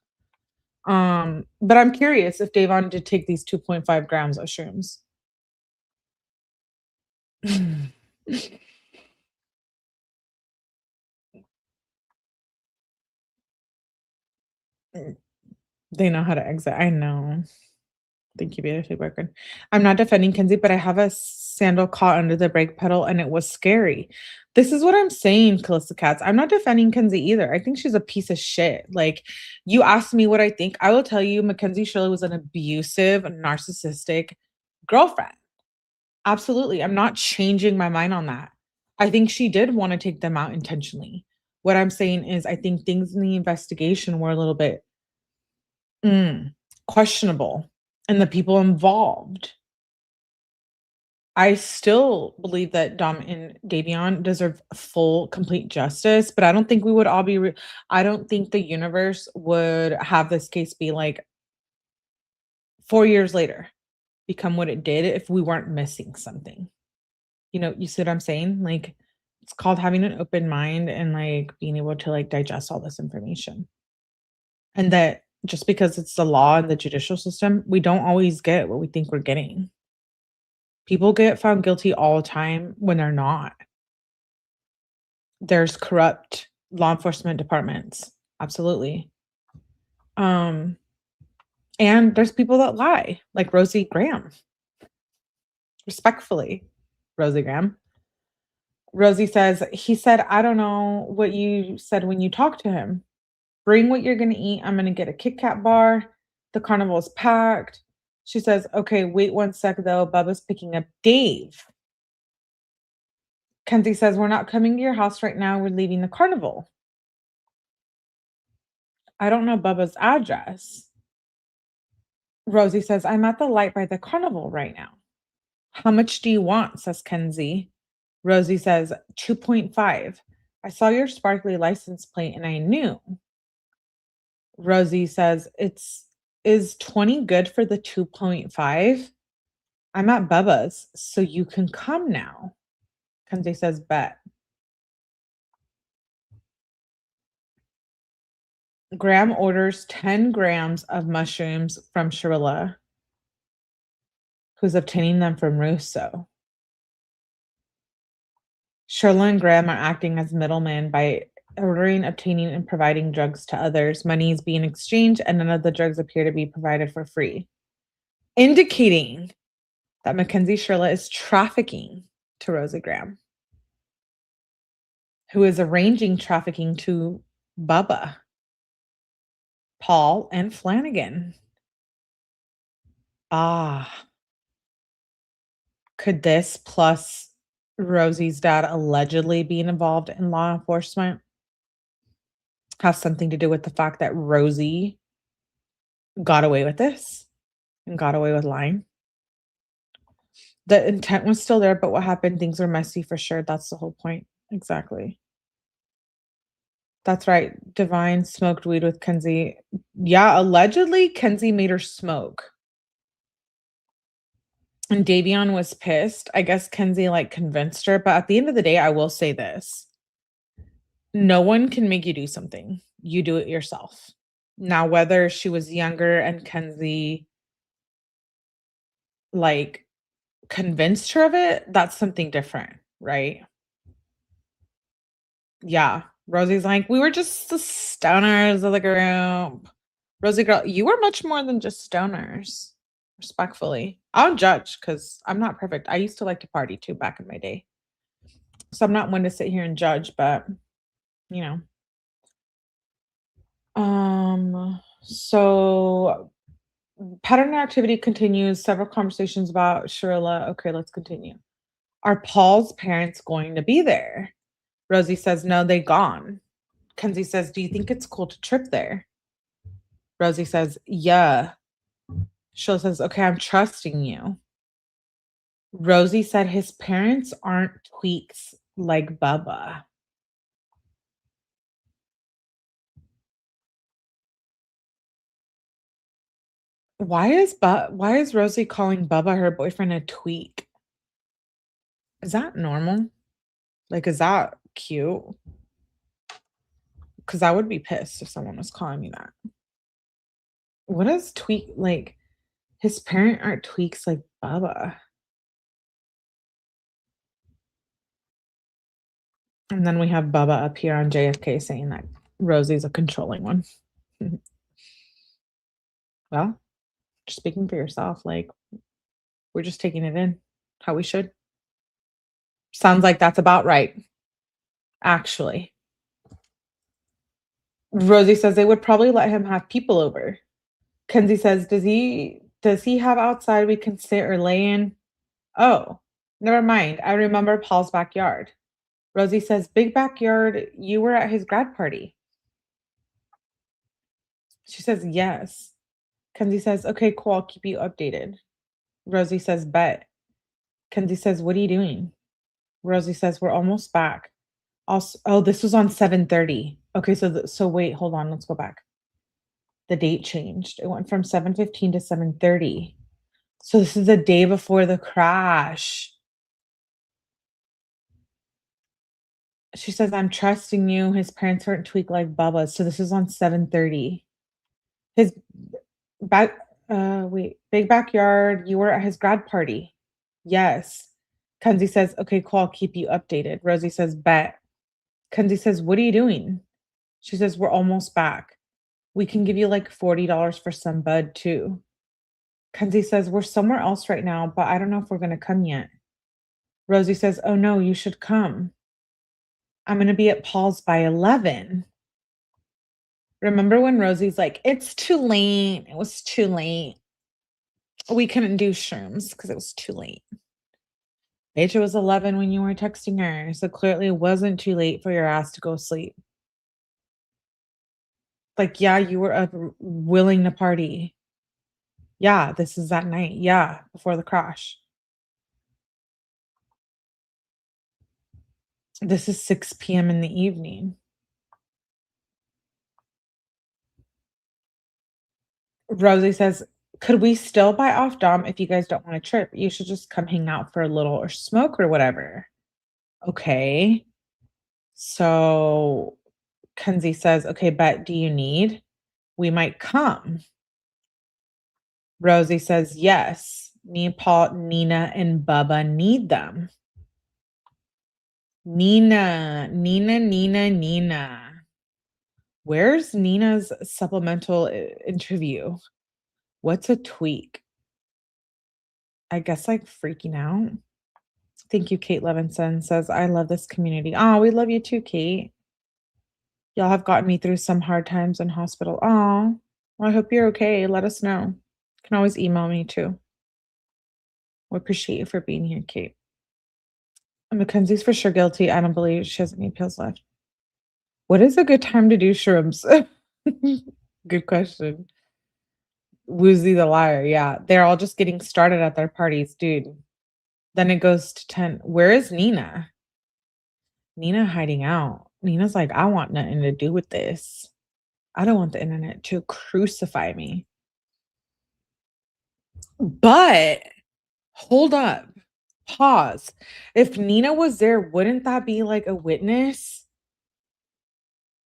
But I'm curious if Davion did take these 2.5 grams of shrooms. They know how to exit. I know. Thank you, beautifully broken. I'm not defending Kenzie, but I have a sandal caught under the brake pedal and it was scary. This is what I'm saying, Calista Cats. I'm not defending Kenzie either. I think she's a piece of shit. Like, you asked me what I think. I will tell you, Mackenzie Shirilla was an abusive, narcissistic girlfriend. Absolutely. I'm not changing my mind on that. I think she did want to take them out intentionally. What I'm saying is, I think things in the investigation were a little bit questionable and the people involved. I still believe that Dom and Davion deserve full, complete justice, but I don't think we would all be. I don't think the universe would have this case be like 4 years later become what it did if we weren't missing something. You see what I'm saying? Like, it's called having an open mind and like being able to like digest all this information. And that just because it's the law and the judicial system, we don't always get what we think we're getting. People get found guilty all the time when they're not. There's corrupt law enforcement departments. Absolutely. Um, and there's people that lie, like Rosie Graham. Respectfully, Rosie Graham. Rosie says, he said, I don't know what you said when you talked to him. Bring what you're going to eat. I'm going to get a Kit Kat bar. The carnival is packed. She says, okay, wait 1 sec though. Bubba's picking up Dave. Kenzie says, we're not coming to your house right now. We're leaving the carnival. I don't know Bubba's address. Rosie says, I'm at the light by the carnival right now. How much do you want? Says Kenzie. Rosie says, 2.5. I saw your sparkly license plate and I knew. Rosie says, is 20 good for the 2.5? I'm at Bubba's, so you can come now. Kenzie says, bet. Graham orders 10 grams of mushrooms from Shirilla, who's obtaining them from Russo. Shirilla and Graham are acting as middlemen by ordering, obtaining, and providing drugs to others. Money is being exchanged, and none of the drugs appear to be provided for free, indicating that Mackenzie Shirilla is trafficking to Rosie Graham, who is arranging trafficking to Bubba, Paul, and Flanagan. Could this plus Rosie's dad allegedly being involved in law enforcement have something to do with the fact that Rosie got away with this and got away with lying? The intent was still there, but what happened? Things were messy for sure. That's the whole point. Exactly. That's right. Divine smoked weed with Kenzie. Yeah, allegedly Kenzie made her smoke. And Davion was pissed. I guess Kenzie like convinced her, but at the end of the day, I will say this. No one can make you do something. You do it yourself. Now, whether she was younger and Kenzie like convinced her of it, that's something different, right? Yeah. Rosie's like, we were just the stoners of the group. Rosie girl, you were much more than just stoners. Respectfully. I don't judge because I'm not perfect. I used to like to party too back in my day. So I'm not one to sit here and judge, but you know. So pattern activity continues. Several conversations about Shirilla. Okay, let's continue. Are Paul's parents going to be there? Rosie says, no, they gone. Kenzie says, do you think it's cool to trip there? Rosie says, yeah. Shirilla says, okay, I'm trusting you. Rosie said his parents aren't tweaks like Bubba. Why is Rosie calling Bubba her boyfriend a tweak? Is that normal? Like, is that cute? Because I would be pissed if someone was calling me that. What is tweak like? His parent aren't tweaks like Bubba. And then we have Bubba up here on JFK saying that Rosie's a controlling one. Well, just speaking for yourself, like, we're just taking it in how we should. Sounds like that's about right. Actually. Rosie says they would probably let him have people over. Kenzie says, does he have outside we can sit or lay in? Oh, never mind. I remember Paul's backyard. Rosie says, big backyard. You were at his grad party. She says, yes. Kenzie says, okay, cool. I'll keep you updated. Rosie says, bet. Kenzie says, what are you doing? Rosie says, we're almost back. Also, oh, this was on 7:30. Okay, so wait, hold on, let's go back. The date changed. It went from 7:15 to 7:30. So this is the day before the crash. She says, I'm trusting you. His parents weren't tweaked like Bubba. So this is on 7:30. His back big backyard. You were at his grad party. Yes. Kenzie says, okay, cool, I'll keep you updated. Rosie says, bet. Kenzie says, what are you doing? She says, we're almost back. We can give you like $40 for some bud too. Kenzie says, we're somewhere else right now, but I don't know if we're gonna come yet. Rosie says, oh no, you should come. I'm gonna be at Paul's by 11. Remember when Rosie's like, it's too late. It was too late. We couldn't do shrooms because it was too late. Bitch, it was 11 when you were texting her. So clearly it wasn't too late for your ass to go sleep. Like, yeah, you were up willing to party. Yeah, this is that night. Yeah, before the crash. This is 6 p.m. in the evening. Rosie says, could we still buy off Dom if you guys don't want to trip? You should just come hang out for a little or smoke or whatever. Okay. So Kenzie says, okay, bet, do you need? We might come. Rosie says, yes. Me, Paul, Nina, and Bubba need them. Nina. Where's Nina's supplemental interview? What's a tweak? I guess like freaking out. Thank you, Kate Levinson says, I love this community. Oh, we love you too, Kate. Y'all have gotten me through some hard times in hospital. Oh, well, I hope you're okay. Let us know. You can always email me too. We appreciate you for being here, Kate. Mackenzie's for sure guilty. I don't believe she has any pills left. What is a good time to do shrooms? Good question. Woozy the liar. Yeah, they're all just getting started at their parties, dude. Then it goes to 10. Where is Nina? Nina hiding out. Nina's like, I want nothing to do with this. I don't want the internet to crucify me. But hold up. Pause. If Nina was there, wouldn't that be like a witness?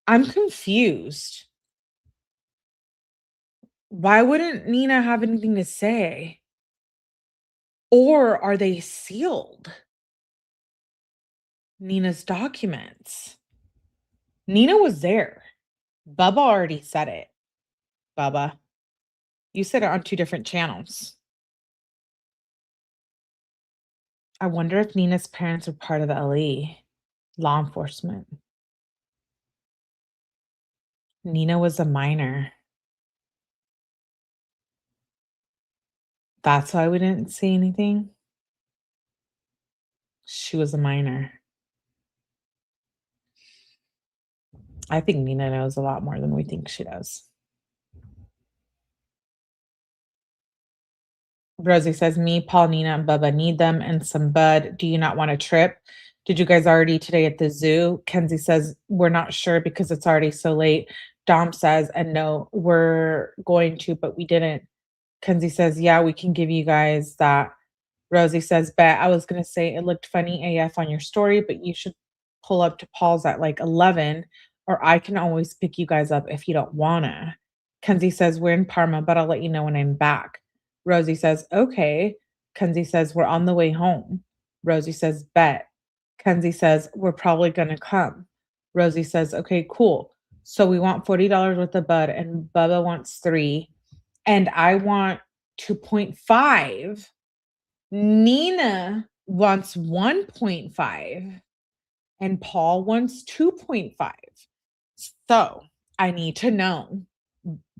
I'm confused. Why wouldn't Nina have anything to say? Or are they sealed? Nina's documents. Nina was there. Bubba already said it. Bubba, you said it on 2 different channels. I wonder if Nina's parents are part of the LE, law enforcement. Nina was a minor. That's why we didn't see anything. She was a minor. I think Nina knows a lot more than we think she does. Rosie says, me, Paul, Nina, and Bubba need them and some bud. Do you not want a trip? Did you guys already today at the zoo? Kenzie says, we're not sure because it's already so late. Dom says, and no, we're going to, but we didn't. Kenzie says, yeah, we can give you guys that. Rosie says, bet. I was going to say it looked funny AF on your story, but you should pull up to Paul's at like 11, or I can always pick you guys up if you don't want to. Kenzie says, we're in Parma, but I'll let you know when I'm back. Rosie says, okay. Kenzie says, we're on the way home. Rosie says, bet. Kenzie says, we're probably going to come. Rosie says, okay, cool. So we want $40 worth of bud, and Bubba wants 3, and I want 2.5. Nina wants 1.5, and Paul wants 2.5. So I need to know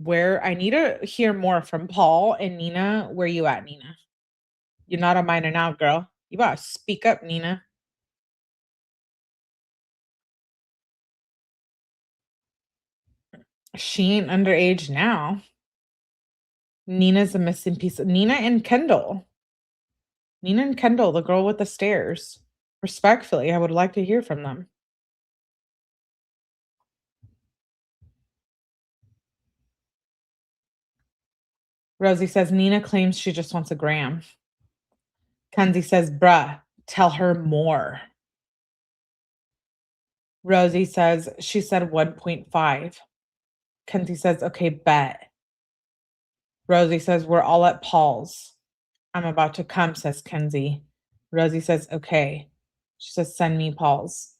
I need to hear more from Paul and Nina. Where you at, Nina? You're not a minor now, girl. You gotta speak up, Nina. She ain't underage now. Nina's a missing piece. Nina and Kendall. Nina and Kendall, the girl with the stairs. Respectfully, I would like to hear from them. Rosie says Nina claims she just wants a gram. Kenzie says, bruh, tell her more. Rosie says she said 1.5. Kenzie says, okay, bet. Rosie says, we're all at Paul's. I'm about to come, says Kenzie. Rosie says, okay. She says, send me Paul's.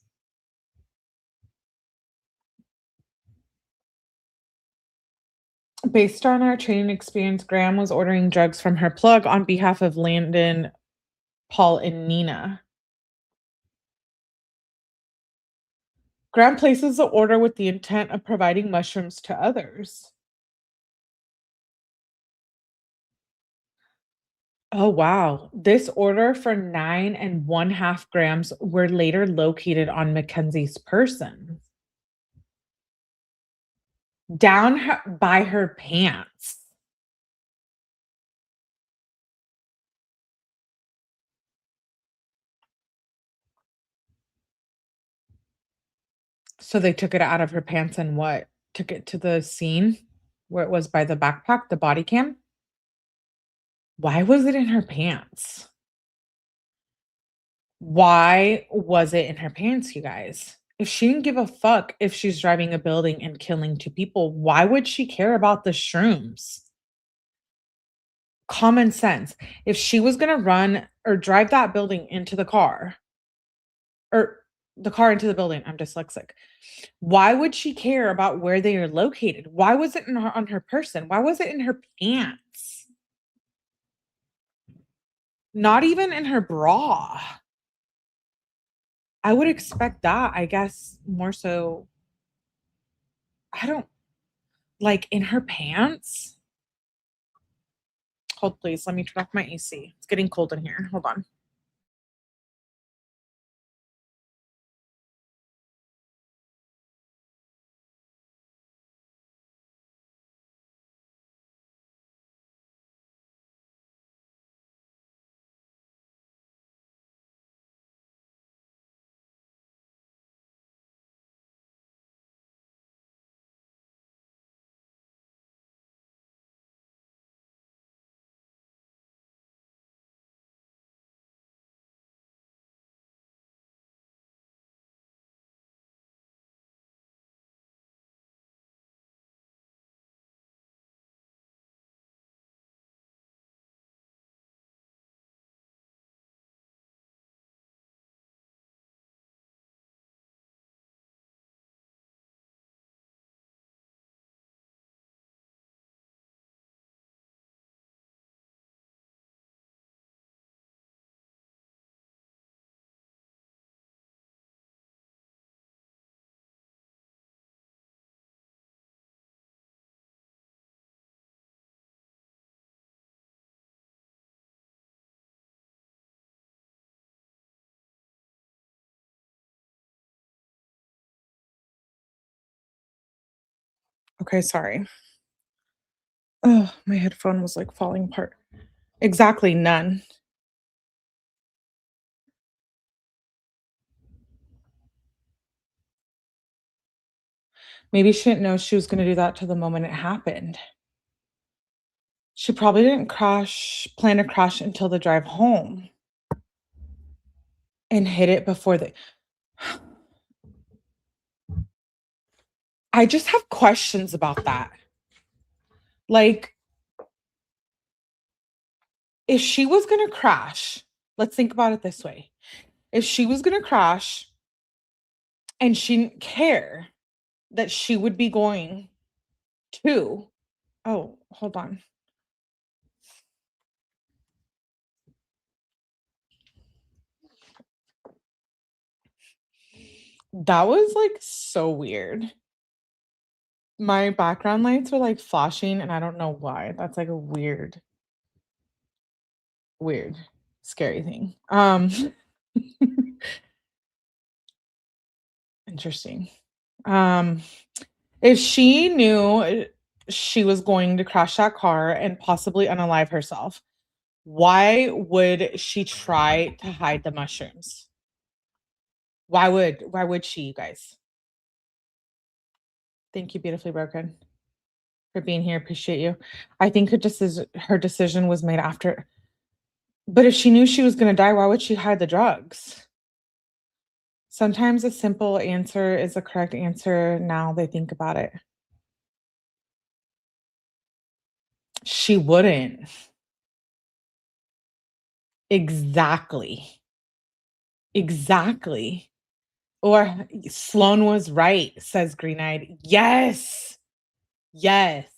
Based on our training experience, Graham was ordering drugs from her plug on behalf of Landon, Paul, and Nina. Graham places the order with the intent of providing mushrooms to others. Oh, wow. This order for 9.5 grams were later located on Mackenzie's person. Down by her pants. So they took it out of her pants and what? Took it to the scene where it was by the backpack, the body cam? Why was it in her pants? Why was it in her pants, you guys? If she didn't give a fuck if she's driving a building and killing 2 people, why would she care about the shrooms? Common sense. If she was gonna run or drive that building into the car, or the car into the building, I'm dyslexic. Why would she care about where they are located? Why was it on her person? Why was it in her pants? Not even in her bra. I would expect that, I guess, more so. I don't like in her pants. Hold, please. Let me turn off my AC. It's getting cold in here. Hold on. Okay, sorry. Oh, my headphone was like falling apart. Exactly, none. Maybe she didn't know she was going to do that till the moment it happened. She probably didn't plan to crash until the drive home and hit it before the. I just have questions about that. Like, if she was going to crash, let's think about it this way. If she was going to crash and she didn't care that she would be going to, oh, hold on. That was like so weird. My background lights were like flashing and I don't know why. That's like a weird, scary thing. Interesting. If she knew she was going to crash that car and possibly unalive herself, Why would she try to hide the mushrooms? Why would she, you guys? Thank you, Beautifully Broken, for being here. Appreciate you. I think her decision was made after. But if she knew she was going to die, why would she hide the drugs? Sometimes a simple answer is the correct answer. Now they think about it. She wouldn't. Exactly. Exactly. Or Sloan was right, says Green-Eyed. Yes. Yes.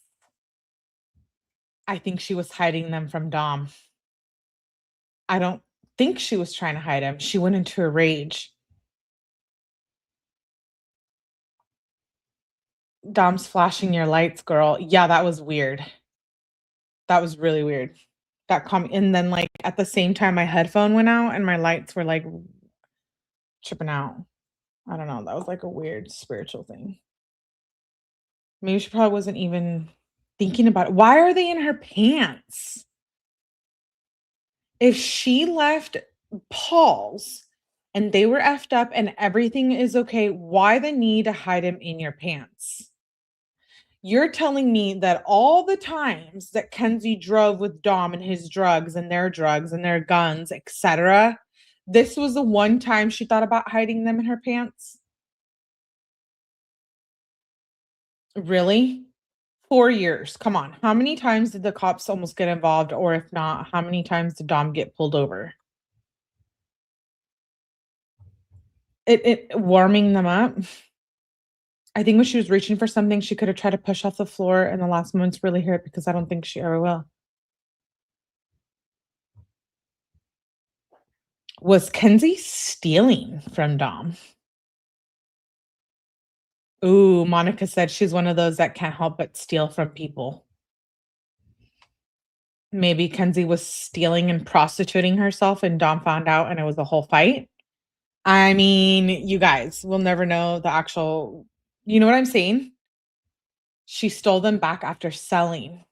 I think she was hiding them from Dom. I don't think she was trying to hide him. She went into a rage. Dom's flashing your lights, girl. Yeah, that was weird. That was really weird. And then like at the same time my headphone went out and my lights were like tripping out. I don't know. That was like a weird spiritual thing. Maybe she probably wasn't even thinking about it. Why are they in her pants? If she left Paul's and they were effed up and everything is okay, why the need to hide him in your pants? You're telling me that all the times that Kenzie drove with Dom and his drugs and their guns, etc., this was the one time she thought about hiding them in her pants? Really? 4 years. Come on. How many times did the cops almost get involved? Or if not, how many times did Dom get pulled over? It warming them up. I think when she was reaching for something, she could have tried to push off the floor in the last moments really hurt because I don't think she ever will. Was Kenzie stealing from Dom? Ooh, Monica said she's one of those that can't help but steal from people. Maybe Kenzie was stealing and prostituting herself and Dom found out and it was a whole fight. I mean, you guys will never know the actual, you know what I'm saying? She stole them back after selling.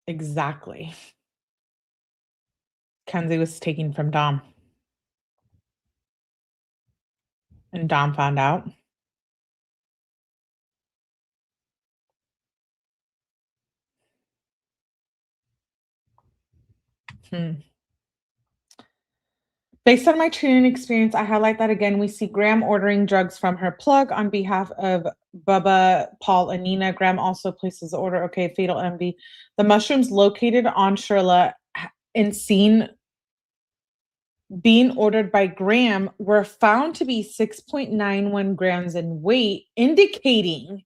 Exactly. Kenzie was taking from Dom. And Dom found out. Based on my training experience, I highlight that again. We see Graham ordering drugs from her plug on behalf of Bubba, Paul, and Nina. Graham also places the order. Okay, fatal envy. The mushrooms located on Shirilla and seen being ordered by Graham were found to be 6.91 grams in weight, indicating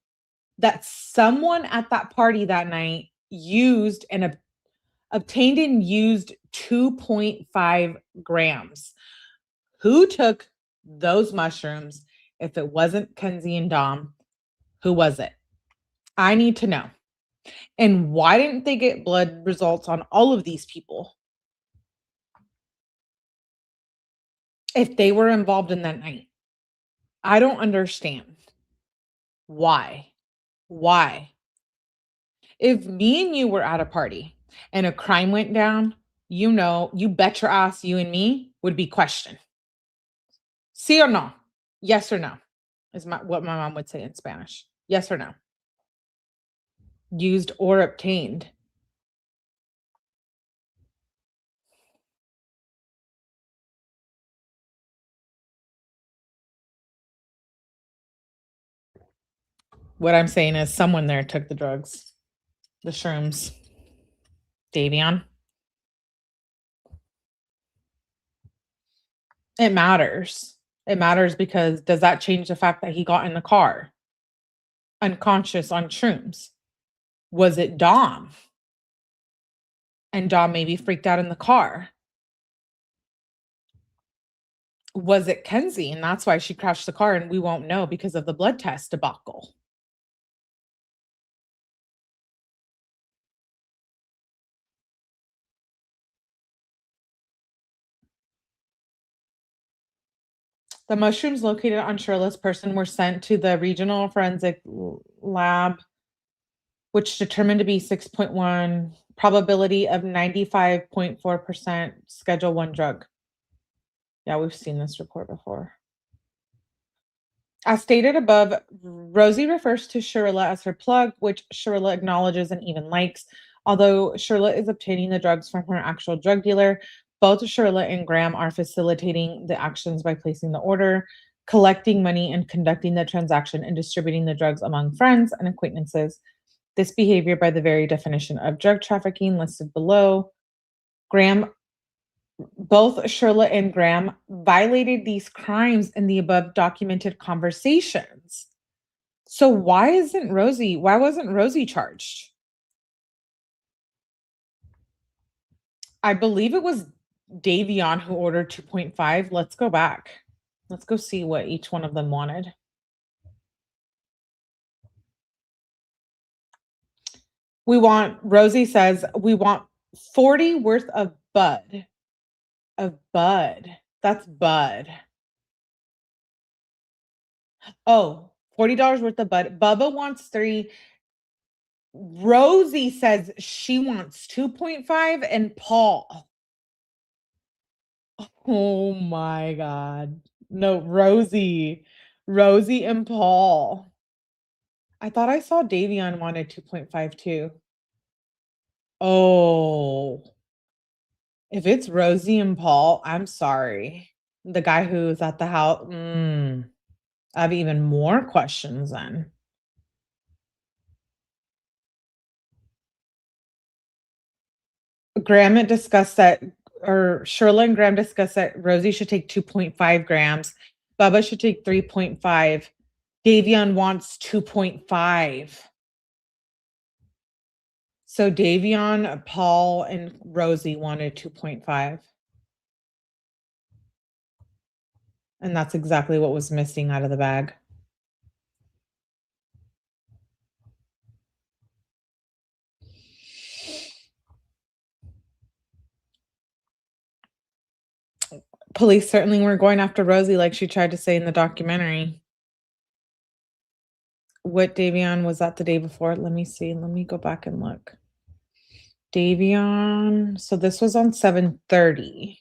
that someone at that party that night used and obtained and used 2.5 grams. Who took those mushrooms? If it wasn't Kenzie and Dom, who was it? I need to know. And why didn't they get blood results on all of these people if they were involved in that night? I don't understand. Why? Why? If me and you were at a party and a crime went down, you know, you bet your ass you and me would be questioned. Sí or no? Yes or no? Is what my mom would say in Spanish. Yes or no? Used or obtained. What I'm saying is someone there took the drugs, the shrooms. Davion. It matters. It matters because does that change the fact that he got in the car unconscious on shrooms? Was it Dom? And Dom maybe freaked out in the car. Was it Kenzie? And that's why she crashed the car and we won't know because of the blood test debacle. The mushrooms located on Shirley's person were sent to the regional forensic lab which determined to be 6.1, probability of 95.4% Schedule 1 drug. Yeah, we've seen this report before. As stated above, Rosie refers to Shirilla as her plug, which Shirilla acknowledges and even likes. Although Shirilla is obtaining the drugs from her actual drug dealer, both Shirilla and Graham are facilitating the actions by placing the order, collecting money, and conducting the transaction and distributing the drugs among friends and acquaintances. This behavior, by the very definition of drug trafficking listed below, both Shirla and Graham violated these crimes in the above documented conversations. So why wasn't Rosie charged? I believe it was Davion who ordered 2.5. Let's go back. Let's go see what each one of them wanted. Rosie says, we want 40 worth of bud. That's bud. Oh, $40 worth of bud. Bubba wants 3. Rosie says she wants 2.5 and Paul. Oh my God. No, Rosie and Paul. I thought I saw Davion wanted 2.5 too. Oh, if it's Rosie and Paul, I'm sorry. The guy who's at the house, I have even more questions then. Graham discussed that, or Shirla and Graham discussed that Rosie should take 2.5 grams. Bubba should take 3.5. Davion wants 2.5. So Davion, Paul, and Rosie wanted 2.5. And that's exactly what was missing out of the bag. Police certainly weren't going after Rosie like she tried to say in the documentary. What Davion was that the day before? Let me see. Let me go back and look. Davion. So this was on 7:30,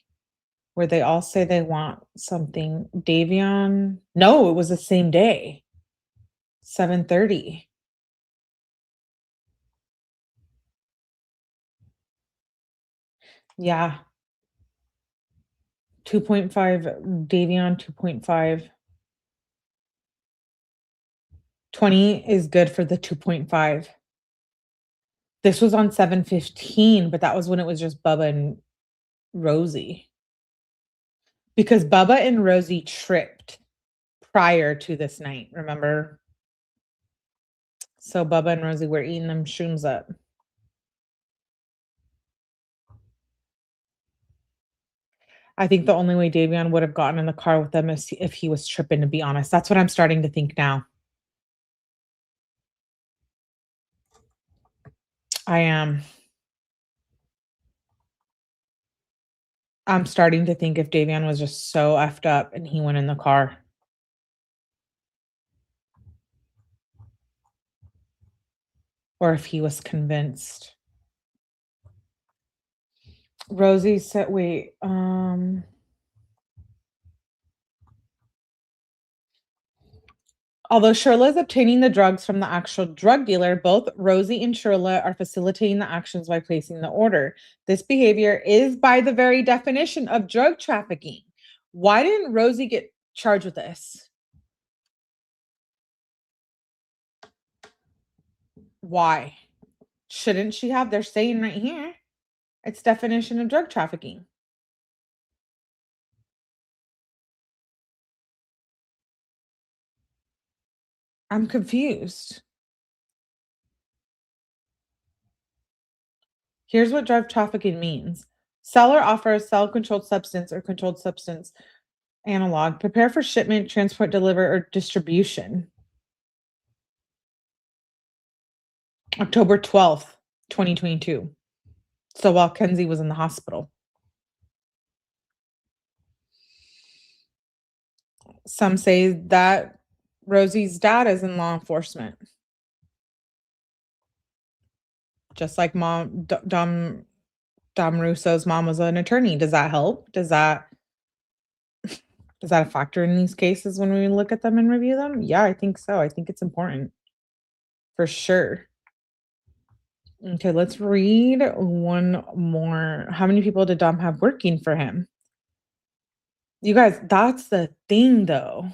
where they all say they want something. Davion. No, it was the same day. 7:30. Yeah. 2.5. Davion 2.5. 20 is good for the 2.5. This was on 7:15, but that was when it was just Bubba and Rosie. Because Bubba and Rosie tripped prior to this night, remember? So Bubba and Rosie were eating them shrooms up. I think the only way Davion would have gotten in the car with them is if he was tripping, to be honest. That's what I'm starting to think now. I am. I'm starting to think if Davion was just so effed up and he went in the car. Or if he was convinced. Rosie said, wait, although Shirla is obtaining the drugs from the actual drug dealer, both Rosie and Shirla are facilitating the actions by placing the order. This behavior is by the very definition of drug trafficking. Why didn't Rosie get charged with this? Why? Shouldn't she have? They're saying right here, it's definition of drug trafficking. I'm confused. Here's what drug trafficking means. Seller offers sell controlled substance or controlled substance analog, prepare for shipment, transport, deliver, or distribution. October 12th, 2022. So while Kenzie was in the hospital. Some say that Rosie's dad is in law enforcement. just like Dom Russo's mom was an attorney. Does that help? Does that a factor in these cases when we look at them and review them? Yeah, I think so. I think it's important for sure. Okay, let's read one more. How many people did Dom have working for him? You guys, that's the thing though.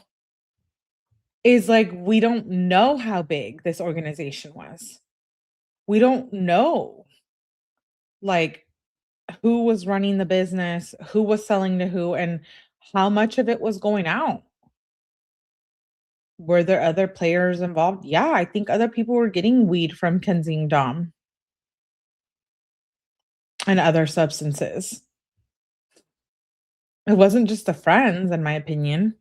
Is like we don't know how big this organization was. We don't know like who was running the business, who was selling to who, and how much of it was going out. Were there other players involved? Yeah, I think other people were getting weed from Kenzie and Dom and other substances. It wasn't just the friends, in my opinion.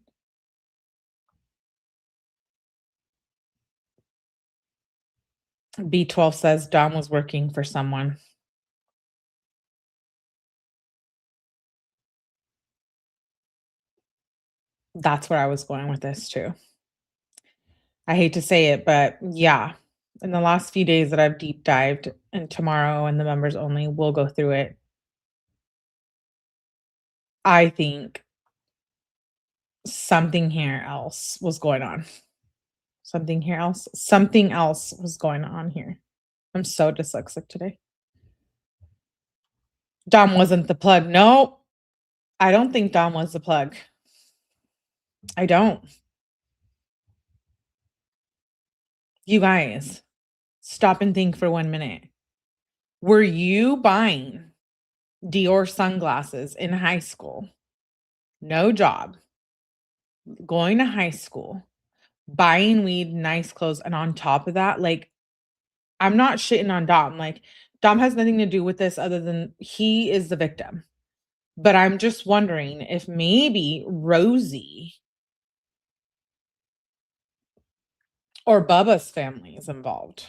B12 says Dom was working for someone. That's where I was going with this too. I hate to say it, but yeah, in the last few days that I've deep dived, and tomorrow and the members only will go through it. I think something here else was going on. Something else was going on here. I'm so dyslexic today. Dom wasn't the plug. No, I don't think Dom was the plug. I don't. You guys, stop and think for 1 minute. Were you buying Dior sunglasses in high school? No job. Going to high school, buying weed, nice clothes, and on top of that, like, I'm not shitting on Dom. Like, Dom has nothing to do with this other than he is the victim. But I'm just wondering if maybe Rosie or Bubba's family is involved.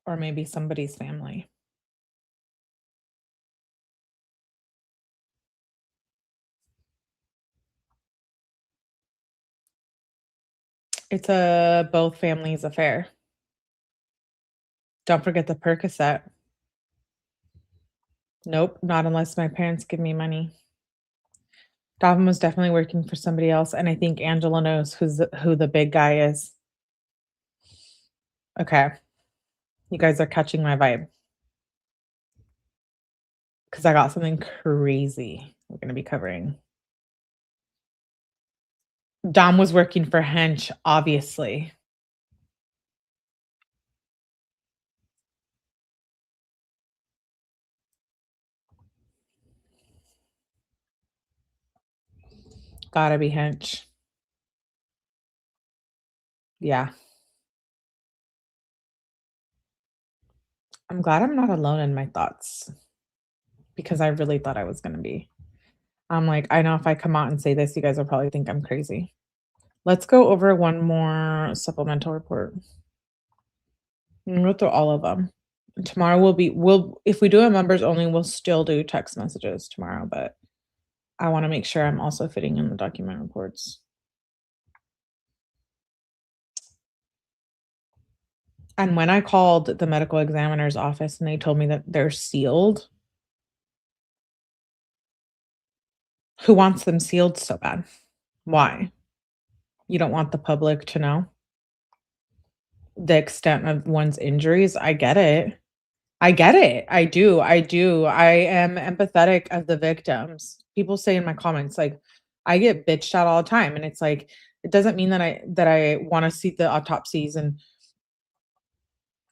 Or maybe somebody's family. It's a both families affair. Don't forget the Percocet. Nope, not unless my parents give me money. Dom was definitely working for somebody else, and I think Angela knows who the big guy is. Okay. You guys are catching my vibe. Because I got something crazy we're going to be covering. Dom was working for Hench, obviously. Gotta be Hench. Yeah. I'm glad I'm not alone in my thoughts because I really thought I was going to be. I'm like, I know if I come out and say this, you guys will probably think I'm crazy. Let's go over one more supplemental report. We'll go through all of them. Tomorrow we'll if we do a members only, we'll still do text messages tomorrow, but I want to make sure I'm also fitting in the document reports. And when I called the medical examiner's office and they told me that they're sealed, who wants them sealed so bad? Why? You don't want the public to know the extent of one's injuries? I get it. I get it. I do. I do. I am empathetic of the victims. People say in my comments, like, I get bitched at all the time. And it's like, it doesn't mean that I want to see the autopsies and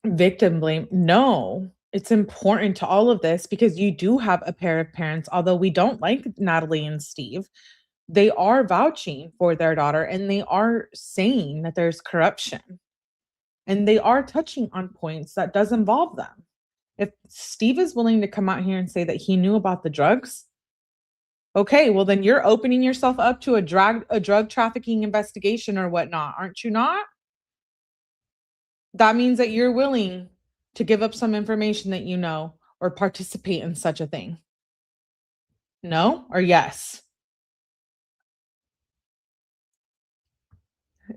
victim blame. No, it's important to all of this because you do have a pair of parents, although we don't like Natalie and Steve, they are vouching for their daughter and they are saying that there's corruption. And they are touching on points that does involve them. If Steve is willing to come out here and say that he knew about the drugs, okay, well then you're opening yourself up to a drug trafficking investigation or whatnot, aren't you not? That means that you're willing to give up some information that you know or participate in such a thing. No or yes?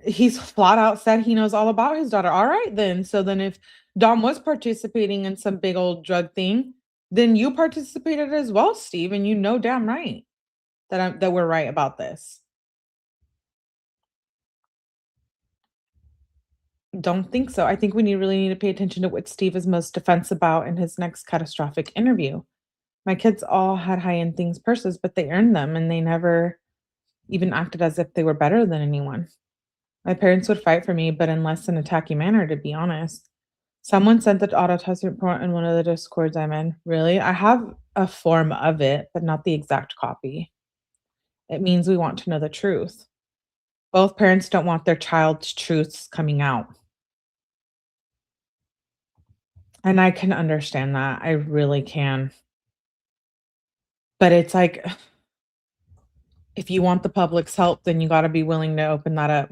he's flat out said he knows all about his daughter. All right, then. So then if Dom was participating in some big old drug thing, then you participated as well, Steve, and you know damn right that we're right about this. Don't think so. I think we really need to pay attention to what Steve is most defense about in his next catastrophic interview. My kids all had high-end things purses, but they earned them and they never even acted as if they were better than anyone. My parents would fight for me, but in less than a tacky manner, to be honest. Someone sent the autopsy report in one of the discords I'm in. Really? I have a form of it, but not the exact copy. It means we want to know the truth. Both parents don't want their child's truths coming out. And I can understand that. I really can. But it's like, if you want the public's help, then you got to be willing to open that up,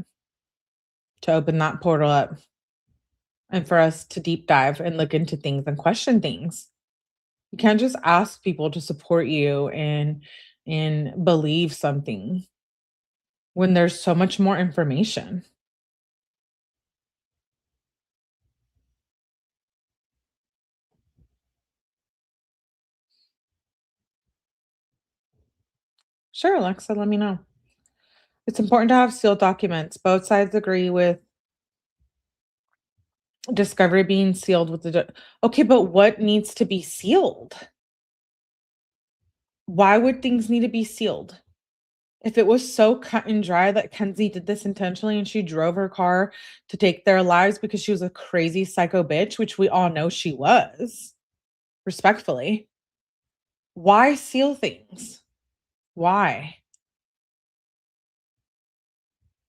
to open that portal up, and for us to deep dive and look into things and question things. You can't just ask people to support you and believe something when there's so much more information. Sure, Alexa, let me know. It's important to have sealed documents. Both sides agree with discovery being sealed with okay, but what needs to be sealed? Why would things need to be sealed? If it was so cut and dry that Kenzie did this intentionally and she drove her car to take their lives because she was a crazy psycho bitch, which we all know she was, respectfully, why seal things? Why?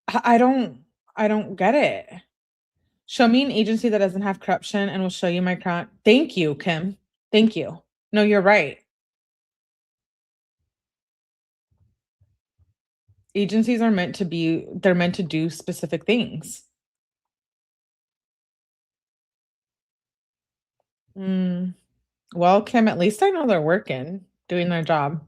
I don't get it. Show me an agency that doesn't have corruption and we'll show you my crown. Thank you, Kim. Thank you. No, you're right. Agencies are they're meant to do specific things. Well, Kim, at least I know they're working, doing their job.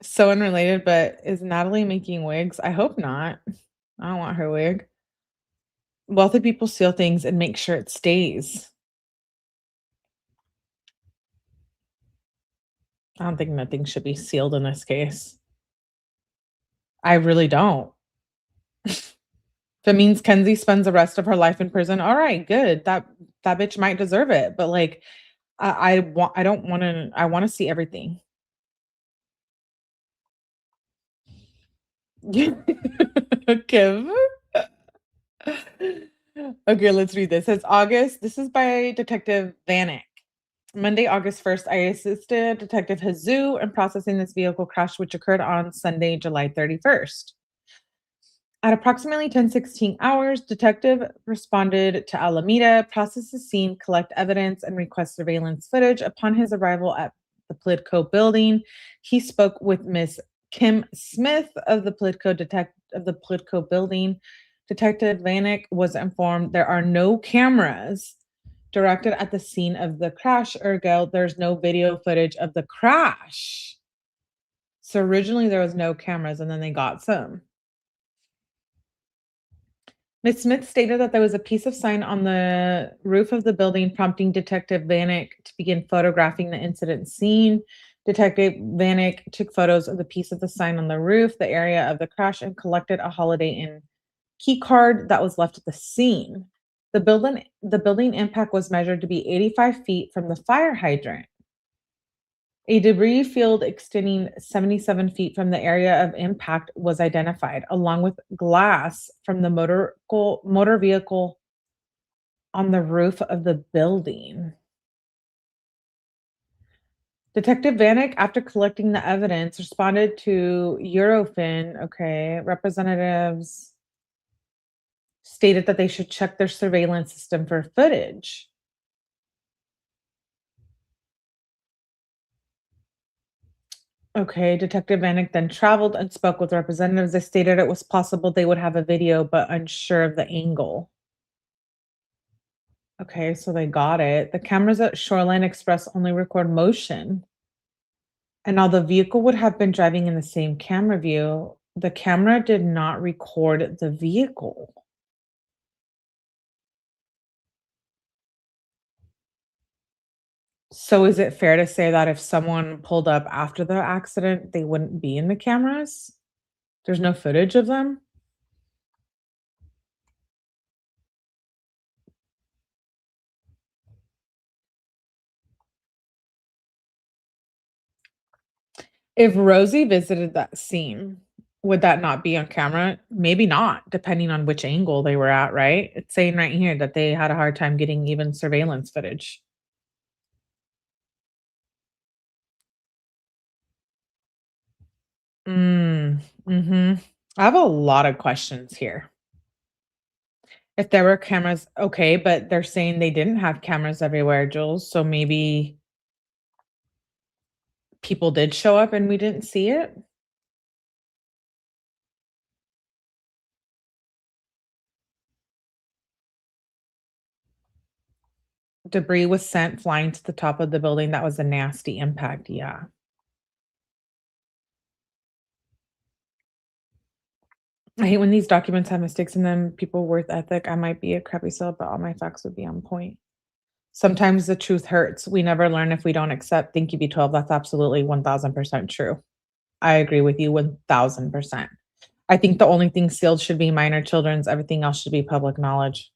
So unrelated, but is Natalie making wigs? I hope not. I don't want her wig. Wealthy people steal things and make sure it stays. I don't think nothing should be sealed in this case. I really don't. If it means Kenzie spends the rest of her life in prison, all right, good. That bitch might deserve it. But like, I don't want to. I want to see everything. Kim. Okay, let's read this. It's August. This is by Detective Vanek. Monday, August 1st, I assisted Detective Hazu in processing this vehicle crash, which occurred on Sunday, July 31st. At approximately 10:16 hours, Detective responded to Alameda, process the scene, collect evidence, and request surveillance footage. Upon his arrival at the Politico building, he spoke with Miss Kim Smith of the Politico building. Detective Vanek was informed there are no cameras directed at the scene of the crash, ergo, there's no video footage of the crash. So originally there was no cameras and then they got some. Ms. Smith stated that there was a piece of sign on the roof of the building prompting Detective Vanek to begin photographing the incident scene. Detective Vanek took photos of the piece of the sign on the roof, the area of the crash, and collected a Holiday Inn key card that was left at the scene. The building impact was measured to be 85 feet from the fire hydrant. A debris field extending 77 feet from the area of impact was identified, along with glass from the motor vehicle on the roof of the building. Detective Vanek, after collecting the evidence, responded to Eurofin. Okay, representatives stated that they should check their surveillance system for footage. Okay, Detective Vanek then traveled and spoke with representatives. They stated it was possible they would have a video, but unsure of the angle. Okay, so they got it. The cameras at Shoreline Express only record motion. And now the vehicle would have been driving in the same camera view. The camera did not record the vehicle. So is it fair to say that if someone pulled up after the accident, they wouldn't be in the cameras? There's no footage of them? If Rosie visited that scene, would that not be on camera? Maybe not, depending on which angle they were at, right? It's saying right here that they had a hard time getting even surveillance footage. Mhm. I have a lot of questions here. If there were cameras, okay, but they're saying they didn't have cameras everywhere, Jules, so maybe people did show up and we didn't see it? Debris was sent flying to the top of the building. That was a nasty impact, yeah. I hate when these documents have mistakes in them. People worth ethic. I might be a crappy sell, but all my facts would be on point. Sometimes the truth hurts. We never learn if we don't accept. Thank you, B12. That's absolutely 1000% true. I agree with you 1000%. I think the only thing sealed should be minor children's. Everything else should be public knowledge.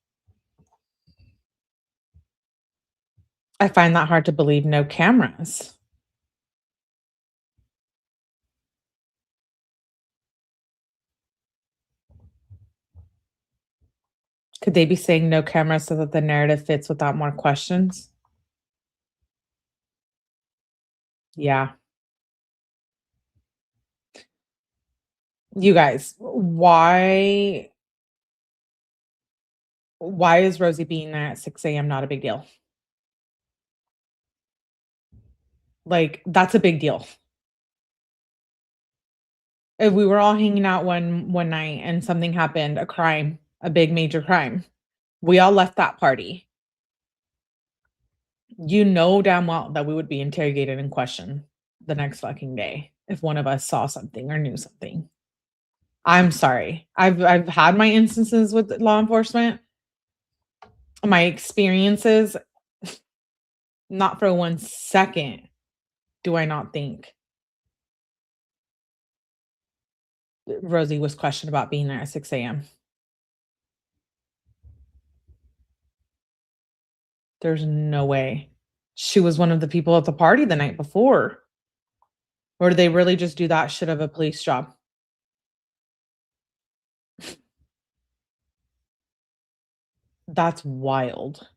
I find that hard to believe. No cameras. Could they be saying no cameras so that the narrative fits without more questions? Yeah. You guys, why is Rosie being there at 6 a.m. not a big deal? Like, that's a big deal. If we were all hanging out one night and something happened, a crime, a big major crime, we all left that party. You know damn well that we would be interrogated and questioned the next fucking day if one of us saw something or knew something. I'm sorry. I've had my instances with law enforcement. My experiences, not for 1 second do I not think Rosie was questioned about being there at 6 a.m. There's no way. She was one of the people at the party the night before. Or do they really just do that shit of a police job? That's wild.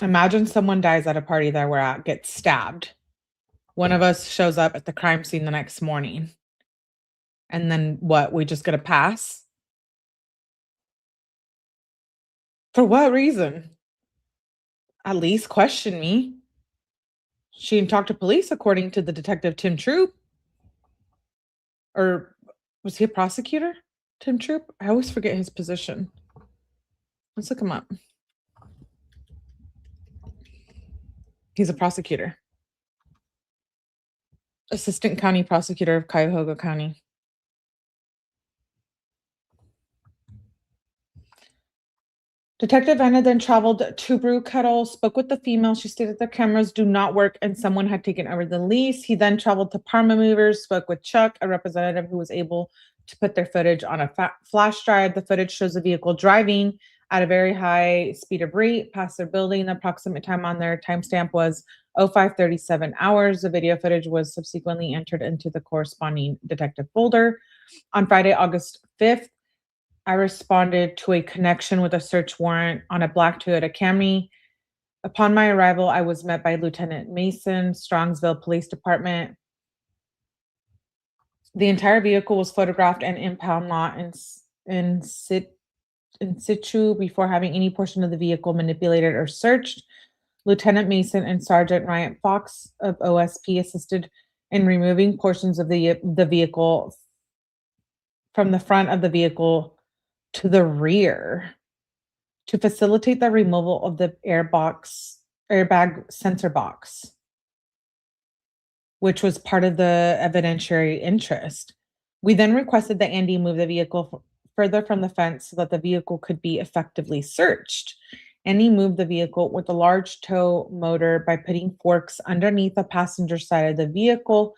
Imagine someone dies at a party that we're at, gets stabbed. One of us shows up at the crime scene the next morning. And then what? We just get a pass? For what reason? At least question me. She didn't talk to police, according to the detective Tim Troop. Or was he a prosecutor? Tim Troop? I always forget his position. Let's look him up. He's a prosecutor. Assistant County Prosecutor of Cuyahoga County. Detective Anna then traveled to Brew Kettle, spoke with the female. She stated the cameras do not work and someone had taken over the lease. He then traveled to Parma Movers, spoke with Chuck, a representative who was able to put their footage on a flash drive. The footage shows the vehicle driving at a very high speed of rate past their building. The approximate time on their timestamp was 05:37 hours. The video footage was subsequently entered into the corresponding detective folder. On Friday, August 5th, I responded to a connection with a search warrant on a black Toyota Camry. Upon my arrival, I was met by Lieutenant Mason, Strongsville Police Department. The entire vehicle was photographed and impound lot in situ before having any portion of the vehicle manipulated or searched. Lieutenant Mason and Sergeant Ryan Fox of OSP assisted in removing portions of the vehicle from the front of the vehicle to the rear to facilitate the removal of the airbag sensor box. which was part of the evidentiary interest. We then requested that Andy move the vehicle further from the fence so that the vehicle could be effectively searched. Andy moved the vehicle with a large tow motor by putting forks underneath the passenger side of the vehicle,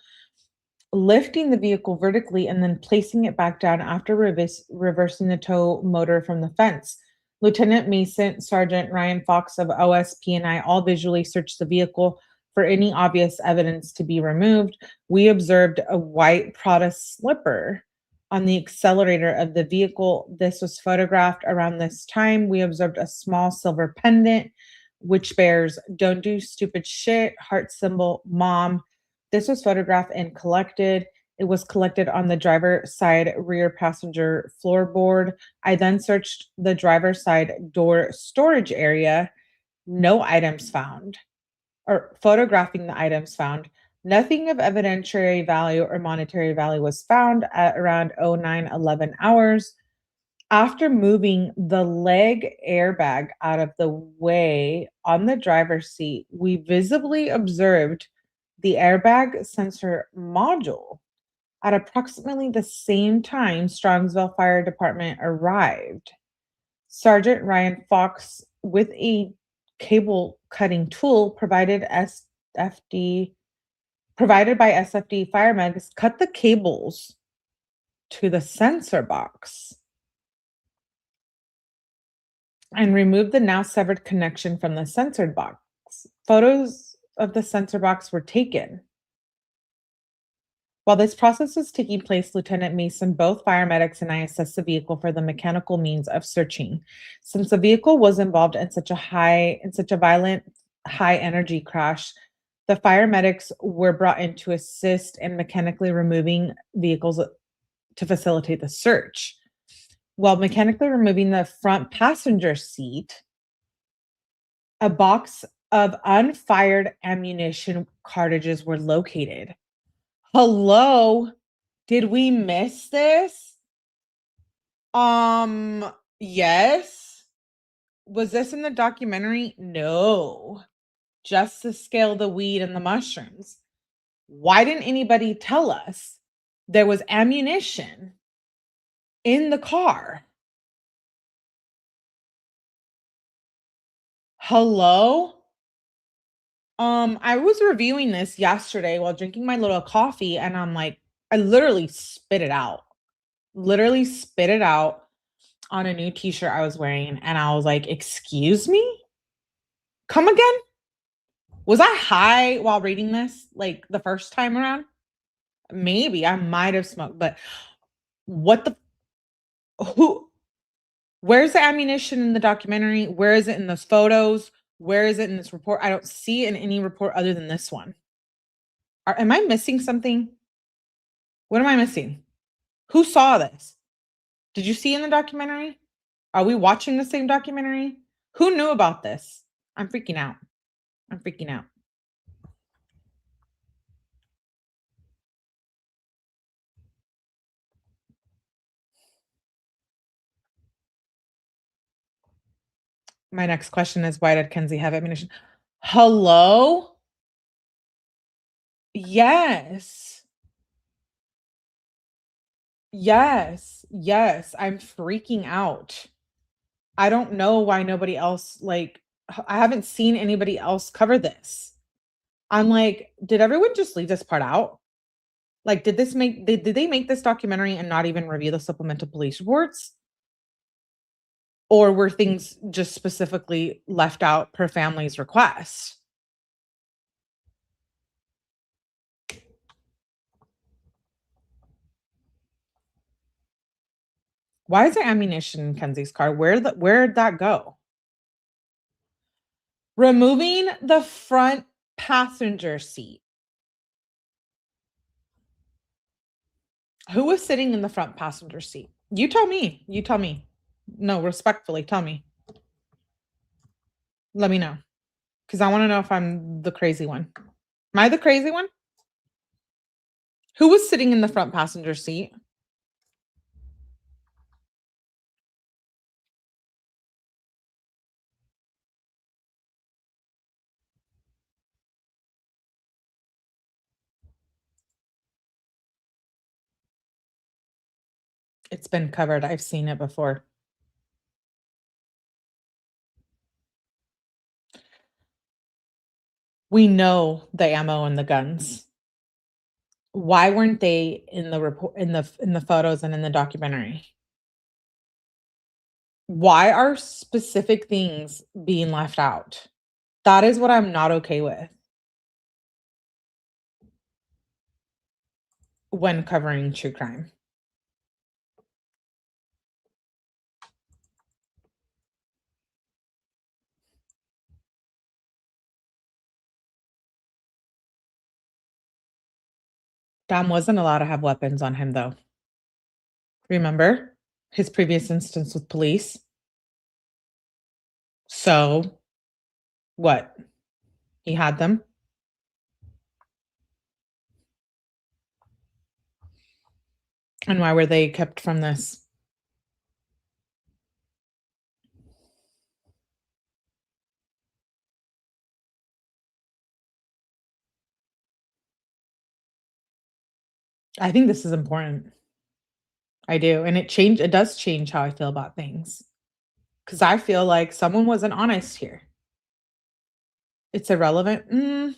lifting the vehicle vertically and then placing it back down after reversing the tow motor from the fence. Lieutenant Mason, Sergeant Ryan Fox of OSP, and I all visually searched the vehicle for any obvious evidence to be removed. We observed a white Prada slipper on the accelerator of the vehicle. This was photographed around this time. We observed a small silver pendant, which bears "Don't do stupid shit," heart symbol, mom. This was photographed and collected. It was collected on the driver's side rear passenger floorboard. I then searched the driver's side door storage area. No items found, or photographing the items found. Nothing of evidentiary value or monetary value was found at around 09:11 hours. After moving the leg airbag out of the way on the driver's seat, we visibly observed the airbag sensor module. At approximately the same time, Strongsville Fire Department arrived. Sergeant Ryan Fox, with a cable cutting tool provided by SFD firemen, cut the cables to the sensor box and removed the now severed connection from the sensor box. Photos of the sensor box were taken. While this process was taking place, Lieutenant Mason, both fire medics, and I assessed the vehicle for the mechanical means of searching. Since the vehicle was involved in such a violent, high energy crash, the fire medics were brought in to assist in mechanically removing vehicles to facilitate the search. While mechanically removing the front passenger seat, a box of unfired ammunition cartridges were located. Hello? Did we miss this? Yes. Was this in the documentary? No. Just to scale the weed and the mushrooms. Why didn't anybody tell us there was ammunition in the car? Hello? I was reviewing this yesterday while drinking my little coffee, and I'm like, I literally spit it out. Literally spit it out on a new t-shirt I was wearing, and I was like, excuse me? Come again? Was I high while reading this, like the first time around? Maybe I might have smoked, but what the who where's the ammunition in the documentary? Where is it in those photos? Where is it in this report? I don't see it in any report other than this one. Am I missing something? What am I missing? Who saw this? Did you see in the documentary? Are we watching the same documentary? Who knew about this? I'm freaking out. I'm freaking out. My next question is, why did Kenzie have ammunition? Hello? Yes. Yes. Yes. I'm freaking out. I don't know why nobody else, like, I haven't seen anybody else cover this. I'm like, did everyone just leave this part out? Like, did they make this documentary and not even review the supplemental police reports? Or were things just specifically left out per family's request? Why is there ammunition in Kenzie's car? Where'd that go? Removing the front passenger seat. Who was sitting in the front passenger seat? You tell me. You tell me. No, respectfully, tell me. Let me know. Because I want to know if I'm the crazy one. Am I the crazy one? Who was sitting in the front passenger seat? It's been covered. I've seen it before. We know the ammo and the guns. Why weren't they in the report, in the photos and in the documentary? Why are specific things being left out? That is what I'm not okay with when covering true crime. Dom wasn't allowed to have weapons on him, though. Remember his previous instance with police? So, what? He had them? And why were they kept from this? I think this is important. I do. And it does change how I feel about things. Because I feel like someone wasn't honest here. It's irrelevant.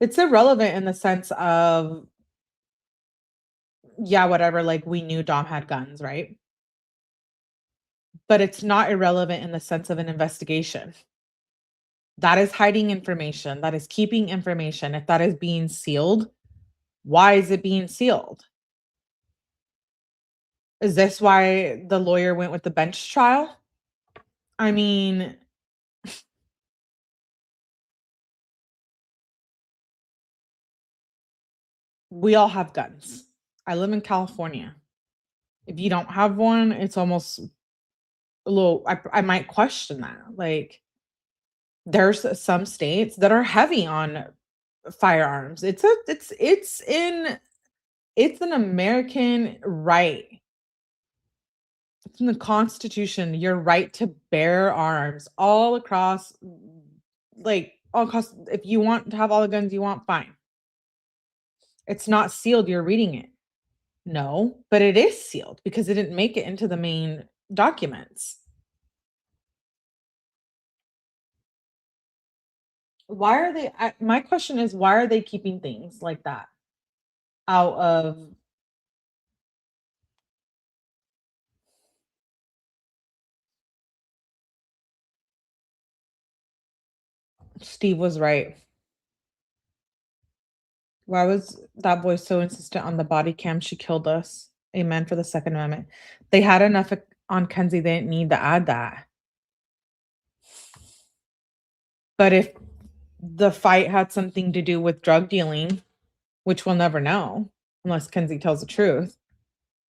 It's irrelevant in the sense of, yeah, whatever, like we knew Dom had guns, right? But it's not irrelevant in the sense of an investigation. That is hiding information. That is keeping information. If that is being sealed, why is it being sealed? Is this why the lawyer went with the bench trial? I mean, we all have guns. I live in California. If you don't have one, it's almost a little, I might question that. Like, there's some states that are heavy on firearms. It's an American right. It's in the Constitution, your right to bear arms all across, like all across. If you want to have all the guns you want, fine. It's not sealed, you're reading it. No, but it is sealed because it didn't make it into the main documents. Why are they my question is, why are they keeping things like that out of Steve was right. Why was that boy so insistent on the body cam? She killed us. Amen for the Second Amendment. They had enough on Kenzie. They didn't need to add that. But if the fight had something to do with drug dealing, which we'll never know unless Kenzie tells the truth,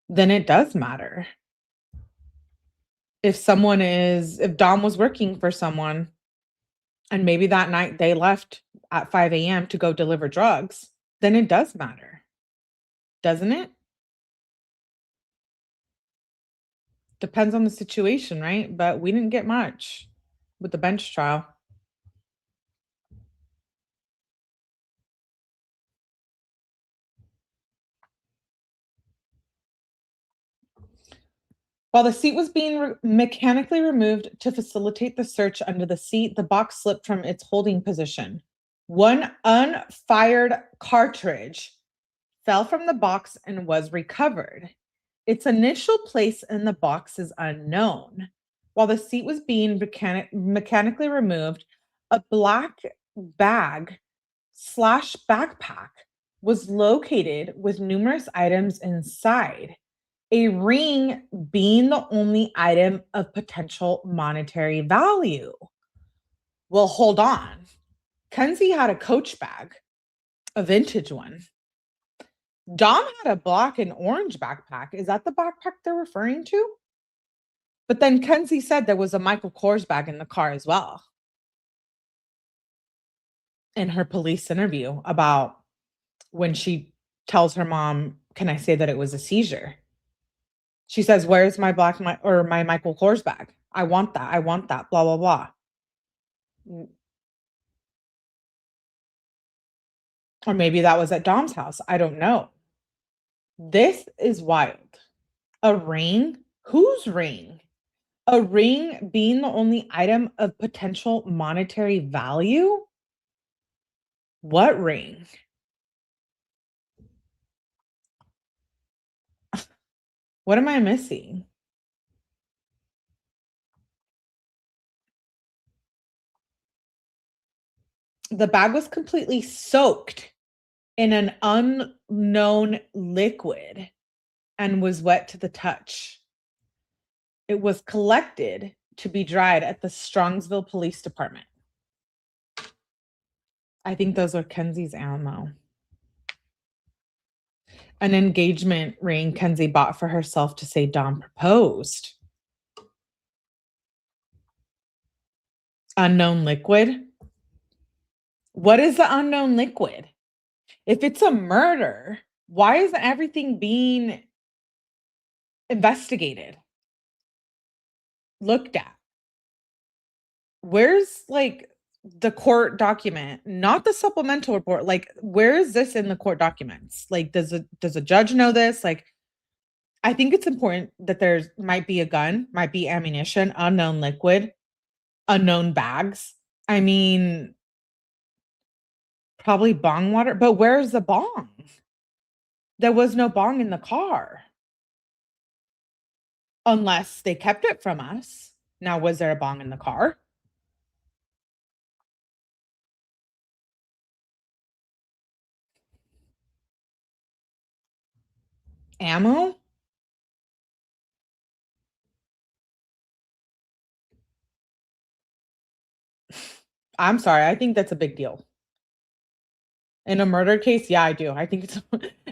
then it does matter. If Dom was working for someone and maybe that night they left at 5 a.m. to go deliver drugs, then it does matter. Doesn't it? Depends on the situation, right? But we didn't get much with the bench trial. While the seat was being mechanically removed to facilitate the search under the seat, the box slipped from its holding position. One unfired cartridge fell from the box and was recovered. Its initial place in the box is unknown. While the seat was being mechanically removed, a black bag / backpack was located with numerous items inside, a ring being the only item of potential monetary value. Well, hold on. Kenzie had a Coach bag, a vintage one. Dom had a black and orange backpack. Is that the backpack they're referring to? But then Kenzie said there was a Michael Kors bag in the car as well. In her police interview about when she tells her mom, can I say that it was a seizure? She says, where's my my Michael Kors bag? I want that. I want that. Blah, blah, blah. Or maybe that was at Dom's house. I don't know. This is wild. A ring? Whose ring? A ring being the only item of potential monetary value? What ring? What am I missing? The bag was completely soaked in an unknown liquid and was wet to the touch. It was collected to be dried at the Strongsville Police Department. I think those are Kenzie's ammo. An engagement ring Kenzie bought for herself to say Dom proposed. Unknown liquid? What is the unknown liquid? If it's a murder, why isn't everything being investigated? Looked at? Where's like the court document, not the supplemental report? Like, where is this in the court documents? Like, does a judge know this? Like, I think it's important that there's might be a gun, might be ammunition, unknown liquid, unknown bags. I mean, probably bong water, but where's the bong? There was no bong in the car. Unless they kept it from us. Now, was there a bong in the car? Ammo? I'm sorry. I think that's a big deal. In a murder case, yeah, I do. I think it's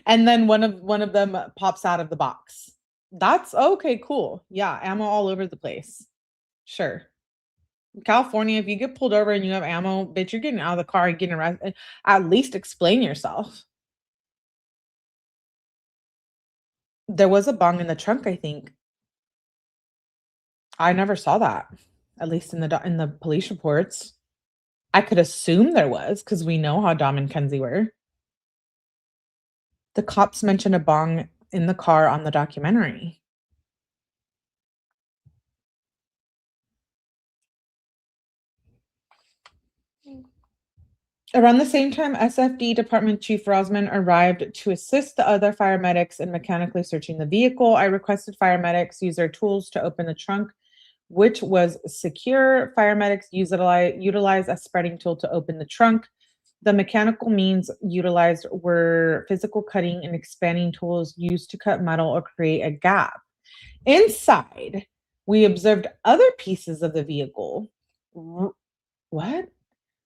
and then one of them pops out of the box. That's okay, cool. Yeah, ammo all over the place. Sure. In California, if you get pulled over and you have ammo, bitch, you're getting out of the car and getting arrested. At least explain yourself. There was a bong in the trunk, I think. I never saw that. At least in the police reports. I could assume there was because we know how Dom and Kenzie were. The cops mentioned a bong in the car on the documentary. Around the same time, SFD Department Chief Rosman arrived to assist the other fire medics in mechanically searching the vehicle. I requested fire medics use their tools to open the trunk, which was secure. Fire medics utilize a spreading tool to open the trunk. The mechanical means utilized were physical cutting and expanding tools used to cut metal or create a gap. Inside, we observed other pieces of the vehicle. What?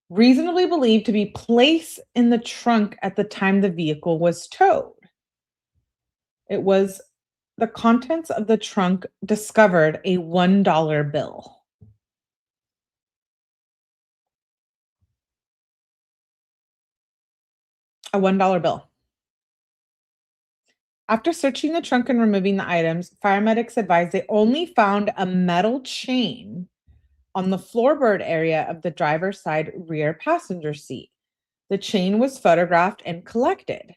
Reasonably believed to be placed in the trunk at the time the vehicle was towed. It was the contents of the trunk discovered a $1 bill. A $1 bill. After searching the trunk and removing the items, fire medics advised they only found a metal chain on the floorboard area of the driver's side rear passenger seat. The chain was photographed and collected.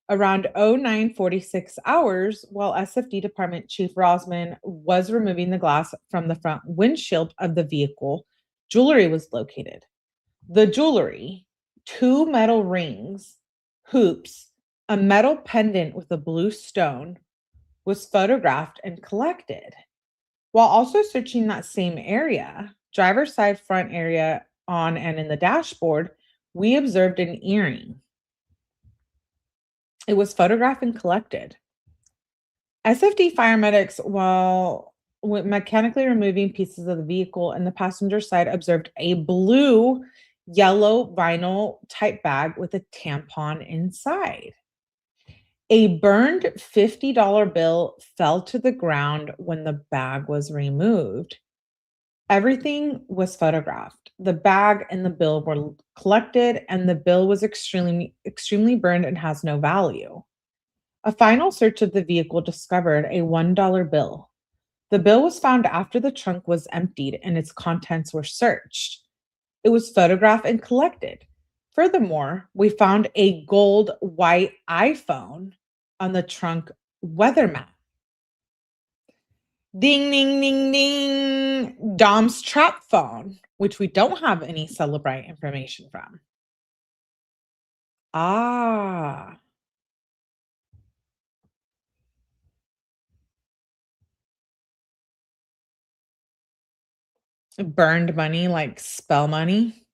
Around 0946 hours, while SFD Department Chief Rosman was removing the glass from the front windshield of the vehicle, jewelry was located. The jewelry, 2 metal rings, hoops, a metal pendant with a blue stone, was photographed and collected. While also searching that same area, driver's side front area on and in the dashboard, we observed an earring. It was photographed and collected. SFD fire medics, while mechanically removing pieces of the vehicle and the passenger side, observed a blue, yellow vinyl type bag with a tampon inside. A burned $50 bill fell to the ground when the bag was removed. Everything was photographed. The bag and the bill were collected, and the bill was extremely burned and has no value. A final search of the vehicle discovered a $1 bill. The bill was found after the trunk was emptied and its contents were searched. It was photographed and collected. Furthermore, we found a gold white iPhone on the trunk weather mat. Ding, ding, ding, ding. Dom's trap phone, which we don't have any Celebrite information from. Ah. Burned money, like spell money.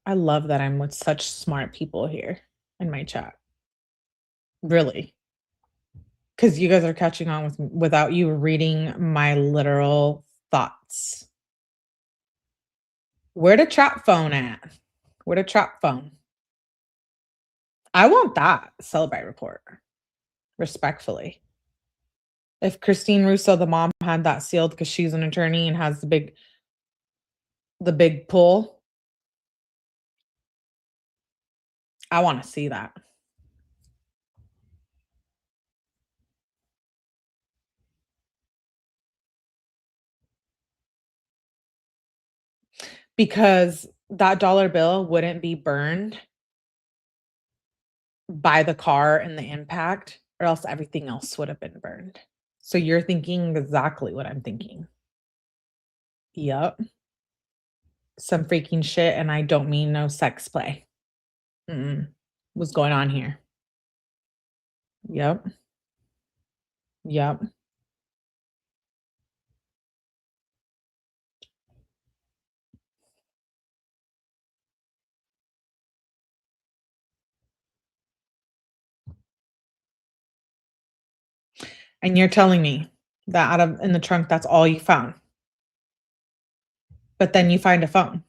I love that I'm with such smart people here in my chat. Really. Because you guys are catching on without you reading my literal thoughts. Where the trap phone at? Where the trap phone? I want that Celebrite report. Respectfully. If Christine Russo, the mom, had that sealed because she's an attorney and has the big pull, I want to see that. Because that dollar bill wouldn't be burned by the car and the impact, or else everything else would have been burned. So you're thinking exactly what I'm thinking. Yep. Some freaking shit, and I don't mean no sex play. What's going on here? Yep. Yep. And you're telling me that in the trunk, that's all you found. But then you find a phone.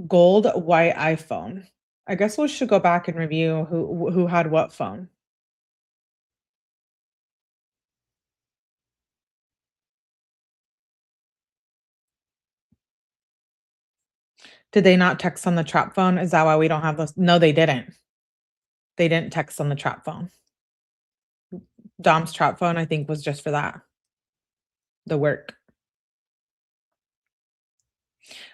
Gold white iPhone. I guess we should go back and review who had what phone. Did they not text on the trap phone? Is that why we don't have those? No, they didn't. They didn't text on the trap phone. Dom's trap phone, I think, was just for that. The work.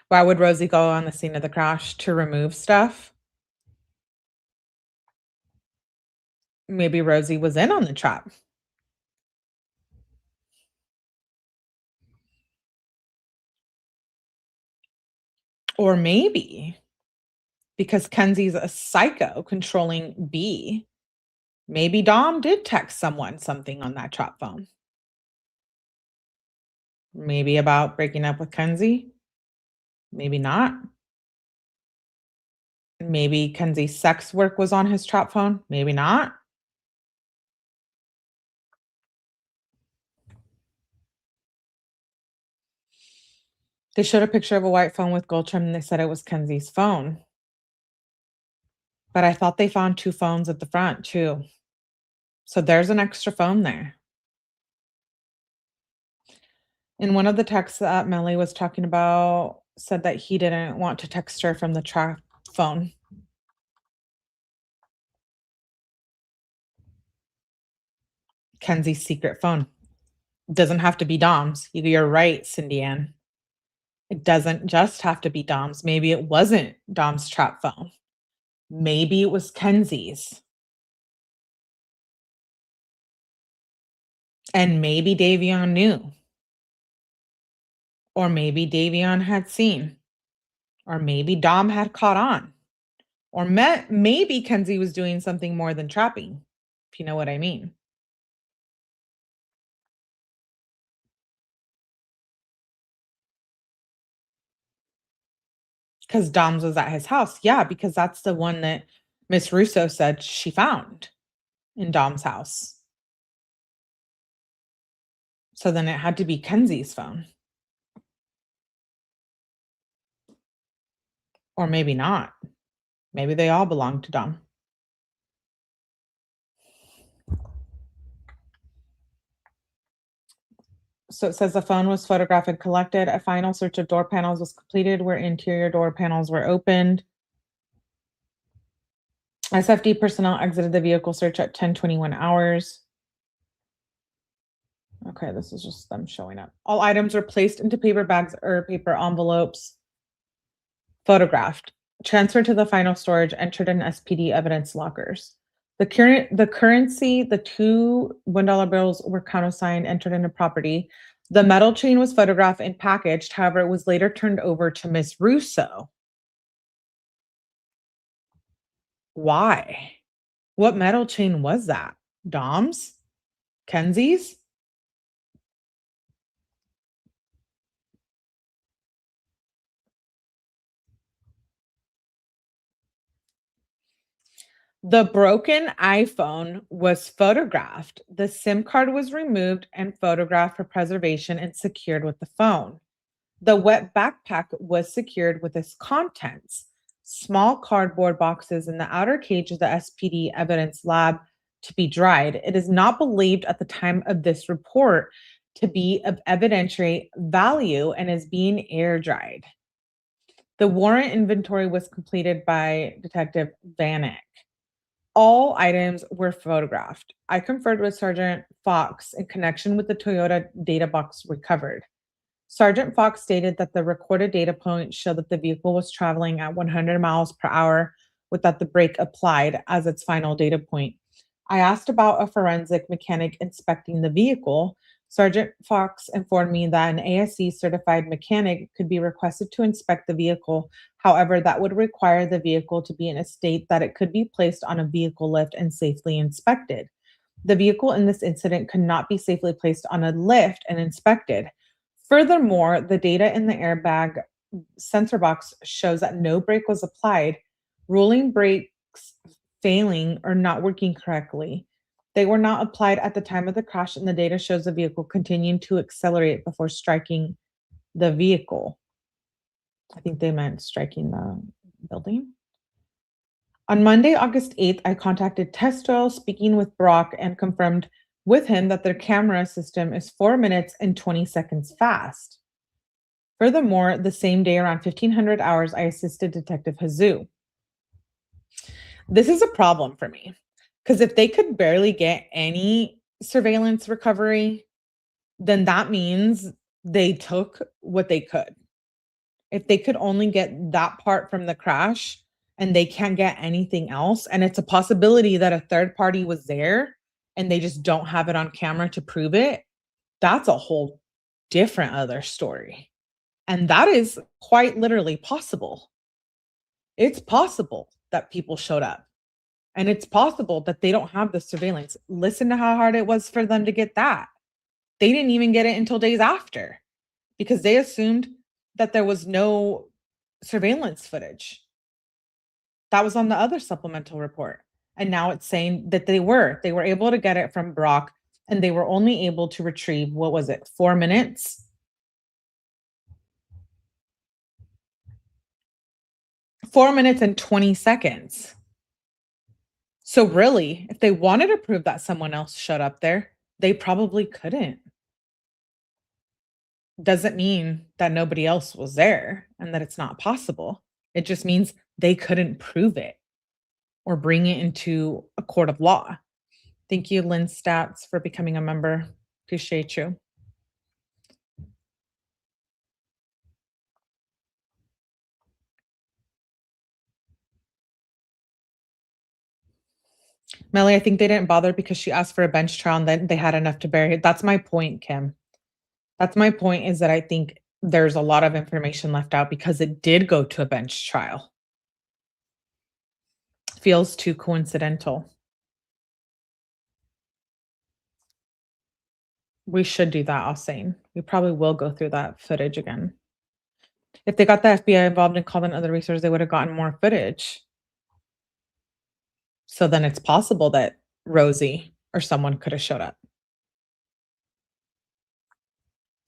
Why would Rosie go on the scene of the crash? To remove stuff? Maybe Rosie was in on the trap. Or maybe because Kenzie's a psycho controlling B, maybe Dom did text someone something on that trap phone. Maybe about breaking up with Kenzie. Maybe not. Maybe Kenzie's sex work was on his trap phone. Maybe not. They showed a picture of a white phone with gold trim and they said it was Kenzie's phone. But I thought they found 2 phones at the front too. So there's an extra phone there. In one of the texts that Melly was talking about, said that he didn't want to text her from the trap phone. Kenzie's secret phone. Doesn't have to be Dom's. You're right, Cindy Ann. It doesn't just have to be Dom's. Maybe it wasn't Dom's trap phone. Maybe it was Kenzie's. And maybe Davion knew. Or maybe Davion had seen. Or maybe Dom had caught on. Or maybe Kenzie was doing something more than trapping, if you know what I mean. Because Dom's was at his house. Yeah, because that's the one that Miss Russo said she found in Dom's house. So then it had to be Kenzie's phone. Or maybe not. Maybe they all belong to Dom. So it says the phone was photographed and collected. A final search of door panels was completed where interior door panels were opened. SFD personnel exited the vehicle search at 10:21 hours. Okay, this is just them showing up. All items were placed into paper bags or paper envelopes. photographed, transferred to the final storage, entered in SPD evidence lockers. The currency, the two $1 bills were countersigned, entered into property. The metal chain was photographed and packaged. However, it was later turned over to Ms. Russo. Why? What metal chain was that? Dom's? Kenzie's? The broken iPhone was photographed. The SIM card was removed and photographed for preservation and secured with the phone. The wet backpack was secured with its contents, small cardboard boxes in the outer cage of the SPD evidence lab to be dried. It is not believed at the time of this report to be of evidentiary value and is being air dried. The warrant inventory was completed by Detective Vanek. All items were photographed. I conferred with Sergeant Fox in connection with the Toyota data box recovered. Sergeant Fox stated that the recorded data points showed that the vehicle was traveling at 100 miles per hour without the brake applied as its final data point. I asked about a forensic mechanic inspecting the vehicle. Sergeant Fox informed me that an ASC certified mechanic could be requested to inspect the vehicle. However, that would require the vehicle to be in a state that it could be placed on a vehicle lift and safely inspected. The vehicle in this incident could not be safely placed on a lift and inspected. Furthermore, the data in the airbag sensor box shows that no brake was applied, ruling brakes failing or not working correctly. They were not applied at the time of the crash, and the data shows the vehicle continuing to accelerate before striking the vehicle. I think they meant striking the building. On Monday, August 8th, I contacted Testo, speaking with Brock, and confirmed with him that their camera system is 4 minutes and 20 seconds fast. Furthermore, the same day around 1500 hours, I assisted Detective Hazoo. This is a problem for me because if they could barely get any surveillance recovery, then that means they took what they could. If they could only get that part from the crash and they can't get anything else, and it's a possibility that a third party was there and they just don't have it on camera to prove it, that's a whole different other story. And that is quite literally possible. It's possible that people showed up. And it's possible that they don't have the surveillance. Listen to how hard it was for them to get that. They didn't even get it until days after because they assumed that there was no surveillance footage. That was on the other supplemental report. And now it's saying that they were able to get it from Brock, and they were only able to retrieve, what was it, 4 minutes? 4 minutes and 20 seconds. So really, if they wanted to prove that someone else showed up there, they probably couldn't. Doesn't mean that nobody else was there and that it's not possible. It just means they couldn't prove it or bring it into a court of law. Thank you, Lynn Stats, for becoming a member. Appreciate you. Melly, I think they didn't bother because she asked for a bench trial and then they had enough to bury it. That's my point, Kim. That's my point, is that I think there's a lot of information left out because it did go to a bench trial. Feels too coincidental. We should do that, Hossein. We probably will go through that footage again. If they got the FBI involved and called in other resources, they would have gotten more footage. So then it's possible that Rosie or someone could have showed up.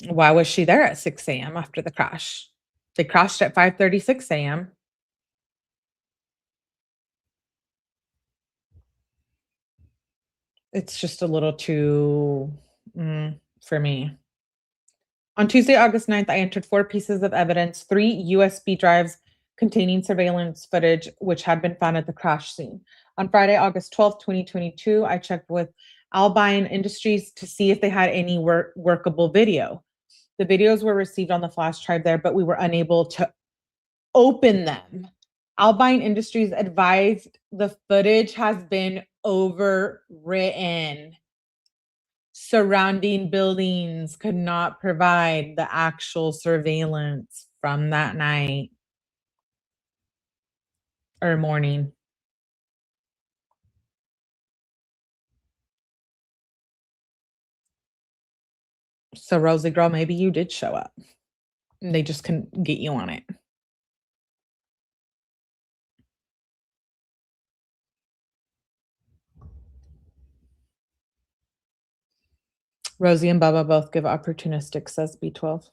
Why was she there at 6 a.m. after the crash? They crashed at 5:36 a.m. It's just a little too for me. On Tuesday, August 9th, I entered 4 pieces of evidence, 3 USB drives containing surveillance footage, which had been found at the crash scene. On Friday, August 12th, 2022, I checked with Albine Industries to see if they had any workable video. The videos were received on the flash drive there, but we were unable to open them. Albine Industries advised the footage has been overwritten. Surrounding buildings could not provide the actual surveillance from that night or morning. So, Rosie girl, maybe you did show up. They just couldn't get you on it. Rosie and Bubba both give opportunistic, says B12.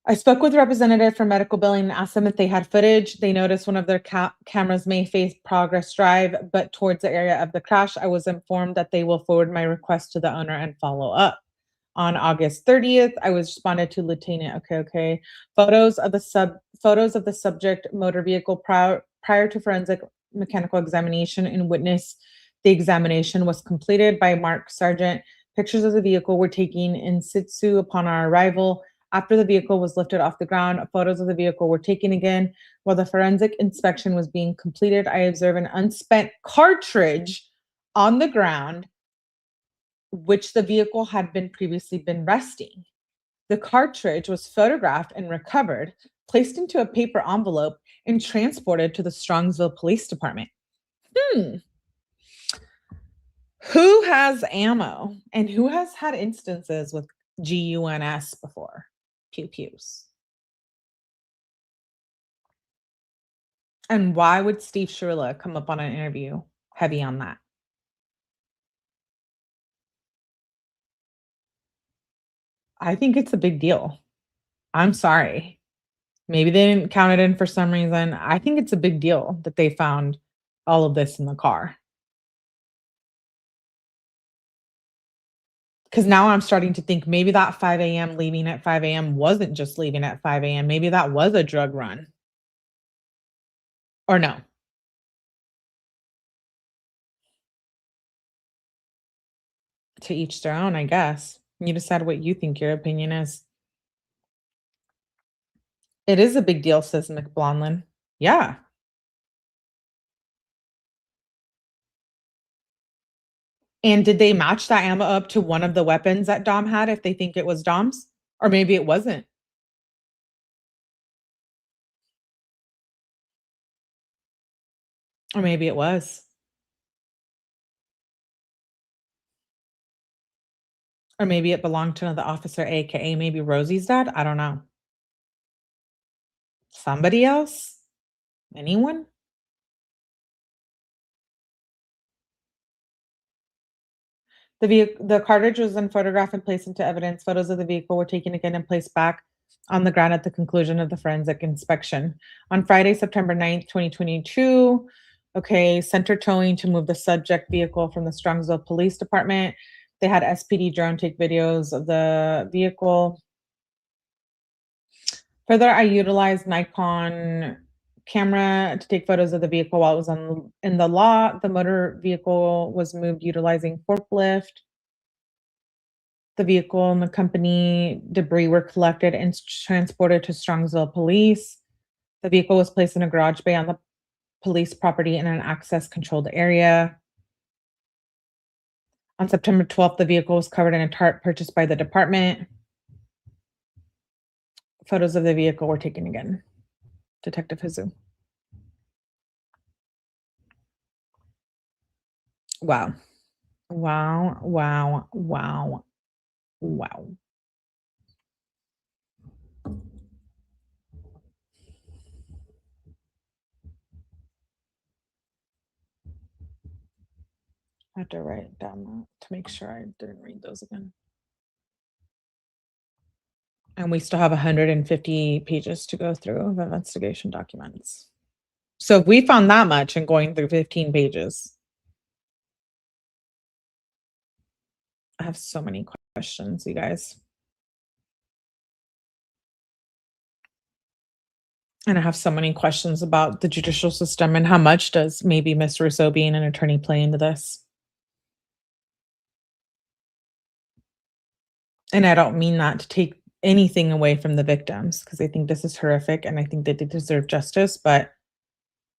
I spoke with a representative from medical billing and asked them if they had footage. They noticed one of their cameras may face Progress Drive, but towards the area of the crash, I was informed that they will forward my request to the owner and follow up. On August 30th, I was responded to Lieutenant. Okay. Photos of the subject motor vehicle prior to forensic mechanical examination and witness the examination was completed by Mark Sargent. Pictures of the vehicle were taken in situ upon our arrival. After the vehicle was lifted off the ground, photos of the vehicle were taken again. While the forensic inspection was being completed, I observed an unspent cartridge on the ground, which the vehicle had previously been resting. The cartridge was photographed and recovered, placed into a paper envelope, and transported to the Strongsville Police Department. Who has ammo and who has had instances with GUNS before? Pew pews. And why would Steve Shirilla come up on an interview heavy on that? I think it's a big deal. I'm sorry. Maybe they didn't count it in for some reason. I think it's a big deal that they found all of this in the car. Because now I'm starting to think maybe that 5 a.m. leaving at 5 a.m. wasn't just leaving at 5 a.m. Maybe that was a drug run. Or no. To each their own, I guess. You decide what you think your opinion is. It is a big deal, says McBlonlin. Yeah. And did they match that ammo up to one of the weapons that Dom had if they think it was Dom's? Or maybe it wasn't. Or maybe it was. Or maybe it belonged to another officer, aka maybe Rosie's dad. I don't know. Somebody else? Anyone? The cartridge was then photographed and placed into evidence. Photos of the vehicle were taken again and placed back on the ground at the conclusion of the forensic inspection. On Friday, September 9th, 2022, center towing to move the subject vehicle from the Strongsville Police Department. They had SPD drone take videos of the vehicle. Further, I utilized Nikon camera to take photos of the vehicle while it was in the lot. The motor vehicle was moved utilizing forklift. The vehicle and the company debris were collected and transported to Strongsville Police. The vehicle was placed in a garage bay on the police property in an access controlled area. On September 12th, the vehicle was covered in a tarp purchased by the department. Photos of the vehicle were taken again. Detective Hizu. Wow. Wow, wow, wow, wow. I have to write down that to make sure I didn't read those again. And we still have 150 pages to go through of investigation documents. So if we found that much in going through 15 pages, I have so many questions, you guys. And I have so many questions about the judicial system and how much does maybe Miss Russo being an attorney play into this? And I don't mean that to take anything away from the victims because I think this is horrific and I think that they deserve justice. But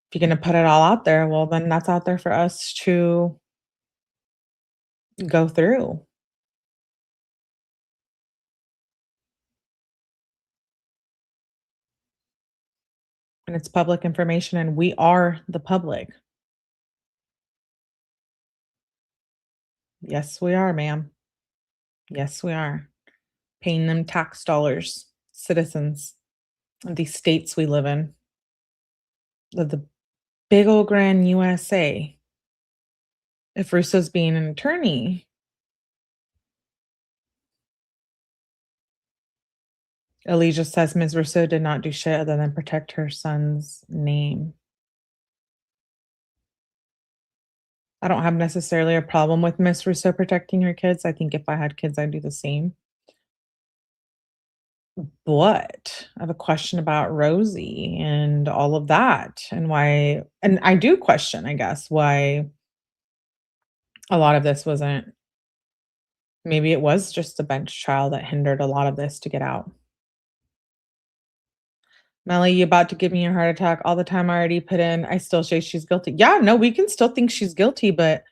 if you're going to put it all out there, well, then that's out there for us to go through. And it's public information, and we are the public. Yes, we are, ma'am. Yes, we are. Paying them tax dollars, citizens of these states we live in, of the big old grand USA. If Russo's being an attorney, Elijah says Ms. Russo did not do shit other than protect her son's name. I don't have necessarily a problem with Miss Russo protecting her kids. I think if I had kids, I'd do the same. But I have a question about Rosie and all of that and why, and I do question, I guess, why a lot of this wasn't, maybe it was just the bench trial that hindered a lot of this to get out. Melly, you about to give me a heart attack all the time I already put in. I still say she's guilty. Yeah, no, we can still think she's guilty, but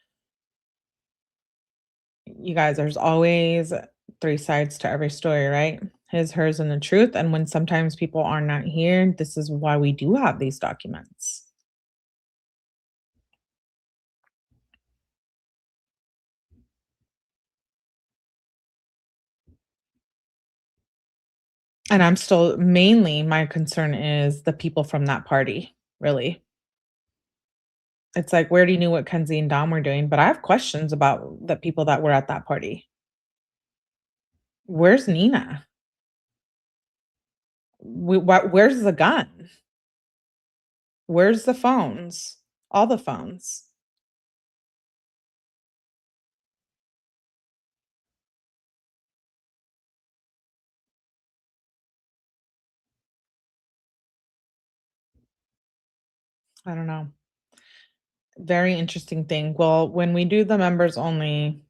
you guys, there's always three sides to every story, right? His, hers, and the truth. And when sometimes people are not here, this is why we do have these documents. And I'm still mainly my concern is the people from that party, really. It's like, we already knew what Kenzie and Dom were doing, but I have questions about the people that were at that party. Where's Nina? Where's the gun? Where's the phones? All the phones. I don't know. Very interesting thing. Well, when we do the members only,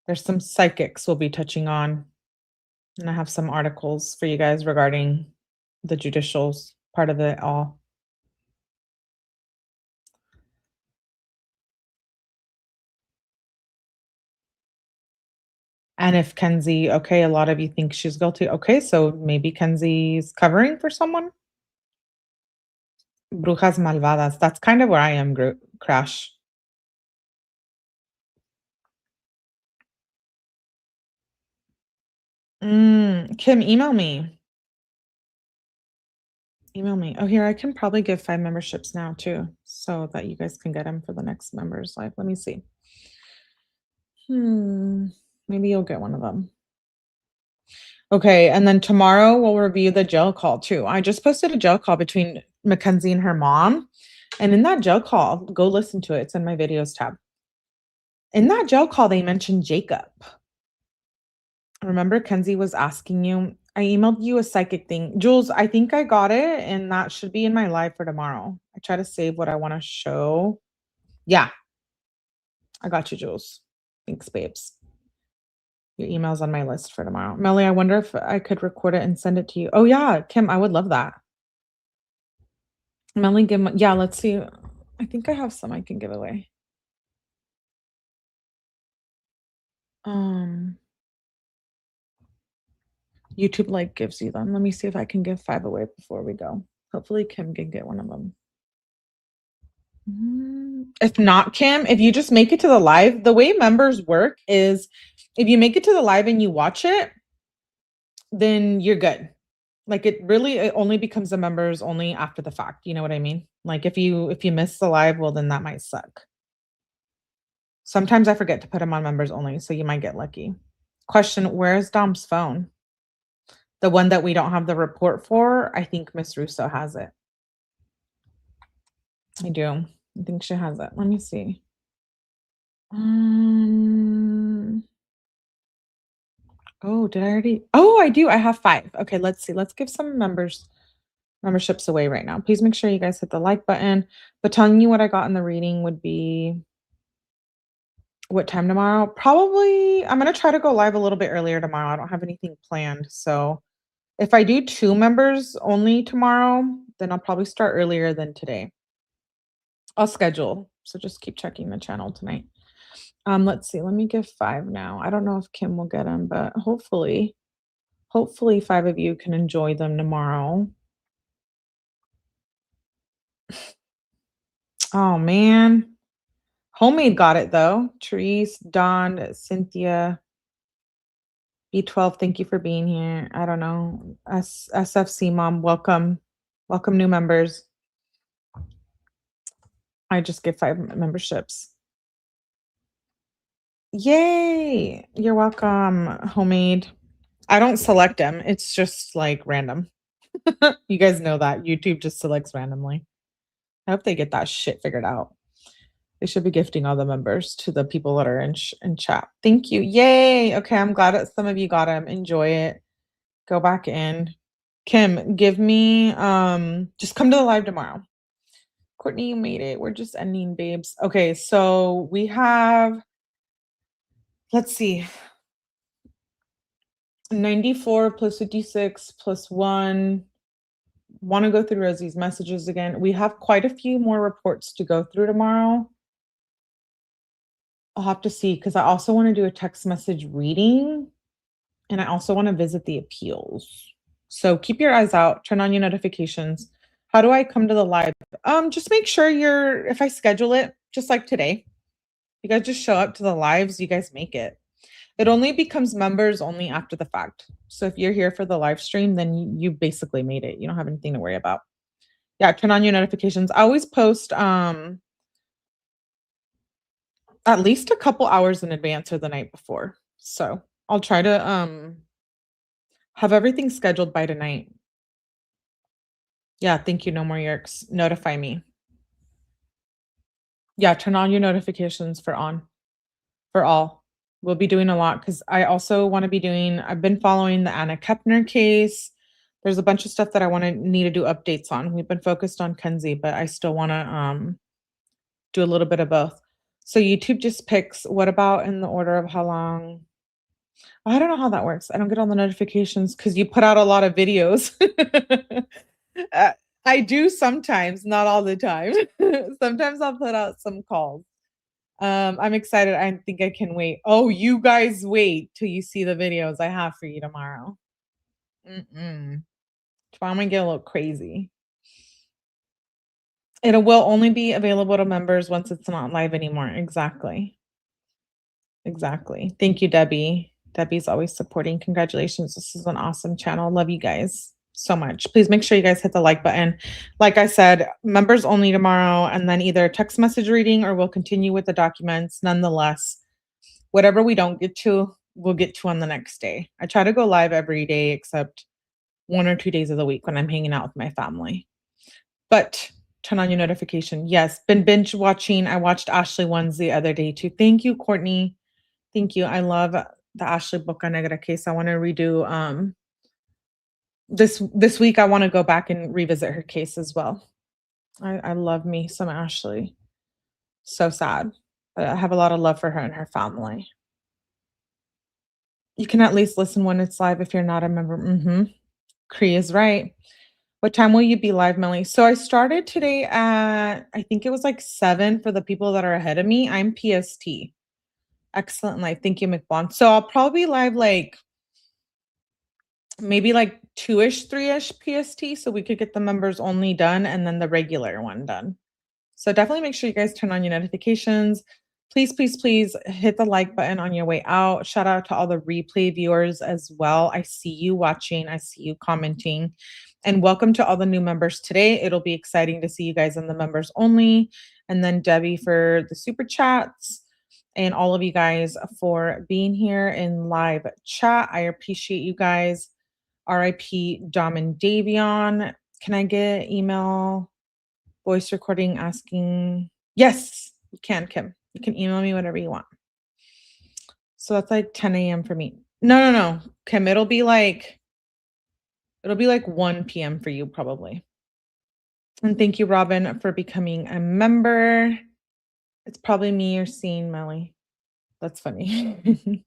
there's some psychics we'll be touching on. And I have some articles for you guys regarding the judicials part of it all. And if Kenzie, okay, a lot of you think she's guilty. Okay, so maybe Kenzie's covering for someone? Brujas malvadas. That's kind of where I am, Crash. Kim, email me. Email me. Oh, here, I can probably give 5 memberships now too, so that you guys can get them for the next members live. Let me see. Maybe you'll get one of them. Okay, and then tomorrow we'll review the jail call too. I just posted a jail call between Mackenzie and her mom. And in that jail call, go listen to it. It's in my videos tab. In that jail call, they mentioned Jacob. Remember, Kenzie was asking you, I emailed you a psychic thing. Jules, I think I got it, and that should be in my live for tomorrow. I try to save what I want to show. Yeah. I got you, Jules. Thanks, babes. Your email's on my list for tomorrow. Melly, I wonder if I could record it and send it to you. Oh, yeah, Kim, I would love that. Melly, yeah, let's see. I think I have some I can give away. YouTube like gives you them. Let me see if I can give 5 away before we go. Hopefully Kim can get one of them. If not, Kim, if you just make it to the live, the way members work is if you make it to the live and you watch it, then you're good. Like it only becomes the members only after the fact. You know what I mean? Like if you miss the live, well, then that might suck. Sometimes I forget to put them on members only, so you might get lucky. Question, where's Dom's phone? The one that we don't have the report for, I think Miss Russo has it. I do. I think she has it. Let me see. Oh, did I already? Oh, I do. I have 5. Okay, let's see. Let's give some memberships away right now. Please make sure you guys hit the like button. But telling you what I got in the reading would be What time tomorrow? Probably, I'm going to try to go live a little bit earlier tomorrow. I don't have anything planned. So if I do 2 members only tomorrow, then I'll probably start earlier than today. I'll schedule. So just keep checking the channel tonight. Let's see. Let me give 5 now. I don't know if Kim will get them, but hopefully 5 of you can enjoy them tomorrow. Oh man. Homemade got it though. Therese, Dawn, Cynthia, B12, thank you for being here. I don't know. SFC mom, welcome. Welcome new members. I just give 5 memberships. Yay! You're welcome, Homemade. I don't select them. It's just like random. You guys know that YouTube just selects randomly. I hope they get that shit figured out. They should be gifting all the members to the people that are in chat. Thank you. Yay. Okay, I'm glad that some of you got them. Enjoy it. Go back in. Kim, give me just come to the live tomorrow. Courtney, you made it. We're just ending, babes. Okay, so we have, let's see, 94 plus 56 plus 1. Want to go through Rosie's messages again. We have quite a few more reports to go through tomorrow. I'll have to see because I also want to do a text message reading and I also want to visit the appeals. So keep your eyes out, turn on your notifications. How do I come to the live? Just make sure if I schedule it, just like today, you guys just show up to the lives, you guys make it. It only becomes members only after the fact. So if you're here for the live stream, then you basically made it. You don't have anything to worry about. Yeah, turn on your notifications. I always post at least a couple hours in advance or the night before. So I'll try to have everything scheduled by tonight. Yeah, thank you. No more yerks. Notify me. Yeah, turn on your notifications for all. We'll be doing a lot because I also want to be I've been following the Anna Kepner case. There's a bunch of stuff that I need to do updates on. We've been focused on Kenzie, but I still want to do a little bit of both. So YouTube just picks what about in the order of how long. I don't know how that works. I don't get all the notifications because you put out a lot of videos. I do sometimes, not all the time. Sometimes I'll put out some calls. I'm excited. I think I can wait. Oh, you guys wait till you see the videos I have for you tomorrow. I'm gonna get a little crazy. It will only be available to members once it's not live anymore. Exactly. Thank you, Debbie. Debbie's always supporting. Congratulations. This is an awesome channel. Love you guys so much. Please make sure you guys hit the like button. Like I said, members only tomorrow, and then either text message reading or we'll continue with the documents. Nonetheless, whatever we don't get to, we'll get to on the next day. I try to go live every day except 1 or 2 days of the week when I'm hanging out with my family. But turn on your notification. Yes, been binge watching. I watched Ashley ones the other day too. Thank you, Courtney. Thank you. I love the Ashley Boca Negra case. I want to redo this week. I want to go back and revisit her case as well. I love me some Ashley. So sad. But I have a lot of love for her and her family. You can at least listen when it's live if you're not a member. Cree is right. What time will you be live, Melly? So I started today at, I think it was like 7 for the people that are ahead of me. I'm PST. Excellent live. Thank you, McBlond. So I'll probably live like maybe like 2-ish, 3-ish PST so we could get the members only done and then the regular one done. So definitely make sure you guys turn on your notifications. Please, please, please hit the like button on your way out. Shout out to all the replay viewers as well. I see you watching. I see you commenting. And welcome to all the new members today. It'll be exciting to see you guys in the members only. And then Debbie for the super chats. And all of you guys for being here in live chat. I appreciate you guys. RIP Dom and Davion. Can I get email voice recording asking? Yes, you can, Kim. You can email me whatever you want. So that's like 10 a.m. for me. No, Kim. It'll be like 1 p.m. for you probably. And thank you, Robin, for becoming a member. It's probably me you're seeing, Melly. That's funny.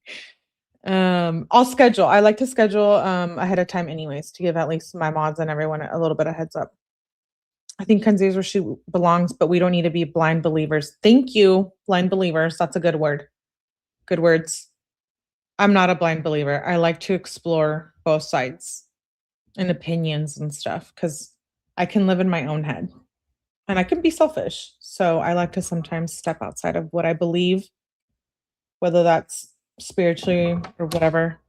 I'll schedule. I like to schedule ahead of time anyways to give at least my mods and everyone a little bit of heads up. I think Kenzie is where she belongs, but we don't need to be blind believers. Thank you, blind believers. That's a good word. Good words. I'm not a blind believer. I like to explore both sides and opinions and stuff because I can live in my own head and I can be selfish. So I like to sometimes step outside of what I believe, whether that's spiritually or whatever.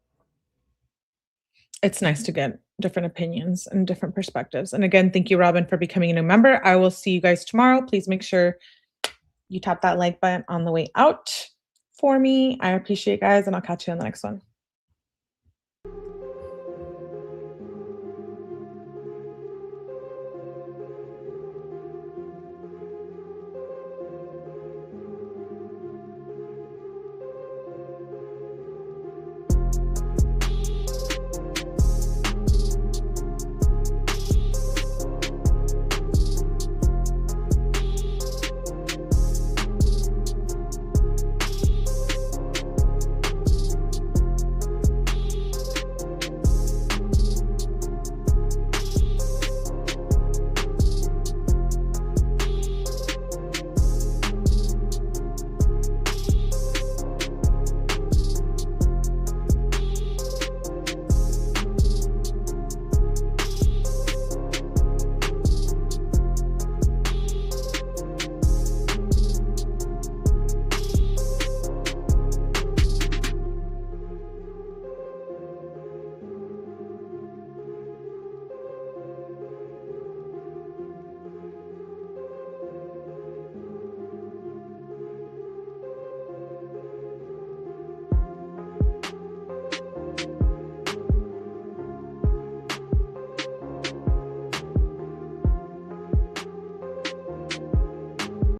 It's nice to get different opinions and different perspectives. And again, thank you, Robin, for becoming a new member. I will see you guys tomorrow. Please make sure you tap that like button on the way out for me. I appreciate you guys, and I'll catch you on the next one.